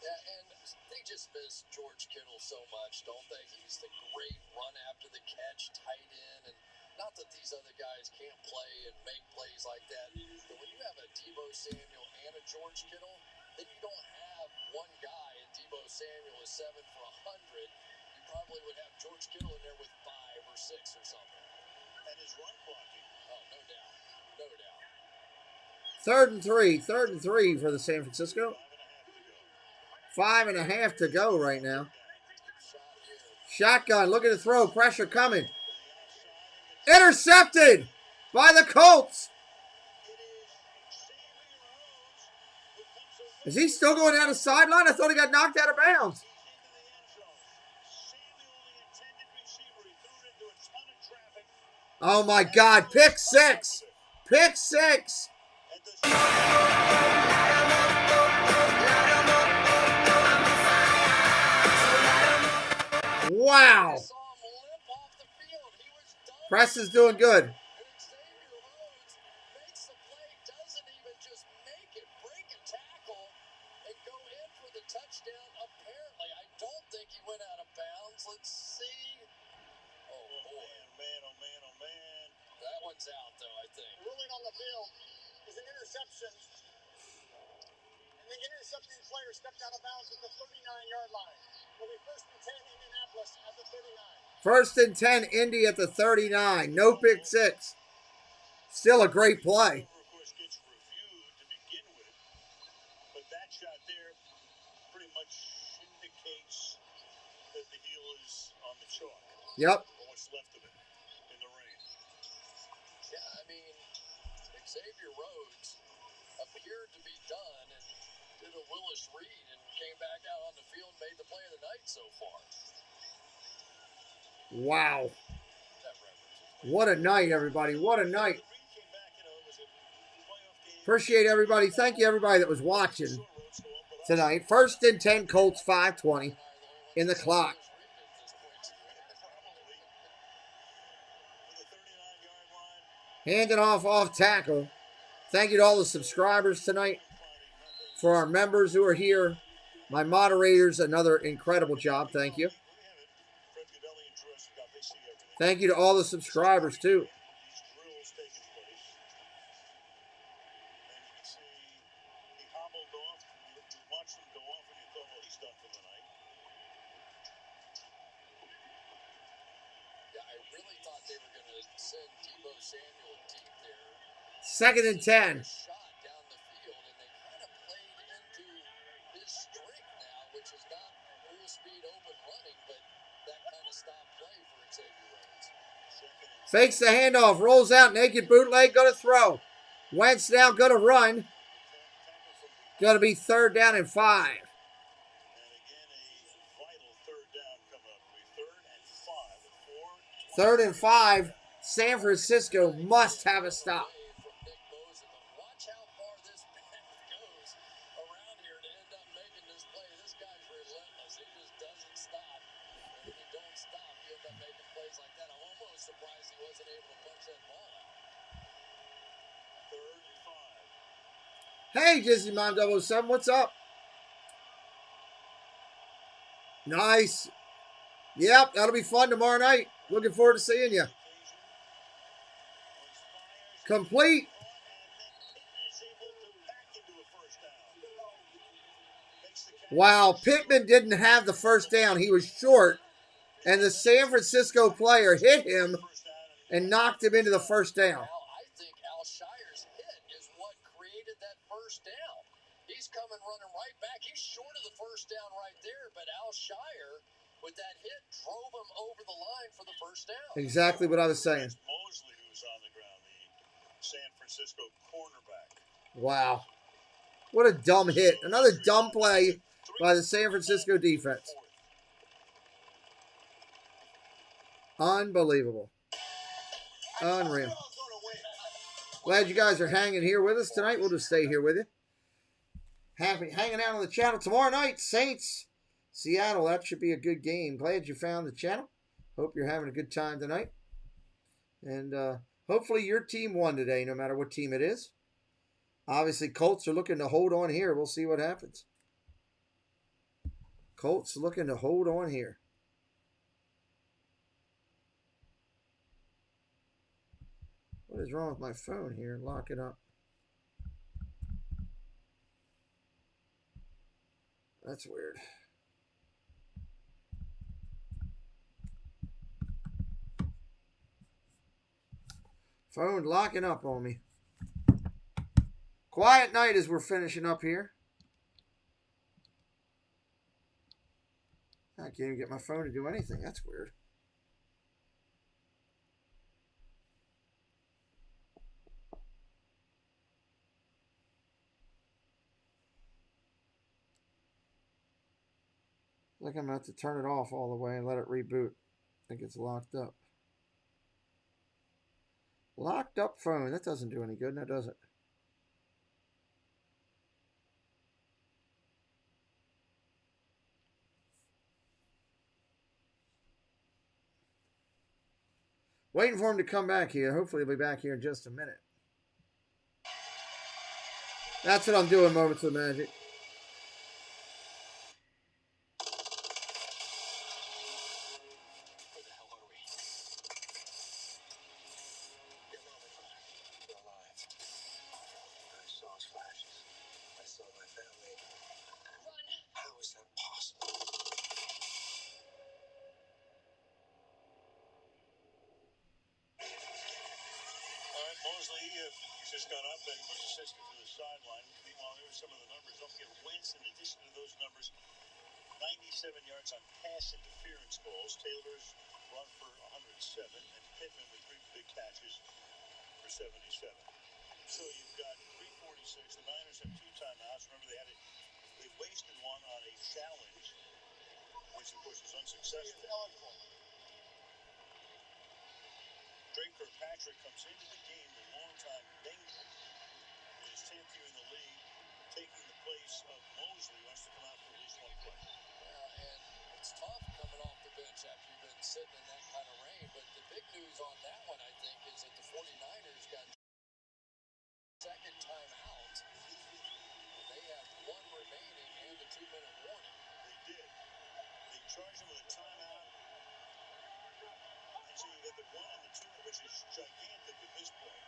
Yeah, and they just miss George Kittle so much, don't they? He's the great run after the catch, tight end, and not that these other guys can't play and make plays like that, but when you have a Deebo Samuel and a George Kittle, then you don't have one guy, and Deebo Samuel is 7 for 100. You probably would have George Kittle in there with 5 or 6 or something. And his run blocking. Oh, no doubt. No doubt. 3rd and 3. 3rd and 3 for the San Francisco. 5.5 to go right now. Shotgun. Look at the throw. Pressure coming. Intercepted by the Colts. Is he still going down the sideline? I thought he got knocked out of bounds. Oh my God. Pick 6. Pick 6. Wow. Press is doing good. Out though, I think. Ruling on the field is an interception. And the intercepting player stepped out of bounds at the 39-yard line. Will be 1st and 10 Indianapolis at the 39. 1st and 10 Indy at the 39. No pick 6. Still a great play. Of course, gets reviewed to begin with, but that shot there pretty much indicates that the heel is on the chalk. Yep. What's left of it in the rain. Yeah, I mean, Xavier Rhodes appeared to be done and did a Willis Reed and came back out on the field and made the play of the night so far. Wow. What a night, everybody. What a night. Appreciate everybody. Thank you, everybody that was watching tonight. 1st and 10 Colts, 5:20 in the clock. Handing off tackle. Thank you to all the subscribers tonight. For our members who are here. My moderators, another incredible job. Thank you. Thank you to all the subscribers, too. Second and 10. Fakes the handoff, rolls out, naked bootleg, going to throw. Wentz now going to run. Going to be 3rd down and 5. 3rd and 5. San Francisco must have a stop. Hey, Disney Mom 007, what's up? Nice. Yep, that'll be fun tomorrow night. Looking forward to seeing you. Complete. Wow, Pittman didn't have the 1st down. He was short, and the San Francisco player hit him and knocked him into the first down. I think Al Shire's hit is what created that first down. He's coming running right back. He's short of the first down right there, but Al Shire, with that hit, drove him over the line for the first down. Exactly what I was saying. Mosley, who was on the ground, the San Francisco cornerback. Wow. What a dumb hit. Another dumb play by the San Francisco defense. Unbelievable. Unreal. Glad you guys are hanging here with us tonight. We'll just stay here with you. Hanging out on the channel. Tomorrow night, Saints, Seattle. That should be a good game. Glad you found the channel. Hope you're having a good time tonight. And hopefully your team won today, no matter what team it is. Obviously, Colts are looking to hold on here. We'll see what happens. Colts looking to hold on here. What is wrong with my phone here? Lock it up. That's weird. Phone locking up on me. Quiet night as we're finishing up here. I can't even get my phone to do anything. That's weird. I think I'm going to have to turn it off all the way and let it reboot. I think it's locked up. Locked up phone. That doesn't do any good, now does it? Waiting for him to come back here. Hopefully he'll be back here in just a minute. That's what I'm doing, Moments of Magic. Mosley just got up and was assisted to the sideline. Meanwhile, there were some of the numbers. Don't forget, Wentz, in addition to those numbers, 97 yards on pass interference calls. Taylor's run for 107, and Pittman with 3 big catches for 77. So you've got 346. The Niners have 2 timeouts. Remember, they wasted one on a challenge, which of course was unsuccessful. Drake Kirkpatrick comes into the game, the longtime Bengal, his 10th year in the league, taking the place of Mosley, who wants to come out for at least 1 play. And it's tough coming off the bench after you've been sitting in that kind of rain. But the big news on that one, I think, is that the 49ers got second timeout. And they have 1 remaining and the 2-minute warning. They did. They charged him with a timeout. And so you got the 1 and the 2, which is gigantic at this point.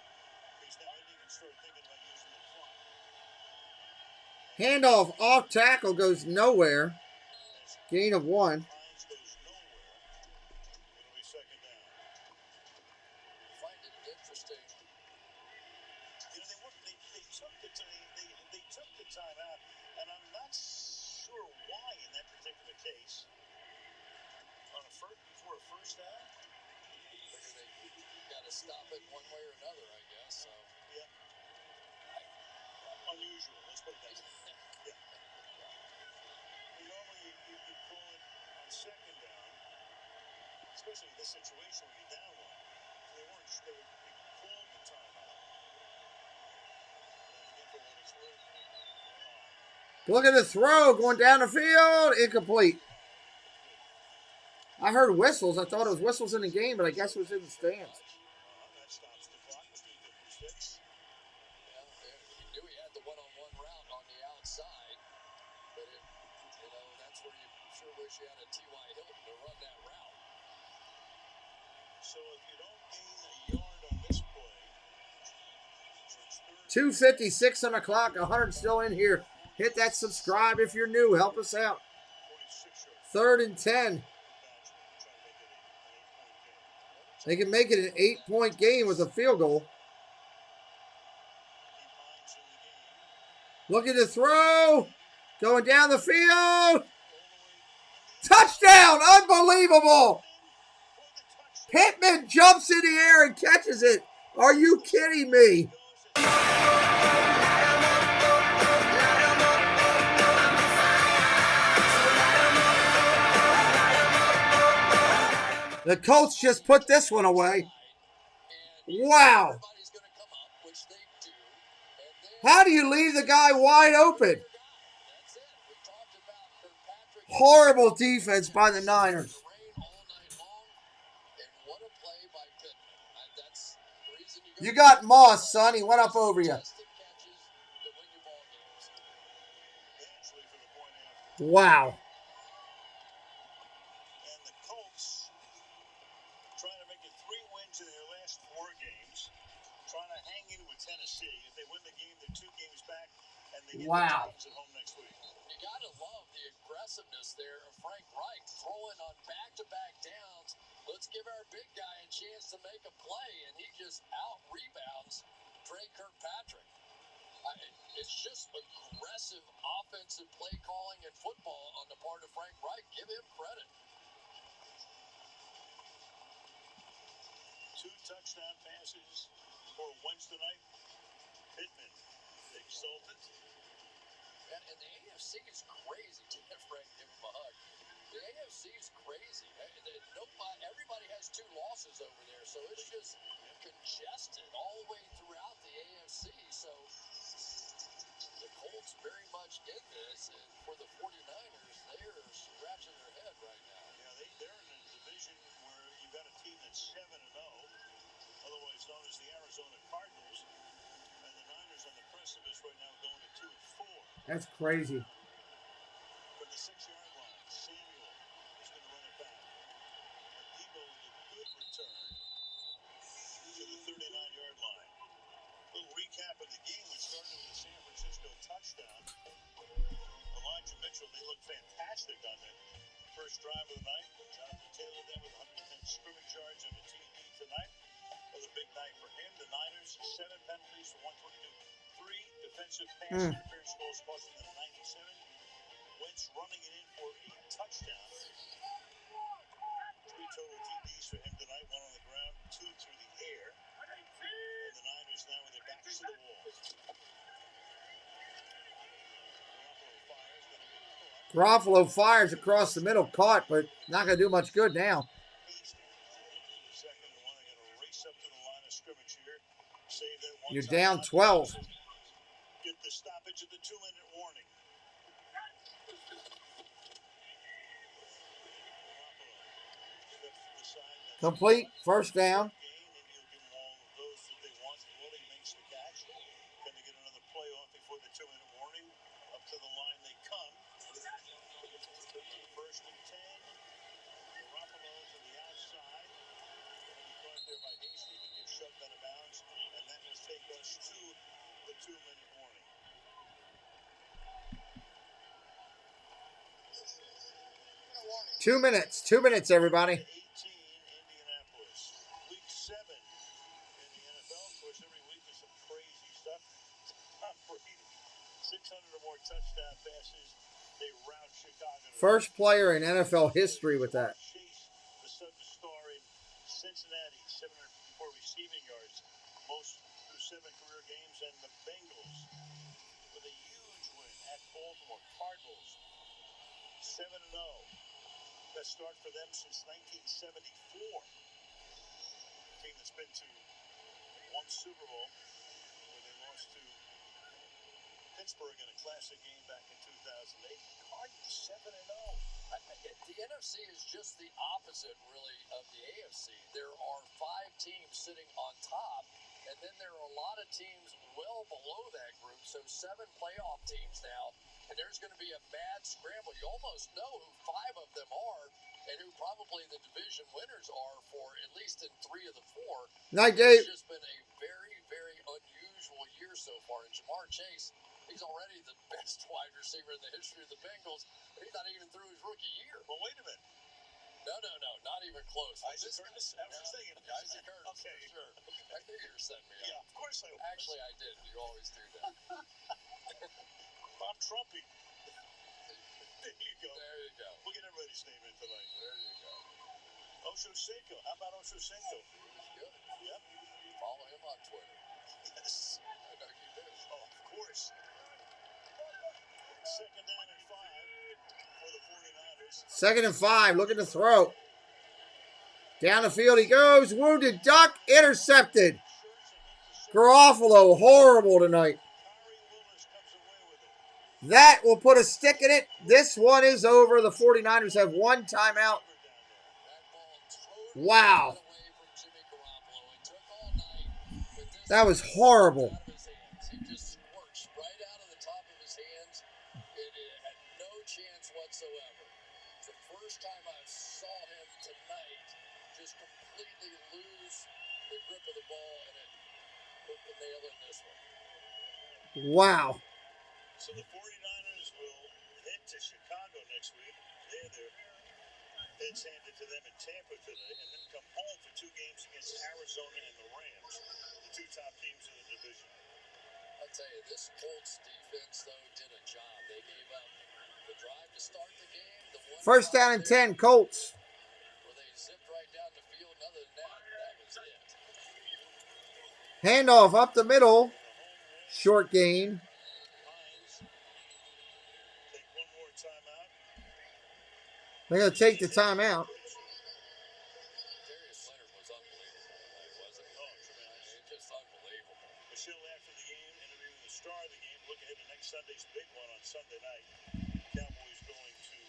Because now Indy can start thinking about using the clock. Handoff off tackle goes nowhere. Gain of 1. Hines goes nowhere. It'll be second down. I find it interesting. You know, they took the timeout, and I'm not sure why in that particular case. Before a first down? They got to stop it one way or another, I guess. So. Yeah. Unusual. Let's put it that way. Yeah. Normally you call it on second down, especially in this situation where you're down 1. So they called the timeout. And again, for what it's worth. Look at the throw going down the field. Incomplete. I heard whistles. I thought it was whistles in the game, but I guess it was in the stands. That stops the clock. 2:56. Yeah, he knew he had the one-on-one route on the outside, but that's where you sure wish you had a T.Y. Hilton to run that route. So if you don't gain a yard on this play, 2:56 on the clock. 100 still in here. Hit that subscribe if you're new. Help us out. 46 yards. 3rd and 10. They can make it an 8-point game with a field goal. Look at the throw. Going down the field. Touchdown. Unbelievable. Pittman jumps in the air and catches it. Are you kidding me? The Colts just put this one away. Wow. How do you leave the guy wide open? Horrible defense by the Niners. You got Moss, son. He went up over you. Wow. And the Colts trying to make it 3 wins in their last 4 games. Trying to hang in with Tennessee. If they win the game, they're 2 games back, and they get the Titans at home next week. You got to love the aggressiveness there of Frank Reich throwing on back-to-back downs. Let's give our big guy a chance to make a play, and he just out-rebounds Trey Kirkpatrick. It's just aggressive offensive play calling in football on the part of Frank Reich. Give him credit. 2 touchdown passes for Wednesday night. Pittman, exultant. And the AFC is crazy. Frank, give him a hug. The AFC is crazy. Everybody has 2 losses over there, so it's just congested all the way throughout the AFC. So the Colts very much in this, and for the 49'ers, they're scratching their head right now. Yeah, they're in a division where you've got a team that's 7-0, otherwise known as the Arizona Cardinals, and the Niners on the precipice right now going to 2-4. That's crazy. From the 6-yard line, Samuel is going to run it back. Debo with a good return to the 39-yard line. A little recap of the game, which started with a San Francisco touchdown. Elijah Mitchell, they look fantastic on that first drive of the night. Jonathan Taylor then with 110 scrimmage yards and a TD tonight. Another big night for him. The Niners, 7 penalties for 122. 3 defensive pass interference goals costing them 97. Wentz running it in for a touchdown. 3 total TDs for him tonight. 1 on the ground, 2 through the air. And the Niners now with their backs to the wall. Garofalo fires across the middle, caught, but not going to do much good now. You're down 12. Get the stoppage at the 2-minute warning. Complete, first down. Take us to the 2-minute warning. 2 minutes. 2 minutes, everybody. 18, Indianapolis. Week 7 in the NFL. Of course, every week is some crazy stuff. Tom Brady, 600 or more touchdown passes. They rout Chicago. First player in NFL history with that. Chase, the sudden star in Cincinnati, 754 receiving yards. Most through 7 career games. And the Bengals with a huge win at Baltimore. Cardinals, 7-0. Best start for them since 1974. A team that's been to 1 Super Bowl where they lost to Pittsburgh in a classic game back in 2008. Cardinals 7-0. The NFC is just the opposite, really, of the AFC. There are 5 teams sitting on top, and then there are a lot of teams well below that group, so 7 playoff teams now, and there's going to be a mad scramble. You almost know who 5 of them are and who probably the division winners are for at least in 3 of the 4. Night, Dave. It's just been a very, very unusual year so far, and Jamar Chase, he's already the best wide receiver in the history of the Bengals, but he's not even through his rookie year. Well, wait a minute. No, not even close. Isaac Curtis? I was thinking. Isaac Curtis, Okay. for sure. I knew you were setting me up. Yeah, of course I was. Actually, I did. You always do that. Bob Trumpy. There you go. There you go. We'll get everybody's name in tonight. There you go. Osho Cinco. How about Osho Cinco? Good. Yep. Follow him on Twitter. Yes. I know you do. Oh, of course. 2nd down and 5 for the 49ers. 2nd and 5. Looking to throw. Down the field he goes. Wounded duck. Intercepted. Garofalo, horrible tonight. That will put a stick in it. This one is over. The 49ers have one timeout. Wow. That was horrible. He just squirts right out of the top of his hands. It had no chance whatsoever. It's the first time I saw him tonight just completely lose the grip of the ball, and it put the nail in this one. Wow. So the 49ers will head to Chicago next week. They're their heads handed to them in Tampa today, and then come home for 2 games against Arizona and the Rams, the 2 top teams in the division. I'll tell you, this Colts defense, though, did a job. They gave up the drive to start the game. The one 1st down and 10, Colts. where they zipped right down the field. And other than that, that was it. Handoff up the middle. Short gain. Take one more timeout. They're going to take the timeout. Darius Leonard was unbelievable tonight, wasn't he? Oh, tremendous. Just unbelievable. Michelle after the game, interviewing the star of the game. Look ahead to next Sunday's big one on Sunday night. Cowboys going to...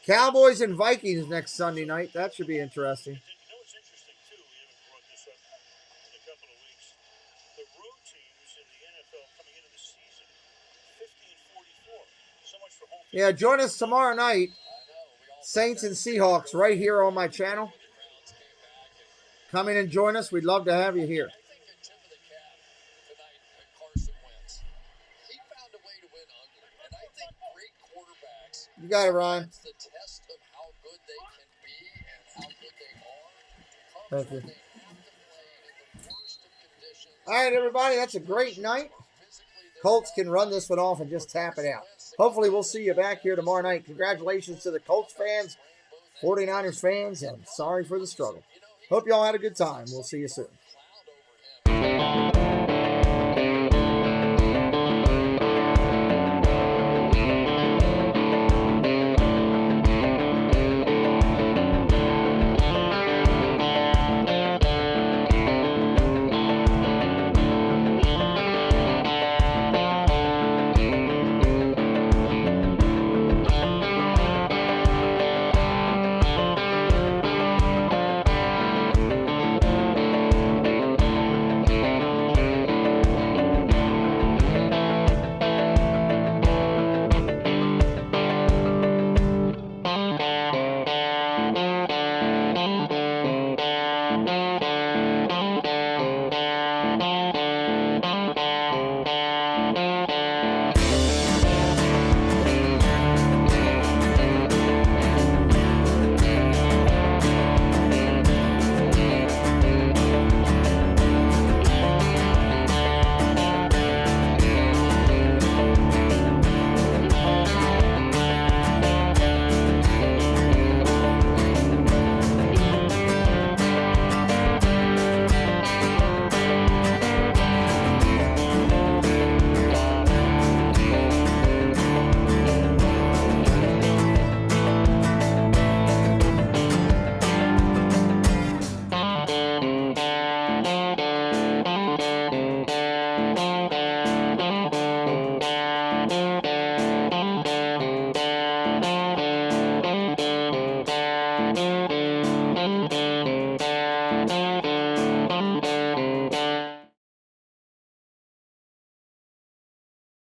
Cowboys and Vikings next Sunday night. That should be interesting. You know what's interesting, too? We haven't brought this up in a couple of weeks. The road teams in the NFL coming into the season, 50-44. So much for home. Yeah, join us tomorrow night. Saints and Seahawks right here on my channel. Come in and join us. We'd love to have you here. I think the tip of the cap tonight at Carson Wentz. He found a way to win ugly. And I think great quarterbacks, You got it, Ryan. that's the test of how good they can be and how good they are. Thank you. They have to play in the worst of conditions. All right, everybody. That's a great night. Colts can run this one off and just tap it out. Hopefully, we'll see you back here tomorrow night. Congratulations to the Colts fans, 49ers fans, and sorry for the struggle. Hope you all had a good time. We'll see you soon.